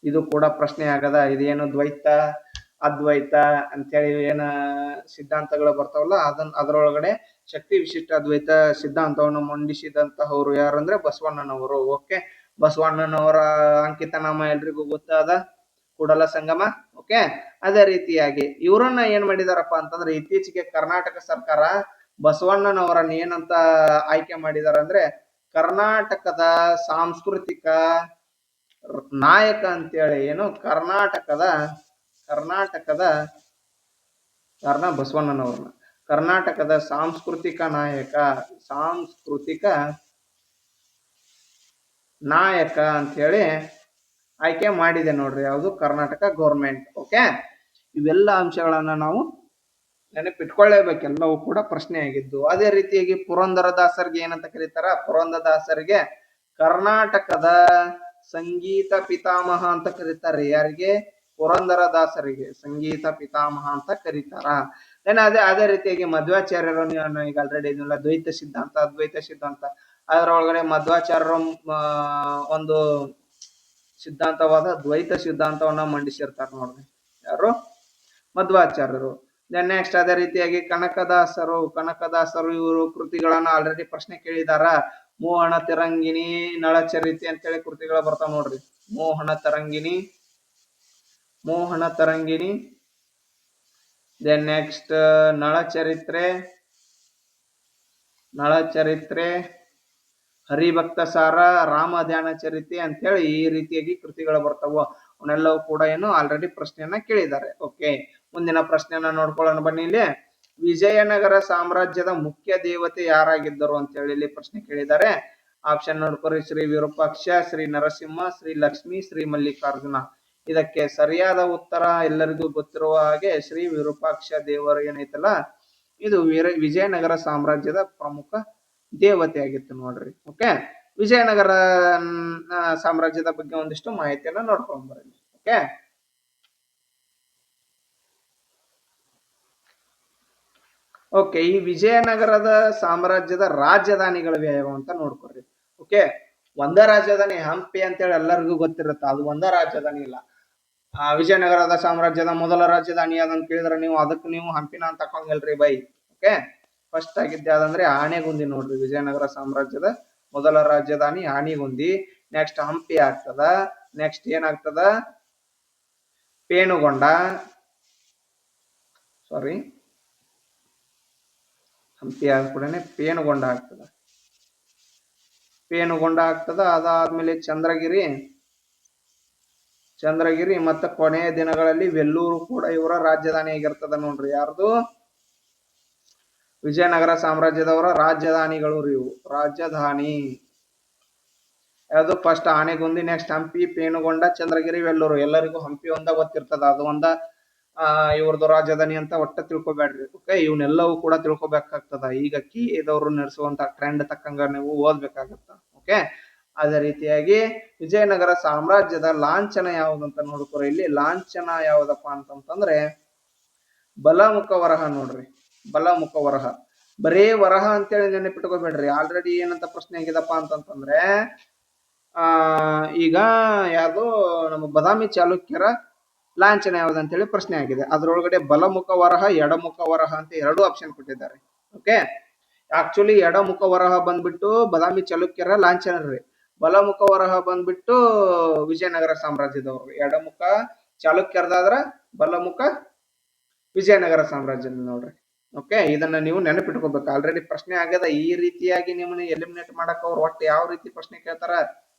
ಇದು ಕೂಡ ಪ್ರಶ್ನೆ ಆಗದ. ಇದೇನು ದ್ವೈತ ಅದ್ವೈತ ಅಂತೇಳಿ ಏನ ಸಿದ್ಧಾಂತಗಳು ಬರ್ತಾವಲ್ಲ, ಅದರೊಳಗಡೆ ಶಕ್ತಿ ವಿಶಿಷ್ಟ ಅದ್ವೈತ ಸಿದ್ಧಾಂತವನ್ನು ಮಂಡಿಸಿದಂತಹವರು ಯಾರಂದ್ರೆ ಬಸವಣ್ಣನವರು. ಓಕೆ, ಬಸವಣ್ಣನವರ ಅಂಕಿತ ನಾಮ ಎಲ್ರಿಗೂ ಗೊತ್ತಾದ, ಕೂಡಲ ಸಂಗಮ. ಓಕೆ, ಅದೇ ರೀತಿಯಾಗಿ ಇವರನ್ನ ಏನ್ ಮಾಡಿದಾರಪ್ಪ ಅಂತಂದ್ರೆ ಇತ್ತೀಚೆಗೆ ಕರ್ನಾಟಕ ಸರ್ಕಾರ ಬಸವಣ್ಣನವರನ್ನ ಏನಂತ ಆಯ್ಕೆ ಮಾಡಿದಾರ ಅಂದ್ರೆ ಕರ್ನಾಟಕದ ಸಾಂಸ್ಕೃತಿಕ ನಾಯಕ ಅಂತೇಳಿ. ಏನು? ಬಸವಣ್ಣನವ್ರನ್ನ ಕರ್ನಾಟಕದ ಸಾಂಸ್ಕೃತಿಕ ನಾಯಕ ಅಂತ ಹೇಳಿ ಆಯ್ಕೆ ಮಾಡಿದೆ ನೋಡ್ರಿ. ಯಾವುದು? ಕರ್ನಾಟಕ ಗೌರ್ಮೆಂಟ್. ಓಕೆ, ಇವೆಲ್ಲ ಅಂಶಗಳನ್ನ ನಾವು ನೆನಪಿಟ್ಕೊಳ್ಳೇಬೇಕು, ಎಲ್ಲವೂ ಕೂಡ ಪ್ರಶ್ನೆ ಆಗಿದ್ದು. ಅದೇ ರೀತಿಯಾಗಿ ಪುರಂದರದಾಸರಿಗೆ ಏನಂತ ಕರೀತಾರ? ಪುರಂದರದಾಸರಿಗೆ ಕರ್ನಾಟಕದ ಸಂಗೀತ ಪಿತಾಮಹ ಅಂತ ಕರೀತಾರೆ. ಯಾರಿಗೆ? ಪುರಂದರದಾಸರಿಗೆ ಸಂಗೀತ ಪಿತಾಮಹ ಅಂತ ಕರೀತಾರ. ಅದೇ ರೀತಿಯಾಗಿ ಮಧ್ವಾಚಾರ್ಯರು ಈಗ ಆಲ್ರೆಡಿ ದ್ವೈತ ಸಿದ್ಧಾಂತ ಅದ್ವೈತ ಸಿದ್ಧಾಂತ, ಅದರೊಳಗಡೆ ಮಧ್ವಾಚಾರ್ಯರು ಒಂದು ಸಿದ್ಧಾಂತವಾದ ದ್ವೈತ ಸಿದ್ಧಾಂತವನ್ನ ಮಂಡಿಸಿರ್ತಾರೆ ನೋಡ್ರಿ. ಯಾರು? ಮಧ್ವಾಚಾರ್ಯರು. ನೆಕ್ಸ್ಟ್ ಅದೇ ರೀತಿಯಾಗಿ ಕನಕದಾಸರು ಇವರು ಕೃತಿಗಳನ್ನ ಆಲ್ರೆಡಿ ಪ್ರಶ್ನೆ ಕೇಳಿದಾರ. ಮೋಹನ ತಿರಂಗಿಣಿ, ನಳಚರಿತೆ ಅಂತೇಳಿ ಕೃತಿಗಳು ಬರ್ತಾವ ನೋಡ್ರಿ. ಮೋಹನ ತರಂಗಿಣಿ, ದೆನ್ ನೆಕ್ಸ್ಟ್ ನಳಚರಿತ್ರೆ, ಹರಿಭಕ್ತ ಸಾರ, ರಾಮ ಧ್ಯಾನ ಚರಿತೆ ಅಂತೇಳಿ ಈ ರೀತಿಯಾಗಿ ಕೃತಿಗಳು ಬರ್ತಾವ. ಅವನ್ನೆಲ್ಲವೂ ಕೂಡ ಏನು ಆಲ್ರೆಡಿ ಪ್ರಶ್ನೆಯನ್ನ ಕೇಳಿದ್ದಾರೆ. ಓಕೆ, ಮುಂದಿನ ಪ್ರಶ್ನೆಯನ್ನ ನೋಡ್ಕೊಳ್ಳೋಣ ಬನ್ನಿ. ಇಲ್ಲಿ ವಿಜಯನಗರ ಸಾಮ್ರಾಜ್ಯದ ಮುಖ್ಯ ದೇವತೆ ಯಾರಾಗಿದ್ದರು ಅಂತ ಹೇಳಿ ಇಲ್ಲಿ ಪ್ರಶ್ನೆ ಕೇಳಿದ್ದಾರೆ. ಆಪ್ಷನ್ ನೋಡ್ಕೊರಿ. ಶ್ರೀ ವಿರೂಪಾಕ್ಷ, ಶ್ರೀ ನರಸಿಂಹ, ಶ್ರೀ ಲಕ್ಷ್ಮಿ, ಶ್ರೀ ಮಲ್ಲಿಕಾರ್ಜುನ. ಇದಕ್ಕೆ ಸರಿಯಾದ ಉತ್ತರ ಎಲ್ಲರಿಗೂ ಗೊತ್ತಿರುವ ಹಾಗೆ ಶ್ರೀ ವಿರೂಪಾಕ್ಷ ದೇವರು ಏನೈತಲ್ಲ, ಇದು ವಿಜಯನಗರ ಸಾಮ್ರಾಜ್ಯದ ಪ್ರಮುಖ ದೇವತೆ ಆಗಿತ್ತು ನೋಡ್ರಿ. ಓಕೆ, ವಿಜಯನಗರ ಸಾಮ್ರಾಜ್ಯದ ಬಗ್ಗೆ ಒಂದಿಷ್ಟು ಮಾಹಿತಿಯನ್ನ ನೋಡ್ಕೊಂಡ್ ಬರಲಿ. ಓಕೆ, ಈ ವಿಜಯನಗರದ ಸಾಮ್ರಾಜ್ಯದ ರಾಜಧಾನಿಗಳು ಯಾವ್ಯಾವ ಅಂತ ನೋಡ್ಕೊರಿ. ಓಕೆ, ಒಂದೇ ರಾಜಧಾನಿ ಹಂಪಿ ಅಂತೇಳಿ ಎಲ್ಲರಿಗೂ ಗೊತ್ತಿರುತ್ತೆ, ಅದು ಒಂದೇ ರಾಜಧಾನಿ ಇಲ್ಲ. ವಿಜಯನಗರದ ಸಾಮ್ರಾಜ್ಯದ ಮೊದಲ ರಾಜಧಾನಿ ಯಾವ್ದಂತ ಕೇಳಿದ್ರೆ ನೀವು ಹಂಪಿನ ಅಂತ ತಕೊಂಗಿಲ್ರಿ ಬೈ. ಓಕೆ, ಫಸ್ಟ್ ಆಗಿದ್ದೆ ಯಾವ್ದಂದ್ರೆ ಆನೆಗುಂದಿ ನೋಡ್ರಿ. ವಿಜಯನಗರ ಸಾಮ್ರಾಜ್ಯದ ಮೊದಲ ರಾಜಧಾನಿ ಆನೆಗುಂದಿ. ನೆಕ್ಸ್ಟ್ ಹಂಪಿ ಆಗ್ತದ. ನೆಕ್ಸ್ಟ್ ಏನಾಗ್ತದ? ಪೇನುಗೊಂಡ, ಸಾರಿ ಹಂಪಿ ಆದ ಕೂಡನೆ ಪೇನುಗೊಂಡ ಆಗ್ತದ. ಪೇನುಗೊಂಡ ಆಗ್ತದ. ಅದಾದ್ಮೇಲೆ ಚಂದ್ರಗಿರಿ ಮತ್ತು ಕೊನೆಯ ದಿನಗಳಲ್ಲಿ ವೆಲ್ಲೂರು ಕೂಡ ಇವರ ರಾಜಧಾನಿ ಆಗಿರ್ತದ ನೋಡ್ರಿ. ಯಾರ್ದು? ವಿಜಯನಗರ ಸಾಮ್ರಾಜ್ಯದವರ ರಾಜಧಾನಿಗಳು ರೀ ಇವು. ರಾಜಧಾನಿ ಯಾವುದು? First Anegundi, next Hampi, Penukonda, Chandragiri, Vellore. ಎಲ್ಲರಿಗೂ ಹಂಪಿ ಒಂದ ಗೊತ್ತಿರ್ತದ, ಅದು ಒಂದ ಇವ್ರದ್ದು ರಾಜಧಾನಿ ಅಂತ ಒಟ್ಟ ತಿಳ್ಕೊಬೇಡ್ರಿ. ಓಕೆ, ಇವನ್ನೆಲ್ಲವೂ ಕೂಡ ತಿಳ್ಕೊಬೇಕಾಗ್ತದ. ಈಗ ಕಿ ಇದವರು ನಡೆಸುವಂತ ಟ್ರೆಂಡ್ ತಕ್ಕಂಗ ನೀವು ಓದ್ಬೇಕಾಗತ್ತ. ಓಕೆ, ಅದೇ ರೀತಿಯಾಗಿ ವಿಜಯನಗರ ಸಾಮ್ರಾಜ್ಯದ ಲಾಂಛನ ಯಾವುದಂತ ನೋಡ್ಕೊರಿ. ಇಲ್ಲಿ ಲಾಂಛನ ಯಾವ್ದಪ್ಪ ಅಂತಂತಂದ್ರೆ ಬಲಮುಖ ವರಹ ನೋಡ್ರಿ. ಬಲಮುಖ ವರಹ. ಬರೇ ವರಹ ಅಂತೇಳಿ ನೆನಪಿಟ್ಕೋಬೇಡ್ರಿ. ಆಲ್ರೆಡಿ ಏನಂತ ಪ್ರಶ್ನೆ ಆಗಿದಪ್ಪ ಅಂತಂತಂದ್ರೆ ಈಗ ಯಾವುದು ನಮ್ಮ ಬಾದಾಮಿ ಚಾಲುಕ್ಯರ ಲಾಂಛನ ಯಾವ್ದಂತೇಳಿ ಪ್ರಶ್ನೆ ಆಗಿದೆ. ಅದರೊಳಗಡೆ ಬಲಮುಖ ವರಹ, ಎಡಮುಖ ವರಹ ಅಂತ ಎರಡು ಆಪ್ಷನ್ ಕೊಟ್ಟಿದ್ದಾರೆ. ಓಕೆ, ಆಕ್ಚುಲಿ ಎಡಮುಖ ವರಹ ಬಂದ್ಬಿಟ್ಟು ಬಾದಾಮಿ ಚಾಲುಕ್ಯರ ಲಾಂಛನ ರೀ. ಬಲಮುಖ ವರಹ ಬಂದ್ಬಿಟ್ಟು ವಿಜಯನಗರ ಸಾಮ್ರಾಜ್ಯದವರು. ಎಡಮುಖ ಚಾಲುಕ್ಯರದಾದ್ರ ಬಲಮುಖ ವಿಜಯನಗರ ಸಾಮ್ರಾಜ್ಯದ ನೋಡ್ರಿ. ಓಕೆ, ಇದನ್ನ ನೀವು ನೆನಪಿಟ್ಕೋಬೇಕು. ಆಲ್ರೆಡಿ ಪ್ರಶ್ನೆ ಆಗ್ಯದ. ಈ ರೀತಿಯಾಗಿ ನಿಮ್ಮನ್ನ ಎಲಿಮಿನೇಟ್ ಮಾಡಕ್ ಅವ್ರು ಒಟ್ಟು ಯಾವ ರೀತಿ ಪ್ರಶ್ನೆ ಕೇಳ್ತಾರ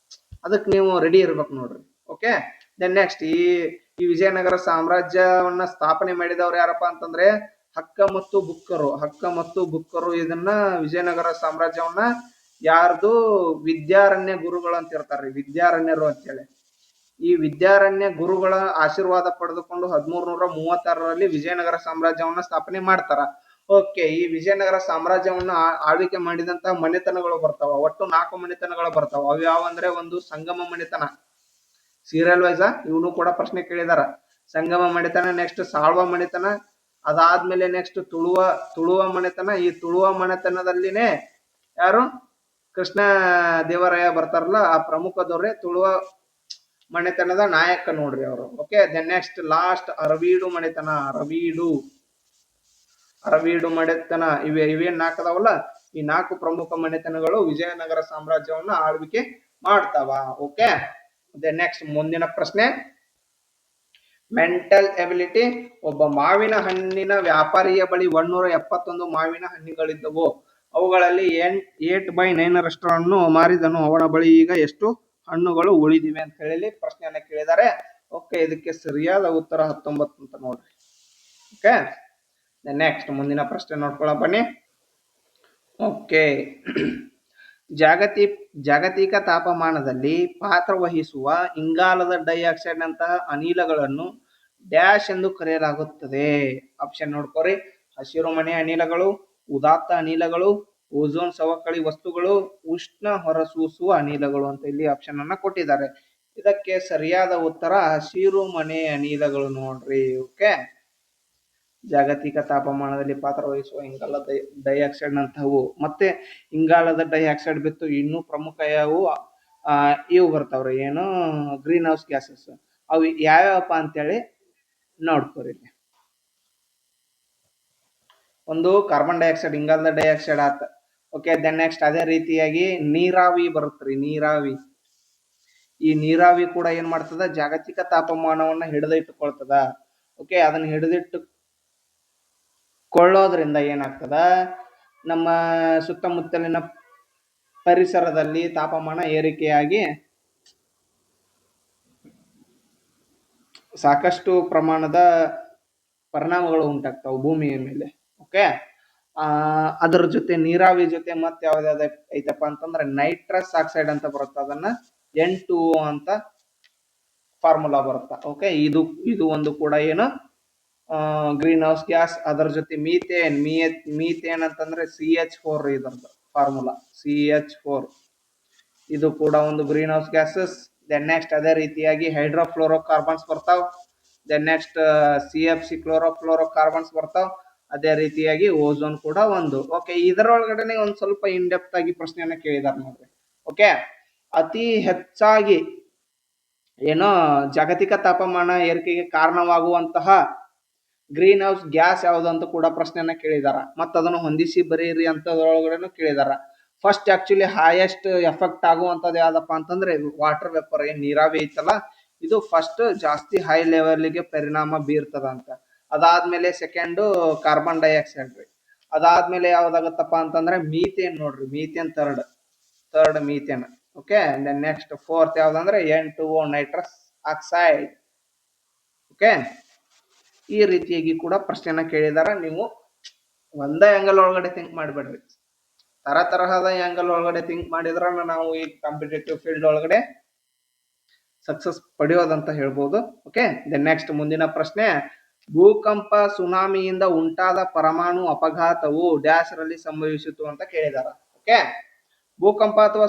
ಅದಕ್ಕೆ ನೀವು ರೆಡಿ ಇರ್ಬೇಕು ನೋಡ್ರಿ. ಓಕೆ, ದೆನ್ ನೆಕ್ಸ್ಟ್ ಈ ವಿಜಯನಗರ ಸಾಮ್ರಾಜ್ಯವನ್ನ ಸ್ಥಾಪನೆ ಮಾಡಿದವ್ರು ಯಾರಪ್ಪ ಅಂತಂದ್ರೆ ಹಕ್ಕ ಮತ್ತು ಬುಕ್ಕರು. ಹಕ್ಕ ಮತ್ತು ಬುಕ್ಕರು ಇದನ್ನ ವಿಜಯನಗರ ಸಾಮ್ರಾಜ್ಯವನ್ನ ಯಾರ್ದು? ವಿದ್ಯಾರಣ್ಯ ಗುರುಗಳು ಅಂತ ಇರ್ತಾರ್ರಿ. ವಿದ್ಯಾರಣ್ಯರು ಅಂತೇಳಿ. ಈ ವಿದ್ಯಾರಣ್ಯ ಗುರುಗಳ ಆಶೀರ್ವಾದ ಪಡೆದುಕೊಂಡು 1336ರಲ್ಲಿ ವಿಜಯನಗರ ಸಾಮ್ರಾಜ್ಯವನ್ನ ಸ್ಥಾಪನೆ ಮಾಡ್ತಾರ. ಓಕೆ, ಈ ವಿಜಯನಗರ ಸಾಮ್ರಾಜ್ಯವನ್ನ ಆಳ್ವಿಕೆ ಮಾಡಿದಂತಹ ಮನೆತನಗಳು ಬರ್ತಾವ. ಒಟ್ಟು 4 ಮನೆತನಗಳು ಬರ್ತಾವ. ಅವು ಯಾವ ಅಂದ್ರೆ ಒಂದು ಸಂಗಮ ಮನೆತನ, ಸೀರಿಯಲ್ ವೈಸ್ ಇವನು ಕೂಡ ಪ್ರಶ್ನೆ ಕೇಳಿದಾರ. ಸಂಗಮ ಮನೆತನ, ನೆಕ್ಸ್ಟ್ ಸಾಳ್ವ ಮನೆತನ, ಅದಾದ್ಮೇಲೆ ನೆಕ್ಸ್ಟ್ ತುಳುವ ಮನೆತನ. ಈ ತುಳುವ ಮನೆತನದಲ್ಲಿನೇ ಯಾರು? ಕೃಷ್ಣ ದೇವರಾಯ ಬರ್ತಾರಲ್ಲ, ಆ ಪ್ರಮುಖ ದೊರೆ ತುಳುವ ಮನೆತನದ ನಾಯಕ ನೋಡ್ರಿ ಅವರು. Okay, then next last Aravidu ಮನೆತನ. ಅರವೀಡು ಮನೆತನ. ಇವೇನ್ 4 ಅದಾವಲ್ಲ, ಈ 4 ಪ್ರಮುಖ ಮನೆತನಗಳು ವಿಜಯನಗರ ಸಾಮ್ರಾಜ್ಯವನ್ನ ಆಳ್ವಿಕೆ ಮಾಡ್ತಾವ. ಓಕೆ, ದೆನ್ ನೆಕ್ಸ್ಟ್ ಮುಂದಿನ ಪ್ರಶ್ನೆ. Mental ability. ಒಬ್ಬ ಮಾವಿನ ಹಣ್ಣಿನ ವ್ಯಾಪಾರಿಯ ಬಳಿ 171 ಮಾವಿನ ಹಣ್ಣುಗಳಿದ್ದವು. ಅವುಗಳಲ್ಲಿ 8/9 ಮಾರಿದನು. ಅವನ ಬಳಿ ಈಗ ಎಷ್ಟು ಹಣ್ಣುಗಳು ಉಳಿದಿವೆ ಅಂತ ಹೇಳಿ ಪ್ರಶ್ನೆಯನ್ನ ಕೇಳಿದ್ದಾರೆ. ಓಕೆ, ಇದಕ್ಕೆ ಸರಿಯಾದ ಉತ್ತರ 19 ಅಂತ ನೋಡ್ರಿ. ಓಕೆ, ನೆಕ್ಸ್ಟ್ ಮುಂದಿನ ಪ್ರಶ್ನೆ ನೋಡ್ಕೊಳ್ಳ ಬನ್ನಿ. ಓಕೆ, ಜಾಗತಿಕ ತಾಪಮಾನದಲ್ಲಿ ಪಾತ್ರ ವಹಿಸುವ ಇಂಗಾಲದ ಡೈಆಕ್ಸೈಡ್ ನಂತಹ ಅನಿಲಗಳನ್ನು ಡ್ಯಾಶ್ ಎಂದು ಕರೆಯಲಾಗುತ್ತದೆ. ಆಪ್ಷನ್ ನೋಡ್ಕೋರಿ. ಹಸಿರುಮನೆ ಅನಿಲಗಳು, ಉದಾತ್ತ ಅನಿಲಗಳು, ಓಝೋನ್ ಸವಕಳಿ ವಸ್ತುಗಳು, ಉಷ್ಣ ಹೊರಸೂಸುವ ಅನಿಲಗಳು ಅಂತ ಇಲ್ಲಿ ಆಪ್ಷನ್ ಅನ್ನ ಕೊಟ್ಟಿದ್ದಾರೆ. ಇದಕ್ಕೆ ಸರಿಯಾದ ಉತ್ತರ ಹಸಿರುಮನೆ ಅನಿಲಗಳು ನೋಡ್ರಿ. ಓಕೆ, ಜಾಗತಿಕ ತಾಪಮಾನದಲ್ಲಿ ಪಾತ್ರ ವಹಿಸುವ ಇಂಗಾಲದ ಡೈಆಕ್ಸೈಡ್ ನಂತಹವು. ಮತ್ತೆ ಇಂಗಾಲದ ಡೈಆಕ್ಸೈಡ್ ಬಿಟ್ಟು ಇನ್ನೂ ಪ್ರಮುಖ ಇವು ಬರ್ತಾವ್ರಿ. ಏನು? Green house gases. ಅವು ಯಾವ್ಯಾವಪ್ಪ ಅಂತೇಳಿ ನೋಡ್ಕೋರಿ. ಒಂದು ಕಾರ್ಬನ್ ಡೈಆಕ್ಸೈಡ್, ಇಂಗಾಲದ ಡೈಆಕ್ಸೈಡ್ ಆತ. ಓಕೆ, ದೆನ್ ನೆಕ್ಸ್ಟ್ ಅದೇ ರೀತಿಯಾಗಿ ನೀರಾವಿ ಬರುತ್ತ್ರಿ. ಈ ನೀರಾವಿ ಕೂಡ ಏನ್ ಮಾಡ್ತದ? ಜಾಗತಿಕ ತಾಪಮಾನವನ್ನ ಹಿಡಿದಿಟ್ಟುಕೊಳ್ತದ. ಓಕೆ, ಅದನ್ನ ಹಿಡಿದಿಟ್ಟುಕೊಳ್ಳೋದ್ರಿಂದ ಏನಾಗ್ತದ? ನಮ್ಮ ಸುತ್ತಮುತ್ತಲಿನ ಪರಿಸರದಲ್ಲಿ ತಾಪಮಾನ ಏರಿಕೆಯಾಗಿ ಸಾಕಷ್ಟು ಪ್ರಮಾಣದ ಪರಿಣಾಮಗಳು ಉಂಟಾಗ್ತಾವ ಭೂಮಿಯ ಮೇಲೆ. ಓಕೆ, ಅದರ ಜೊತೆ ನೀರಾವಿ ಜೊತೆ ಮತ್ತೆ ಯಾವ್ದಾವ್ದು ಐತಪ್ಪ ಅಂತಂದ್ರೆ ನೈಟ್ರಸ್ ಆಕ್ಸೈಡ್ ಅಂತ ಬರುತ್ತೆ. ಅದನ್ನ N2O ಅಂತ ಫಾರ್ಮುಲಾ ಬರುತ್ತಾ. ಓಕೆ, ಇದು ಒಂದು ಕೂಡ ಏನು ಗ್ರೀನ್ ಹೌಸ್ ಗ್ಯಾಸ್. ಅದರ ಜೊತೆ ಮೀಥೇನ್ ಅಂತಂದ್ರೆ CH4 ಇದರದ ಫಾರ್ಮುಲಾ CH4. ಇದು ಕೂಡ ಒಂದು greenhouse gases. Then next ಅದೇ ರೀತಿಯಾಗಿ ಹೈಡ್ರೋಫ್ಲೋರೋ ಕಾರ್ಬನ್ಸ್ ಬರ್ತಾವ್. Then next CFC chlorofluorocarbons ಬರ್ತಾವ್. ಅದೇ ರೀತಿಯಾಗಿ ಓಝೋನ್ ಕೂಡ ಒಂದು. ಓಕೆ, ಇದರೊಳಗಡೆ ಒಂದು ಸ್ವಲ್ಪ ಇನ್ ಡೆಪ್ತ್ ಆಗಿ ಪ್ರಶ್ನೆಯನ್ನ ಕೇಳಿದಾರೆ ನೋಡ್ರಿ. ಓಕೆ, ಅತಿ ಹೆಚ್ಚಾಗಿ ಏನೋ ಜಾಗತಿಕ ತಾಪಮಾನ ಏರಿಕೆಗೆ ಕಾರಣವಾಗುವಂತಹ ಗ್ರೀನ್ ಹೌಸ್ ಗ್ಯಾಸ್ ಯಾವುದು ಅಂತ ಕೂಡ ಪ್ರಶ್ನೆಯನ್ನ ಕೇಳಿದಾರ. ಮತ್ತು ಅದನ್ನು ಹೊಂದಿಸಿ ಬರೀರಿ ಅಂತದ್ರೊಳಗಡೆನು ಕೇಳಿದಾರ. ಫಸ್ಟ್ ಆಕ್ಚುಲಿ ಹೈಯೆಸ್ಟ್ ಎಫೆಕ್ಟ್ ಆಗುವಂಥದ್ದು ಯಾವ್ದಪ್ಪ ಅಂತಂದ್ರೆ ವಾಟರ್ ವೇಪರ್. ಏನ್ ನೀರಾವಿ ಐತಲ್ಲ, ಇದು ಫಸ್ಟ್ ಜಾಸ್ತಿ ಹೈ ಲೆವೆಲ್ಗೆ ಪರಿಣಾಮ ಬೀರ್ತದ ಅಂತ. ಅದಾದ್ಮೇಲೆ ಸೆಕೆಂಡು ಕಾರ್ಬನ್ ಡೈಆಕ್ಸೈಡ್ ರೀ. ಅದಾದ್ಮೇಲೆ ಯಾವ್ದಾಗತ್ತಪ್ಪ ಅಂತಂದ್ರೆ ಮೀಥೇನ್ ನೋಡ್ರಿ, methane third methane. Okay, next fourth ಯಾವ್ದಂದ್ರೆ N2O ನೈಟ್ರಸ್ ಆಕ್ಸೈಡ್. ಓಕೆ, ಈ ರೀತಿಯಾಗಿ ಕೂಡ ಪ್ರಶ್ನೆನ ಕೇಳಿದಾರ. ನೀವು ಒಂದೇ ಆಂಗಲ್ ಒಳಗಡೆ ಥಿಂಕ್ ಮಾಡಬೇಡ್ರಿ, ತರಹದ ಆಂಗಲ್ ಒಳಗಡೆ ಥಿಂಕ್ ಮಾಡಿದ್ರ ನಾವು ಈ ಕಾಂಪಿಟೇಟಿವ್ ಫೀಲ್ಡ್ ಒಳಗಡೆ ಸಕ್ಸಸ್ ಪಡೆಯೋದಂತ ಹೇಳ್ಬೋದು. ಓಕೆ, ನೆಕ್ಸ್ಟ್ ಮುಂದಿನ ಪ್ರಶ್ನೆ, ಭೂಕಂಪ ಸುನಾಮಿಯಿಂದ ಉಂಟಾದ ಪರಮಾಣು ಅಪಘಾತವು ಡ್ಯಾಶ್ ರಲ್ಲಿ ಸಂಭವಿಸಿತು ಅಂತ ಕೇಳಿದಾರ. ಓಕೆ, ಭೂಕಂಪ ಅಥವಾ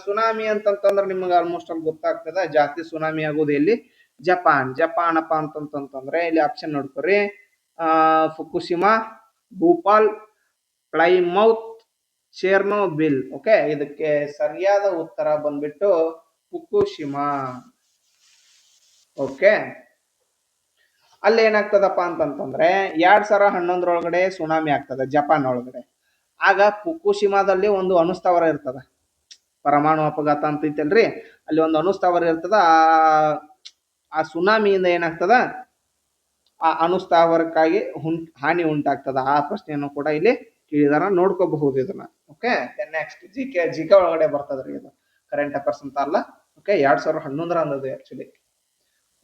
ಸುನಾಮಿ ಅಂತಂತಂದ್ರೆ ನಿಮ್ಗೆ ಆಲ್ಮೋಸ್ಟ್ ಅಲ್ಲಿ ಗೊತ್ತಾಗ್ತದೆ. ಜಾಸ್ತಿ ಸುನಾಮಿ ಆಗೋದು ಎಲ್ಲಿ? ಜಪಾನ್ ಅಪ್ಪ ಅಂತಂತಂದ್ರೆ ಇಲ್ಲಿ ಆಪ್ಷನ್ ನೋಡ್ಕೊರಿ, Fukushima, Bhopal, Plymouth, Chernobyl. Okay, ಇದಕ್ಕೆ ಸರಿಯಾದ ಉತ್ತರ ಬಂದ್ಬಿಟ್ಟು ಫುಕುಶಿಮಾ. ಓಕೆ, ಅಲ್ಲಿ ಏನಾಗ್ತದಪ್ಪ ಅಂತಂತಂದ್ರೆ 2011 ಸುನಾಮಿ ಆಗ್ತದೆ ಜಪಾನ್ ಒಳಗಡೆ. ಆಗ ಫುಕುಶಿಮಾದಲ್ಲಿ ಒಂದು ಅಣುಸ್ಥಾವರ ಇರ್ತದ, ಪರಮಾಣು ಅಪಘಾತ ಅಂತ ಐತಲ್ರಿ, ಅಲ್ಲಿ ಒಂದು ಅಣುಸ್ಥಾವರ ಇರ್ತದ. ಆ ಸುನಾಮಿಯಿಂದ ಏನಾಗ್ತದ, ಆ ಅಣುಸ್ಥಾವರಕ್ಕಾಗಿ ಹಾನಿ ಉಂಟಾಗ್ತದ. ಆ ಪ್ರಶ್ನೆಯನ್ನು ಕೂಡ ಇಲ್ಲಿ ಕೇಳಿದಾರ, ನೋಡ್ಕೋಬಹುದು ಇದನ್ನ. ಓಕೆ, ನೆಕ್ಸ್ಟ್ ಜಿಕೆ ಒಳಗಡೆ ಬರ್ತದ್ರಿ, ಇದು ಕರೆಂಟ್ ಅಫೇರ್ಸ್ ಅಂತ ಅಲ್ಲ. ಓಕೆ, 2011 ಅಂದದ್ದು ಆಕ್ಚುಲಿ.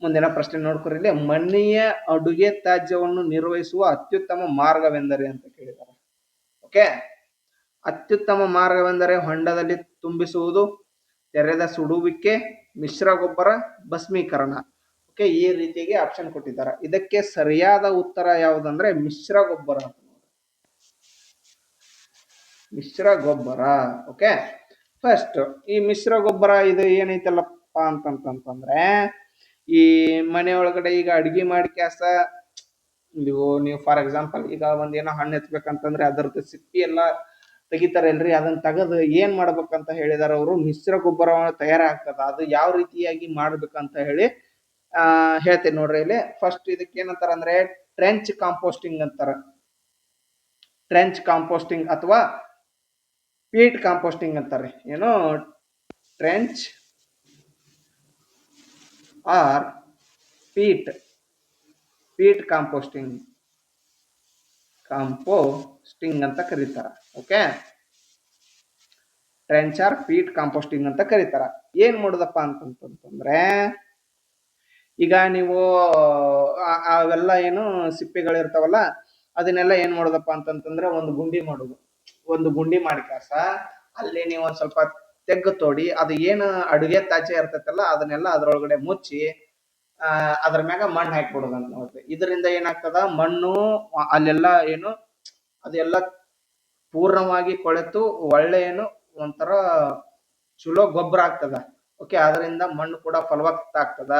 ಮುಂದಿನ ಪ್ರಶ್ನೆ ನೋಡ್ಕೊರಿ, ಇಲ್ಲಿ ಮಣ್ಣಿನ ಅಡುಗೆ ತ್ಯಾಜ್ಯವನ್ನು ನಿರ್ವಹಿಸುವ ಅತ್ಯುತ್ತಮ ಮಾರ್ಗವೆಂದರೆ ಅಂತ ಕೇಳಿದಾರೆ. ಓಕೆ, ಅತ್ಯುತ್ತಮ ಮಾರ್ಗವೆಂದರೆ ಹೊಂಡದಲ್ಲಿ ತುಂಬಿಸುವುದು, ತೆರೆದ ಸುಡುವಿಕೆ, ಮಿಶ್ರ ಗೊಬ್ಬರ, ಭಸ್ಮೀಕರಣ. ಓಕೆ, ಈ ರೀತಿಯಾಗಿ ಆಪ್ಷನ್ ಕೊಟ್ಟಿದ್ದಾರೆ. ಇದಕ್ಕೆ ಸರಿಯಾದ ಉತ್ತರ ಯಾವುದಂದ್ರೆ ಮಿಶ್ರ ಗೊಬ್ಬರ. ಮಿಶ್ರ ಗೊಬ್ಬರ. ಓಕೆ, ಫಸ್ಟ್ ಈ ಮಿಶ್ರ ಗೊಬ್ಬರ ಇದು ಏನೈತಲ್ಲಪ್ಪ ಅಂತಂತಂದ್ರೆ, ಈ ಮನೆ ಒಳಗಡೆ ಈಗ ಅಡಿಗೆ ಮಾಡಿ ಕ್ಯಾಸ ನೀವು ಫಾರ್ ಎಕ್ಸಾಂಪಲ್ ಈಗ ಒಂದೇನೋ ಹಣ್ಣು ಎತ್ಬೇಕಂತಂದ್ರೆ ಅದರದ್ದು ಸಿಪ್ಪಿ ಎಲ್ಲ ತೆಗಿತಾರಲ್ರಿ, ಅದನ್ನ ತೆಗೆದು ಏನ್ ಮಾಡ್ಬೇಕಂತ ಹೇಳಿದಾರ ಅವರು, ಮಿಶ್ರ ಗೊಬ್ಬರ ತಯಾರಾಗ್ತದ. ಅದು ಯಾವ ರೀತಿಯಾಗಿ ಮಾಡ್ಬೇಕಂತ ಹೇಳಿ ಹೇಳ್ತೀನಿ ನೋಡ್ರಿ. ಇಲ್ಲಿ ಫಸ್ಟ್ ಇದಕ್ಕೆ ಏನಂತಾರ ಅಂದ್ರೆ ಟ್ರೆಂಚ್ ಕಾಂಪೋಸ್ಟಿಂಗ್ ಅಂತಾರ. ಟ್ರೆಂಚ್ ಕಾಂಪೋಸ್ಟಿಂಗ್ ಅಥವಾ ಪೀಟ್ ಕಾಂಪೋಸ್ಟಿಂಗ್ ಅಂತಾರೆ. ಏನು, ಟ್ರೆಂಚ್ ಆರ್ ಪೀಟ್ ಕಾಂಪೋಸ್ಟಿಂಗ್ ಅಂತ ಕರೀತಾರ. Okay, trench or pit composting ಅಂತ ಕರೀತಾರ. ಏನ್ ಮಾಡೋದಪ್ಪ ಅಂತಂತಂದ್ರೆ, ಈಗ ನೀವು ಅವೆಲ್ಲ ಏನು ಸಿಪ್ಪೆಗಳಿರ್ತಾವಲ್ಲ ಅದನ್ನೆಲ್ಲ ಏನ್ ಮಾಡೋದಪ್ಪ ಅಂತಂತಂದ್ರೆ ಒಂದು ಗುಂಡಿ ಮಾಡಿ ಕಾಸ ಅಲ್ಲಿ ನೀವು ಒಂದ್ ಸ್ವಲ್ಪ ತೆಗ್ಗು ತೋಡಿ, ಅದು ಏನು ಅಡುಗೆ ತ್ಯಾಜ್ಯ ಇರ್ತೈತಲ್ಲ ಅದನ್ನೆಲ್ಲ ಅದ್ರೊಳಗಡೆ ಮುಚ್ಚಿ ಅದ್ರ ಮ್ಯಾಗ ಮಣ್ಣು ಹಾಕ್ಬಿಡೋದಂತ ನೋಡ್ರಿ. ಇದರಿಂದ ಏನಾಗ್ತದ, ಮಣ್ಣು ಅಲ್ಲೆಲ್ಲ ಏನು ಅದೆಲ್ಲ ಪೂರ್ಣವಾಗಿ ಕೊಳೆತು ಒಳ್ಳೆ ಏನು ಒಂಥರ ಚಲೋ ಗೊಬ್ಬರ ಆಗ್ತದ. ಓಕೆ, ಅದರಿಂದ ಮಣ್ಣು ಕೂಡ ಫಲವತ್ತ ಆಗ್ತದ.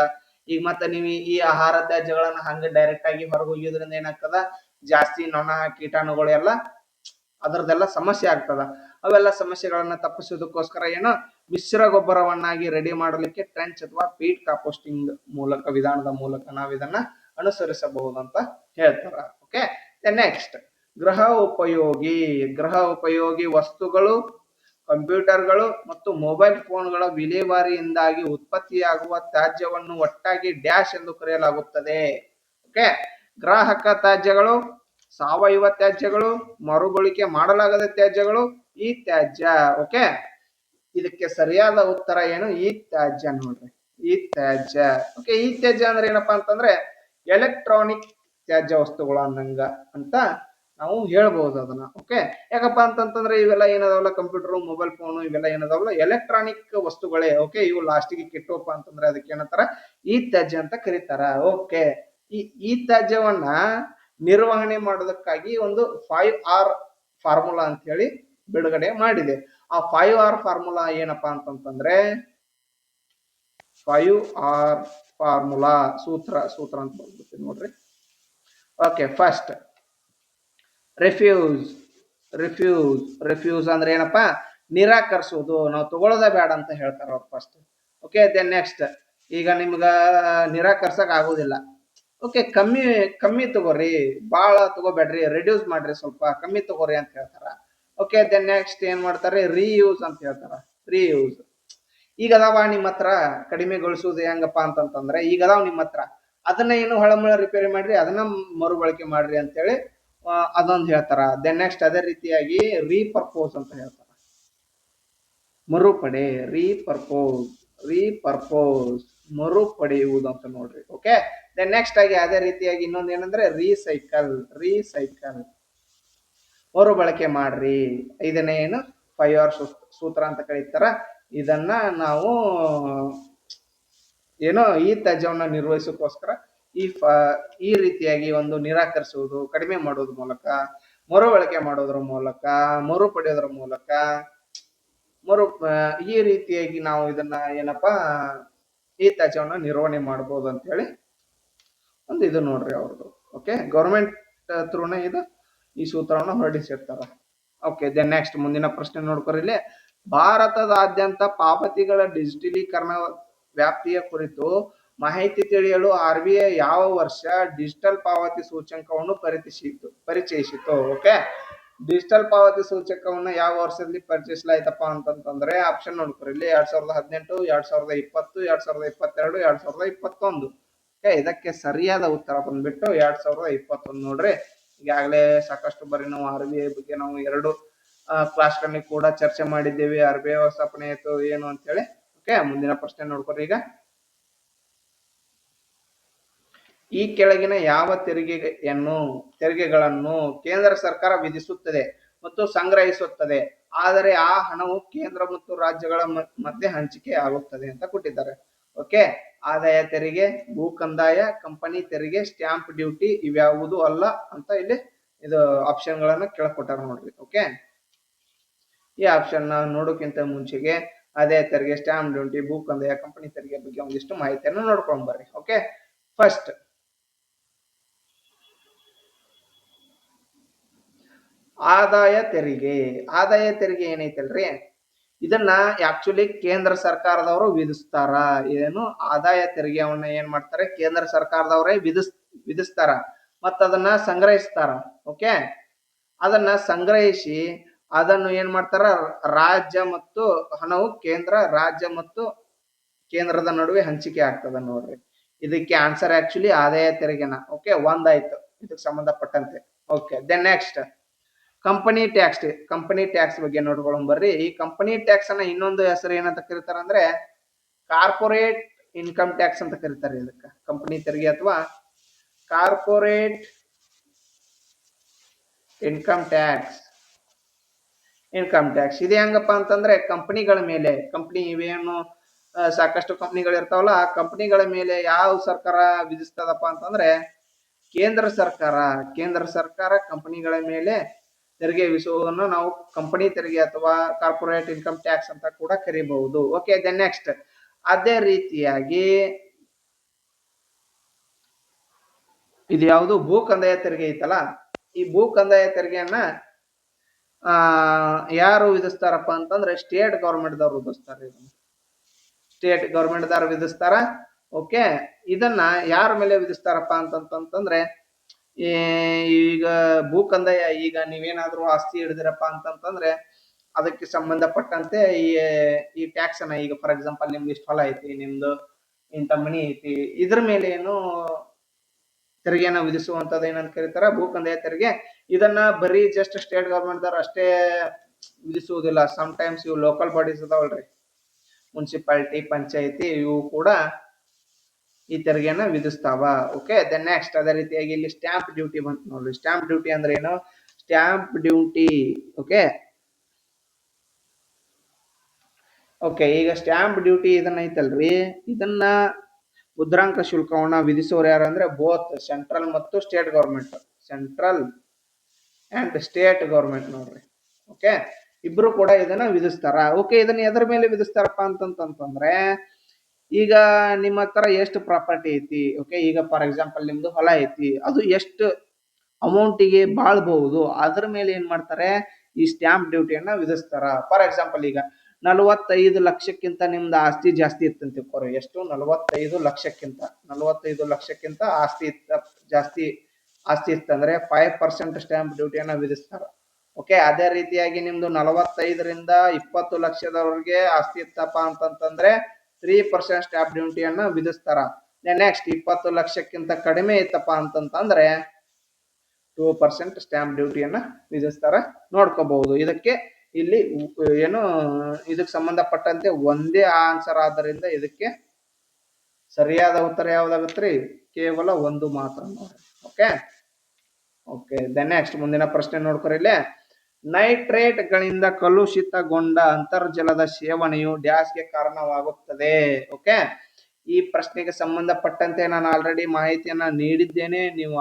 ಈಗ ಮತ್ತೆ ನೀವು ಈ ಆಹಾರ ತ್ಯಾಜ್ಯಗಳನ್ನ ಹಂಗೆ ಡೈರೆಕ್ಟ್ ಆಗಿ ಹೊರಗೆ ಒಯ್ಯೋದ್ರಿಂದ ಏನಾಗ್ತದ, ಜಾಸ್ತಿ ನೊಣ ಕೀಟಾಣುಗಳು ಎಲ್ಲ ಅದರದೆಲ್ಲ ಸಮಸ್ಯೆ ಆಗ್ತದ. ಅವೆಲ್ಲ ಸಮಸ್ಯೆಗಳನ್ನ ತಪ್ಪಿಸೋದಕ್ಕೋಸ್ಕರ ಏನು ಮಿಶ್ರ ಗೊಬ್ಬರವನ್ನಾಗಿ ರೆಡಿ ಮಾಡಲಿಕ್ಕೆ ಟ್ರೆಂಚ್ ಅಥವಾ ಪೀಟ್ ಕಾಂಪೋಸ್ಟಿಂಗ್ ವಿಧಾನದ ಮೂಲಕ ನಾವು ಇದನ್ನ ಅನುಸರಿಸಬಹುದು ಅಂತ ಹೇಳ್ತಾರ. ಓಕೆ, ನೆಕ್ಸ್ಟ್ ಗೃಹ ಉಪಯೋಗಿ ವಸ್ತುಗಳು, ಕಂಪ್ಯೂಟರ್ಗಳು ಮತ್ತು ಮೊಬೈಲ್ ಫೋನ್ಗಳ ವಿಲೇವಾರಿಯಿಂದಾಗಿ ಉತ್ಪತ್ತಿಯಾಗುವ ತ್ಯಾಜ್ಯವನ್ನು ಒಟ್ಟಾಗಿ ಡ್ಯಾಶ್ ಎಂದು ಕರೆಯಲಾಗುತ್ತದೆ. ಓಕೆ, ಗ್ರಾಹಕ ತ್ಯಾಜ್ಯಗಳು, ಸಾವಯವ ತ್ಯಾಜ್ಯಗಳು, ಮರುಬಳಕೆ ಮಾಡಲಾಗದ ತ್ಯಾಜ್ಯಗಳು, ಈ ತ್ಯಾಜ್ಯ. ಓಕೆ, ಇದಕ್ಕೆ ಸರಿಯಾದ ಉತ್ತರ ಏನು, ಈ ತ್ಯಾಜ್ಯ ನೋಡ್ರಿ, ಈ ತ್ಯಾಜ್ಯ. ಓಕೆ, ಈ ತ್ಯಾಜ್ಯ ಅಂದ್ರೆ ಏನಪ್ಪಾ ಅಂತಂದ್ರೆ ಎಲೆಕ್ಟ್ರಾನಿಕ್ ತ್ಯಾಜ್ಯ ವಸ್ತುಗಳು ಅನ್ನಂಗ ಅಂತ ನಾವು ಹೇಳ್ಬಹುದು ಅದನ್ನ. ಓಕೆ, ಯಾಕಪ್ಪ ಅಂತಂತಂದ್ರೆ ಇವೆಲ್ಲ ಏನದಾವಲ್ಲ, ಕಂಪ್ಯೂಟರ್, ಮೊಬೈಲ್ ಫೋನ್ ಇವೆಲ್ಲ ಏನದಾವಲ್ಲ ಎಲೆಕ್ಟ್ರಾನಿಕ್ ವಸ್ತುಗಳೇ. ಓಕೆ, ಇವು ಲಾಸ್ಟಿಗೆ ಕೆಟ್ಟೋಪ ಅಂತಂದ್ರೆ ಅದಕ್ಕೆ ಏನಂತಾರ, ಈ ತ್ಯಾಜ್ಯ ಅಂತ ಕರೀತಾರ. ಓಕೆ, ಈ ತ್ಯಾಜ್ಯವನ್ನ ನಿರ್ವಹಣೆ ಮಾಡೋದಕ್ಕಾಗಿ ಒಂದು 5R ಫಾರ್ಮುಲಾ ಅಂತ ಹೇಳಿ ಬಿಡುಗಡೆ ಮಾಡಿದೆ. ಆ 5R ಫಾರ್ಮುಲಾ ಏನಪ್ಪಾ ಅಂತಂತಂದ್ರೆ 5R ಫಾರ್ಮುಲಾ ಸೂತ್ರ ಅಂತ ಬರ್ಬಿಡ್ತೀನಿ ನೋಡ್ರಿ. ಓಕೆ, ಫಸ್ಟ್ ರಿಫ್ಯೂಸ್ ಅಂದ್ರೆ ಏನಪ್ಪಾ, ನಿರಾಕರಿಸುವುದು, ನಾವು ತಗೊಳ್ಳೋದೇ ಬೇಡ ಅಂತ ಹೇಳ್ತಾರ ಅವ್ರು ಫಸ್ಟ್. ಓಕೆ, ದೆನ್ ನೆಕ್ಸ್ಟ್ ಈಗ ನಿಮ್ಗ ನಿರಾಕರ್ಸಕ್ ಆಗೋದಿಲ್ಲ. ಓಕೆ, ಕಮ್ಮಿ ತಗೋರಿ, ಬಾಳ ತಗೋಬೇಡ್ರಿ, ರಿಡ್ಯೂಸ್ ಮಾಡ್ರಿ, ಸ್ವಲ್ಪ ಕಮ್ಮಿ ತಗೋರಿ ಅಂತ ಹೇಳ್ತಾರ. ಓಕೆ, ದೆನ್ ನೆಕ್ಸ್ಟ್ ಏನ್ ಮಾಡ್ತಾರೆ, ರೀಯೂಸ್ ಅಂತ ಹೇಳ್ತಾರ. ರೀಯೂಸ್ ಈಗ ಅದಾವ ನಿಮ್ಮ ಹತ್ರ, ಕಡಿಮೆಗೊಳಿಸುವುದು ಹೆಂಗಪ್ಪ ಅಂತಂತಂದ್ರೆ ಈಗ ಅದಾವ ನಿಮ್ಮ ಹತ್ರ, ಅದನ್ನ ಏನು ಹೊಳಮಳ ರಿಪೇರಿ ಮಾಡ್ರಿ, ಅದನ್ನ ಮರುಬಳಕೆ ಮಾಡ್ರಿ ಅಂತೇಳಿ ಅದೊಂದು ಹೇಳ್ತಾರ. ದೆನ್ ನೆಕ್ಸ್ಟ್ ಅದೇ ರೀತಿಯಾಗಿ ರೀಪರ್ಪೋಸ್ ಅಂತ ಹೇಳ್ತಾರ. ಮರುಪಡೆ, ರೀಪರ್ಪೋಸ್ ಮರುಪಡೆಯುವುದು ಅಂತ ನೋಡ್ರಿ. ಓಕೆ, ದೆನ್ ನೆಕ್ಸ್ಟ್ ಆಗಿ ಅದೇ ರೀತಿಯಾಗಿ ಇನ್ನೊಂದು ಏನಂದ್ರೆ ರೀಸೈಕಲ್ ಮರುಬಳಕೆ ಮಾಡ್ರಿ. ಇದನ್ನ ಏನು 5R ಸೂತ್ರ ಅಂತ ಕರೀತಾರ. ಇದನ್ನ ನಾವು ಏನೋ ಈ ತ್ಯಾಜ್ಯವನ್ನ ನಿರ್ವಹಿಸೋಕ್ಕೋಸ್ಕರ ಈ ರೀತಿಯಾಗಿ ಒಂದು ನಿರಾಕರಿಸುವುದು, ಕಡಿಮೆ ಮಾಡೋದ್ರ ಮೂಲಕ, ಮರುಬಳಕೆ ಮಾಡೋದ್ರ ಮೂಲಕ, ಮರುಪಡೆಯೋದ್ರ ಮೂಲಕ, ಈ ರೀತಿಯಾಗಿ ನಾವು ಇದನ್ನ ಏನಪ್ಪಾ ಈ ತ್ಯಾಜ್ಯವನ್ನ ನಿರ್ವಹಣೆ ಮಾಡಬಹುದು ಅಂತ ಹೇಳಿ ಒಂದು ಇದು ನೋಡ್ರಿ ಅವ್ರದ್ದು. ಓಕೆ, ಗೌರ್ಮೆಂಟ್ ಥ್ರೂನೇ ಇದು ಈ ಸೂತ್ರವನ್ನು ಹೊರಡಿಸಿರ್ತಾರ. ಓಕೆ, ದೆನ್ ನೆಕ್ಸ್ಟ್ ಮುಂದಿನ ಪ್ರಶ್ನೆ ನೋಡ್ಕೊರಿ. ಇಲ್ಲಿ ಭಾರತದಾದ್ಯಂತ ಪಾವತಿಗಳ ಡಿಜಿಟಲೀಕರಣ ವ್ಯಾಪ್ತಿಯ ಕುರಿತು ಮಾಹಿತಿ ತಿಳಿಯಲು RBI ಯಾವ ವರ್ಷ ಡಿಜಿಟಲ್ ಪಾವತಿ ಸೂಚ್ಯಂಕವನ್ನು ಪರಿಚಯಿಸಿತು? ಓಕೆ, ಡಿಜಿಟಲ್ ಪಾವತಿ ಸೂಚ್ಯಂಕವನ್ನ ಯಾವ ವರ್ಷದಲ್ಲಿ ಪರಿಚಯಿಸಲಾಯ್ತಪ್ಪ ಅಂತಂತಂದ್ರೆ ಆಪ್ಷನ್ ನೋಡ್ಕೊರಿ ಇಲ್ಲಿ 2018, 2020, 2022, 2021. ಓಕೆ, ಇದಕ್ಕೆ ಸರಿಯಾದ ಉತ್ತರ ಬಂದ್ಬಿಟ್ಟು 2021 ನೋಡ್ರಿ. ಈಗಾಗಲೇ ಸಾಕಷ್ಟು ಬಾರಿ ನಾವು RBI ಬಗ್ಗೆ ನಾವು 2 ಕ್ಲಾಸ್ಗಳಲ್ಲಿ ಕೂಡ ಚರ್ಚೆ ಮಾಡಿದ್ದೇವೆ. RBI ವ್ಯವಸ್ಥಾಪನೆ ಆಯ್ತು ಏನು ಅಂತೇಳಿ. ಓಕೆ, ಮುಂದಿನ ಪ್ರಶ್ನೆ ನೋಡ್ಕೊರಿ. ಈಗ ಈ ಕೆಳಗಿನ ಯಾವ ತೆರಿಗೆಗಳನ್ನು ಕೇಂದ್ರ ಸರ್ಕಾರ ವಿಧಿಸುತ್ತದೆ ಮತ್ತು ಸಂಗ್ರಹಿಸುತ್ತದೆ, ಆದರೆ ಆ ಹಣವು ಕೇಂದ್ರ ಮತ್ತು ರಾಜ್ಯಗಳ ಮಧ್ಯೆ ಹಂಚಿಕೆ ಆಗುತ್ತದೆ ಅಂತ ಕೊಟ್ಟಿದ್ದಾರೆ. ಓಕೆ, ಆದಾಯ ತೆರಿಗೆ, ಭೂ ಕಂದಾಯ, ಕಂಪನಿ ತೆರಿಗೆ, ಸ್ಟ್ಯಾಂಪ್ ಡ್ಯೂಟಿ ಇವ್ಯಾವುದು ಅಲ್ಲ ಅಂತ ಇಲ್ಲಿ ಇದು ಆಪ್ಷನ್ ಗಳನ್ನ ಕೆಳಕೊಟ್ಟಾರ ನೋಡ್ರಿ. ಓಕೆ, ಈ ಆಪ್ಷನ್ ನೋಡೋಕ್ಕಿಂತ ಮುಂಚೆಗೆ ಆದಾಯ ತೆರಿಗೆ, ಸ್ಟ್ಯಾಂಪ್ ಡ್ಯೂಟಿ, ಭೂ ಕಂದಾಯ, ಕಂಪನಿ ತೆರಿಗೆ ಬಗ್ಗೆ ಒಂದಿಷ್ಟು ಮಾಹಿತಿಯನ್ನು ನೋಡ್ಕೊಂಡ್ ಬರ್ರಿ. ಓಕೆ, ಫಸ್ಟ್ ಆದಾಯ ತೆರಿಗೆ ಏನೈತಲ್ರಿ, ಇದನ್ನ ಆಕ್ಚುಲಿ ಕೇಂದ್ರ ಸರ್ಕಾರದವರು ವಿಧಿಸ್ತಾರ. ಏನು ಆದಾಯ ತೆರಿಗೆಯನ್ನ ಏನ್ ಮಾಡ್ತಾರೆ, ಕೇಂದ್ರ ಸರ್ಕಾರದವರೇ ವಿಧಿಸ್ತಾರ ಮತ್ತ ಅದನ್ನ ಸಂಗ್ರಹಿಸ್ತಾರ. ಓಕೆ, ಅದನ್ನ ಸಂಗ್ರಹಿಸಿ ಅದನ್ನು ಏನ್ ಮಾಡ್ತಾರ, ರಾಜ್ಯ ಮತ್ತು ಹಣವು ರಾಜ್ಯ ಮತ್ತು ಕೇಂದ್ರದ ನಡುವೆ ಹಂಚಿಕೆ ಆಗ್ತದ ನೋಡ್ರಿ. ಇದಕ್ಕೆ ಆನ್ಸರ್ ಆಕ್ಚುಲಿ ಆದಾಯ ತೆರಿಗೆನ. ಓಕೆ, ಒಂದಾಯ್ತು ಇದಕ್ಕೆ ಸಂಬಂಧಪಟ್ಟಂತೆ. Okay, then next company tax ಬಗ್ಗೆ ನೋಡ್ಕೊಳ್ಳೋಣ ಬರ್ರಿ. ಈ ಕಂಪನಿ ಟ್ಯಾಕ್ಸ್ ಅನ್ನ ಇನ್ನೊಂದು ಹೆಸರು ಏನಂತ ಕರೀತಾರ ಅಂದ್ರೆ ಕಾರ್ಪೊರೇಟ್ ಇನ್ಕಮ್ ಟ್ಯಾಕ್ಸ್ ಅಂತ ಕರೀತಾರೆ. ಇದಕ್ಕ ಕಂಪನಿ ತೆರಿಗೆ ಅಥವಾ ಕಾರ್ಪೊರೇಟ್ ಇನ್ಕಮ್ ಟ್ಯಾಕ್ಸ್. ಇದು ಹೆಂಗಪ್ಪ ಅಂತಂದ್ರೆ ಕಂಪನಿಗಳ ಮೇಲೆ, ಇವೇನು ಸಾಕಷ್ಟು ಕಂಪನಿಗಳು ಇರ್ತಾವಲ್ಲ, ಆ ಕಂಪನಿಗಳ ಮೇಲೆ ಯಾವ ಸರ್ಕಾರ ವಿಧಿಸ್ತದಪ್ಪ ಅಂತಂದ್ರೆ ಕೇಂದ್ರ ಸರ್ಕಾರ ಕಂಪನಿಗಳ ಮೇಲೆ ತೆರಿಗೆ ವಿಧಿಸುವುದನ್ನು ನಾವು ಕಂಪನಿ ತೆರಿಗೆ ಅಥವಾ ಕಾರ್ಪೊರೇಟ್ ಇನ್ಕಮ್ ಟ್ಯಾಕ್ಸ್ ಅಂತ ಕೂಡ ಕರೀಬಹುದು. ಓಕೆ, ದೆನ್ ನೆಕ್ಸ್ಟ್ ಅದೇ ರೀತಿಯಾಗಿ ಇದು ಯಾವುದು ಭೂ ಕಂದಾಯ ತೆರಿಗೆ ಐತಲ್ಲ, ಈ ಭೂ ಕಂದಾಯ ತೆರಿಗೆಯನ್ನ ಯಾರು ವಿಧಿಸ್ತಾರಪ್ಪ ಅಂತಂದ್ರೆ ಸ್ಟೇಟ್ ಗವರ್ಮೆಂಟ್ ದವರು ವಿಧಿಸ್ತಾರ. ಓಕೆ, ಇದನ್ನ ಯಾರ ಮೇಲೆ ವಿಧಿಸ್ತಾರಪ್ಪ ಅಂತಂತಂದ್ರೆ ಈಗ ಭೂ ಕಂದಾಯ, ಈಗ ನೀವೇನಾದ್ರೂ ಆಸ್ತಿ ಹಿಡಿದಿರಪ್ಪ ಅಂತಂತಂದ್ರೆ ಅದಕ್ಕೆ ಸಂಬಂಧಪಟ್ಟಂತೆ ಈ ಟ್ಯಾಕ್ಸ್ ಅನ್ನ, ಈಗ ಫಾರ್ ಎಕ್ಸಾಂಪಲ್ ನಿಮ್ದು ಇಷ್ಟು ಹೊಲ ಐತಿ, ನಿಮ್ದು ಇಂಥ ಮನಿ ಐತಿ, ಇದ್ರ ಮೇಲೆ ಏನು ತೆರಿಗೆನ ವಿಧಿಸುವಂತದ್ದು ಏನಂತ ಕರೀತಾರ, ಭೂ ಕಂದಾಯ ತೆರಿಗೆ. ಇದನ್ನ ಬರೀ ಜಸ್ಟ್ ಸ್ಟೇಟ್ ಗವರ್ಮೆಂಟ್ ದವ್ರು ಅಷ್ಟೇ ವಿಧಿಸುವುದಿಲ್ಲ. ಸಮ್ ಟೈಮ್ಸ್ ಇವು ಲೋಕಲ್ ಬಾಡೀಸ್ ಅದಾವಲ್ರಿ, ಮುನ್ಸಿಪಾಲಿಟಿ, ಪಂಚಾಯತಿ, ಇವು ಕೂಡ ಈ ತೆರಿಗೆಯನ್ನ ವಿಧಿಸ್ತಾವ. ಓಕೆ, ದೆನ್ ನೆಕ್ಸ್ಟ್ ಅದೇ ರೀತಿಯಾಗಿ ಇಲ್ಲಿ ಸ್ಟ್ಯಾಂಪ್ ಡ್ಯೂಟಿ ಬಂತು ನೋಡ್ರಿ. ಸ್ಟ್ಯಾಂಪ್ ಡ್ಯೂಟಿ ಅಂದ್ರೆ ಏನು, ಓಕೆ, ಈಗ ಸ್ಟ್ಯಾಂಪ್ ಡ್ಯೂಟಿ ಇದನ್ನ ಐತಲ್ರಿ, ಇದನ್ನ ಮುದ್ರಾಂಕ ಶುಲ್ಕವನ್ನ ವಿಧಿಸೋರು ಯಾರು ಅಂದ್ರೆ ಬೋತ್ ಸೆಂಟ್ರಲ್ ಮತ್ತು ಸ್ಟೇಟ್ ಗವರ್ಮೆಂಟ್ ನೋಡ್ರಿ. ಓಕೆ, ಇಬ್ರು ಕೂಡ ಇದನ್ನ ವಿಧಿಸ್ತಾರ. ಓಕೆ, ಇದನ್ನ ಎದರ ಮೇಲೆ ವಿಧಿಸ್ತಾರಪ್ಪ ಅಂತಂತಂದ್ರೆ ಈಗ ನಿಮ್ಮ ಹತ್ರ ಎಷ್ಟು ಪ್ರಾಪರ್ಟಿ ಐತಿ, ಓಕೆ, ಈಗ ಫಾರ್ ಎಕ್ಸಾಂಪಲ್ ನಿಮ್ದು ಹೊಲ ಐತಿ, ಅದು ಎಷ್ಟು ಅಮೌಂಟಿಗೆ ಬಾಳ್ಬಹುದು, ಅದ್ರ ಮೇಲೆ ಏನ್ ಮಾಡ್ತಾರೆ, ಈ ಸ್ಟ್ಯಾಂಪ್ ಡ್ಯೂಟಿಯನ್ನ ವಿಧಿಸ್ತಾರ. ಫಾರ್ ಎಕ್ಸಾಂಪಲ್ ಈಗ 45 ಲಕ್ಷಕ್ಕಿಂತ ನಿಮ್ದು ಆಸ್ತಿ ಜಾಸ್ತಿ ಇತ್ತಂತ ತಿಳ್ಕೊರಿ. ಎಷ್ಟು, 45 ಲಕ್ಷಕ್ಕಿಂತ ಜಾಸ್ತಿ ಆಸ್ತಿ ಇತ್ತಂದ್ರೆ 5% ಸ್ಟ್ಯಾಂಪ್ ಡ್ಯೂಟಿಯನ್ನ ವಿಧಿಸ್ತಾರ. ಓಕೆ, ಅದೇ ರೀತಿಯಾಗಿ ನಿಮ್ದು 45ರಿಂದ 20 ಲಕ್ಷದವರೆಗೆ ಆಸ್ತಿ ಇತ್ತಪ್ಪ ಅಂತಂತಂದ್ರೆ 3% ಸ್ಟಾಂಪ್ ಡ್ಯೂಟಿಯನ್ನ ವಿಧಿಸ್ತಾರ. ನೆಕ್ಸ್ಟ್ 20 ಲಕ್ಷಕ್ಕಿಂತ ಕಡಿಮೆ ಇತ್ತಪ್ಪ ಅಂತಂತಂದ್ರೆ 2% ಸ್ಟಾಂಪ್ ಡ್ಯೂಟಿಯನ್ನ ವಿಧಿಸ್ತಾರ. ನೋಡ್ಕೋಬಹುದು. ಇದಕ್ಕೆ ಇಲ್ಲಿ ಏನು ಇದಕ್ಕೆ ಸಂಬಂಧಪಟ್ಟಂತೆ ಒಂದೇ ಆನ್ಸರ್ ಆದ್ದರಿಂದ ಇದಕ್ಕೆ ಸರಿಯಾದ ಉತ್ತರ ಯಾವ್ದಾಗತ್ರಿ? ಕೇವಲ ಒಂದು ಮಾತ್ರ ನೋಡ್ರಿ. ಓಕೆ ಓಕೆ ನೆಕ್ಸ್ಟ್ ಮುಂದಿನ ಪ್ರಶ್ನೆ ನೋಡ್ಕೊರಿ. ಇಲ್ಲಿ ನೈಟ್ರೇಟ್ ಗಳಿಂದ ಕಲುಷಿತಗೊಂಡ ಅಂತರ್ಜಲದ ಸೇವನೆಯು ಡ್ಯಾಶ್ಗೆ ಕಾರಣವಾಗುತ್ತದೆ. ಓಕೆ, ಈ ಪ್ರಶ್ನೆಗೆ ಸಂಬಂಧಪಟ್ಟಂತೆ ನಾನು ಆಲ್ರೆಡಿ ಮಾಹಿತಿಯನ್ನ ನೀಡಿದ್ದೇನೆ. ನೀವು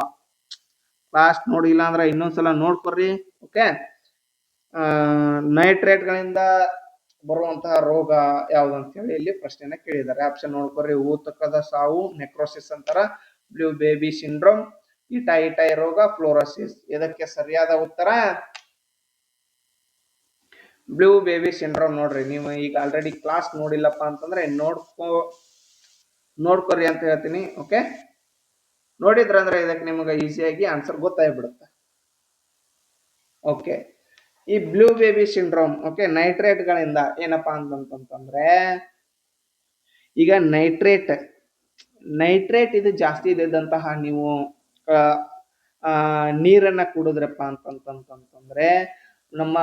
ಕ್ಲಾಸ್ ನೋಡಿಲ್ಲ ಅಂದ್ರೆ ಇನ್ನೊಂದ್ಸಲ ನೋಡ್ಕೊರಿ. ಓಕೆ, ನೈಟ್ರೇಟ್ ಗಳಿಂದ ಬರುವಂತಹ ರೋಗ ಯಾವ್ದು ಅಂತ ಹೇಳಿ ಇಲ್ಲಿ ಪ್ರಶ್ನೆನ ಕೇಳಿದ್ದಾರೆ. ಆಪ್ಷನ್ ನೋಡ್ಕೊರಿ. ಊತಕದ ಸಾವು, ನೆಕ್ರೋಸಿಸ್ ಅಂತಾರ, ಬ್ಲೂ ಬೇಬಿ ಸಿಂಡ್ರೋಮ್, ಇಟಾಯಿ ರೋಗ, ಫ್ಲೋರೋಸಿಸ್. ಇದಕ್ಕೆ ಸರಿಯಾದ ಉತ್ತರ ಬ್ಲೂ ಬೇಬಿ ಸಿಂಡ್ರೋಮ್. ನೋಡ್ರಿ, ನೀವು ಈಗ ಆಲ್ರೆಡಿ ಕ್ಲಾಸ್ ನೋಡಿಲ್ಲಪ್ಪ ಅಂತಂದ್ರೆ ನೋಡ್ಕೊರಿ ಅಂತ ಹೇಳ್ತೀನಿ. ಓಕೆ, ನೋಡಿದ್ರಂದ್ರೆ ಇದಕ್ಕೆ ನಿಮಗೆ ಈಸಿಯಾಗಿ ಆನ್ಸರ್ ಗೊತ್ತಾಗ್ಬಿಡುತ್ತೆ. ಓಕೆ, ಈ blue baby syndrome okay nitrate ಗಳಿಂದ ಏನಪ್ಪಾ ಅಂತಂತಂದ್ರೆ, ಈಗ ನೈಟ್ರೇಟ್ ಇದು ಜಾಸ್ತಿ ಇದ್ದಂತಹ ನೀವು ನೀರನ್ನ ಕುಡಿದ್ರಪ್ಪ ಅಂತಂತಂದ್ರೆ ನಮ್ಮ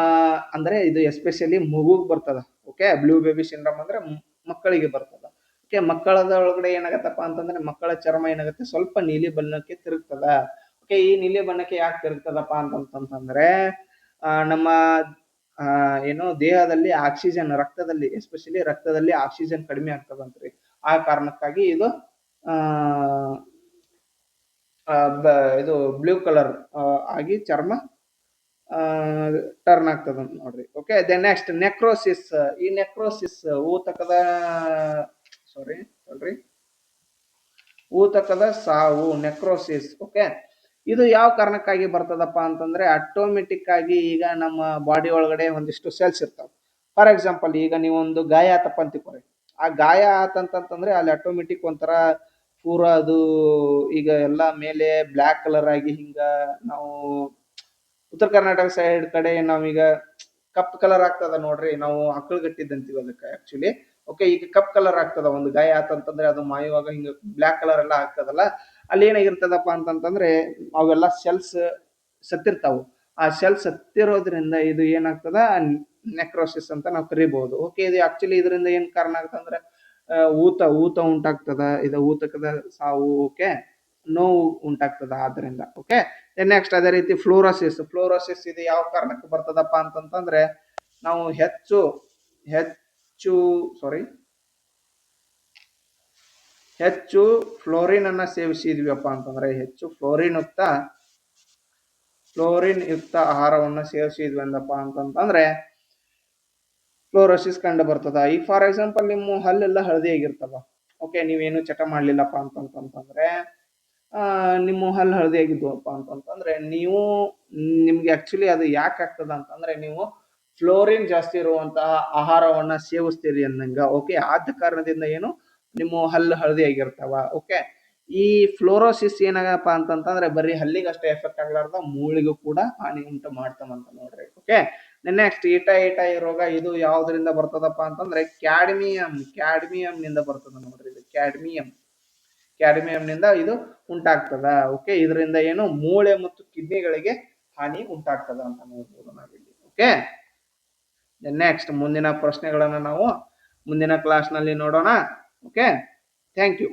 ಅಂದ್ರೆ ಇದು ಎಸ್ಪೆಷಲಿ ಮಗುಗ್ ಬರ್ತದ. ಓಕೆ, ಬ್ಲೂ ಬೇಬಿ ಸಿಂಡ್ರೋಮ್ ಅಂದ್ರೆ ಮಕ್ಕಳಿಗೆ ಬರ್ತದ. ಓಕೆ, ಮಕ್ಕಳದ ಒಳಗಡೆ ಏನಾಗತ್ತಪ್ಪ ಅಂತಂದ್ರೆ ಮಕ್ಕಳ ಚರ್ಮ ಏನಾಗುತ್ತೆ, ಸ್ವಲ್ಪ ನೀಲಿ ಬಣ್ಣಕ್ಕೆ ತಿರುಗ್ತದ. ಓಕೆ, ಈ ನೀಲಿ ಬಣ್ಣಕ್ಕೆ ಯಾಕೆ ತಿರುಗ್ತದಪ್ಪ ಅಂತಂತಂದ್ರೆ ನಮ್ಮ ಏನು ದೇಹದಲ್ಲಿ ಆಕ್ಸಿಜನ್, ರಕ್ತದಲ್ಲಿ ಎಸ್ಪೆಷಲಿ ರಕ್ತದಲ್ಲಿ ಆಕ್ಸಿಜನ್ ಕಡಿಮೆ ಆಗ್ತದಂತ್ರಿ. ಆ ಕಾರಣಕ್ಕಾಗಿ ಇದು ಇದು ಬ್ಲೂ ಕಲರ್ ಆಗಿ ಚರ್ಮ ಟರ್ನ್ ಆಗ್ತದ ನೋಡ್ರಿ. Okay, next necrosis. ಈ ನೆಕ್ರೋಸಿಸ್ ಊತಕದ ಸಾವು, ನೆಕ್ರೋಸಿಸ್. ಓಕೆ, ಇದು ಯಾವ ಕಾರಣಕ್ಕಾಗಿ ಬರ್ತದಪ್ಪ ಅಂತಂದ್ರೆ ಆಟೋಮೆಟಿಕ್ ಆಗಿ ಈಗ ನಮ್ಮ ಬಾಡಿ ಒಳಗಡೆ ಒಂದಿಷ್ಟು ಸೆಲ್ಸ್ ಇರ್ತಾವ. ಫಾರ್ ಎಕ್ಸಾಂಪಲ್, ಈಗ ನೀವೊಂದು ಗಾಯ ಆತಪ್ಪ ಅಂತಿಕೋರಿ. ಆ ಗಾಯ ಆತಂತಂದ್ರೆ ಅಲ್ಲಿ ಆಟೋಮೆಟಿಕ್ ಒಂಥರ ಪೂರಾ ಅದು ಈಗ ಎಲ್ಲಾ ಮೇಲೆ ಬ್ಲ್ಯಾಕ್ ಕಲರ್ ಆಗಿ ಹಿಂಗ ನಾವು ಉತ್ತರ ಕರ್ನಾಟಕ ಸೈಡ್ ಕಡೆ ನಾವೀಗ ಕಪ್ ಕಲರ್ ಆಗ್ತದ ನೋಡ್ರಿ. ನಾವು ಅಂತೀವಿ ಅದಕ್ಕೆ ಆಕ್ಚುಲಿ. ಓಕೆ, ಈಗ ಕಪ್ ಕಲರ್ ಆಗ್ತದ. ಒಂದು ಗಾಯ ಆತಂತಂದ್ರೆ ಅದು ಮಾಯುವಾಗ ಹಿಂಗ ಬ್ಲ್ಯಾಕ್ ಕಲರ್ ಎಲ್ಲ ಆಗ್ತದಲ್ಲ, ಅಲ್ಲಿ ಏನಾಗಿರ್ತದಪ್ಪ ಅಂತಂತಂದ್ರೆ ಅವೆಲ್ಲ ಸೆಲ್ಸ್ ಸತ್ತಿರ್ತಾವು. ಆ ಸೆಲ್ಸ್ ಸತ್ತಿರೋದ್ರಿಂದ ಇದು ಏನಾಗ್ತದ ನೆಕ್ರೋಸಿಸ್ ಅಂತ ನಾವು ಕರಿಬಹುದು. ಓಕೆ, ಇದು ಆಕ್ಚುಲಿ ಇದರಿಂದ ಏನ್ ಕಾರಣ ಆಗ್ತಂದ್ರೆ ಊತ ಉಂಟಾಗ್ತದ. ಇದು ಊತಕದ ಸಾವು. ಓಕೆ, ನೋವು ಉಂಟಾಗ್ತದ ಆದ್ರಿಂದ. ಓಕೆ, ನೆಕ್ಸ್ಟ್ ಅದೇ ರೀತಿ ಫ್ಲೋರೋಸಿಸ್ ಇದು ಯಾವ ಕಾರಣಕ್ಕೆ ಬರ್ತದಪ್ಪ ಅಂತಂತಂದ್ರೆ ನಾವು ಹೆಚ್ಚು ಫ್ಲೋರಿನ್ ಅನ್ನ ಸೇವಿಸಿದ್ವಿಪ್ಪ ಅಂತಂದ್ರೆ, ಹೆಚ್ಚು ಫ್ಲೋರಿನ್ ಯುಕ್ತ ಆಹಾರವನ್ನ ಸೇವಿಸಿದ್ವಿ ಅಂದಪ್ಪ ಅಂತಂತಂದ್ರೆ ಫ್ಲೋರೋಸಿಸ್ ಕಂಡು ಬರ್ತದ. ಈಗ ಫಾರ್ ಎಕ್ಸಾಂಪಲ್ ನಿಮ್ಮ ಹಲ್ಲೆಲ್ಲ ಹಳದಿ ಆಗಿರ್ತವ. ಓಕೆ, ನೀವೇನು ಚಟ ಮಾಡ್ಲಿಲ್ಲಪ್ಪ ಅಂತಂತಂದ್ರೆ ನಿಮ್ಮ ಹಲ್ಲು ಹಳದಿ ಆಗಿದ್ವಪ್ಪ ಅಂತಂತಂದ್ರೆ ನಿಮ್ಗೆ ಆಕ್ಚುಲಿ ಅದು ಯಾಕೆ ಆಗ್ತದ ಅಂತಂದ್ರೆ ನೀವು ಫ್ಲೋರಿನ್ ಜಾಸ್ತಿ ಇರುವಂತಹ ಆಹಾರವನ್ನ ಸೇವಿಸ್ತೀರಿ ಅಂದಂಗ. ಓಕೆ, ಆದ ಕಾರಣದಿಂದ ಏನು ನಿಮ್ಮ ಹಲ್ಲು ಹಳದಿ ಆಗಿರ್ತಾವ. ಓಕೆ, ಈ ಫ್ಲೋರೋಸಿಸ್ ಏನಾಗಪ್ಪ ಅಂತಂತಂದ್ರೆ ಬರೀ ಹಲ್ಲಿಗೆ ಅಷ್ಟೇ ಎಫೆಕ್ಟ್ ಆಗ್ಲಾರ್ದ ಮೂಳಿಗೂ ಕೂಡ ಹಾನಿ ಉಂಟು ಮಾಡ್ತಾವಂತ ನೋಡ್ರಿ. ಓಕೆ, ನೆಕ್ಸ್ಟ್ ಇಟಾಯಿ ರೋಗ. ಇದು ಯಾವ್ದ್ರಿಂದ ಬರ್ತದಪ್ಪ ಅಂತಂದ್ರೆ ಕ್ಯಾಡ್ಮಿಯಂ ನಿಂದ ಬರ್ತದ ನೋಡ್ರಿ. ಇದು ಕ್ಯಾಡ್ಮಿಯಂ ನಿಂದ ಇದು ಉಂಟಾಗ್ತದ. ಓಕೆ, ಇದರಿಂದ ಏನು ಮೂಳೆ ಮತ್ತು ಕಿಡ್ನಿಗಳಿಗೆ ಹಾನಿ ಉಂಟಾಗ್ತದ ಅಂತ ನೋಡ್ಬೋದು ನಾವಿಲ್ಲಿ. ಓಕೆ, ನೆಕ್ಸ್ಟ್ ಮುಂದಿನ ಪ್ರಶ್ನೆಗಳನ್ನ ನಾವು ಮುಂದಿನ ಕ್ಲಾಸ್ ನಲ್ಲಿ ನೋಡೋಣ. Okay, thank you.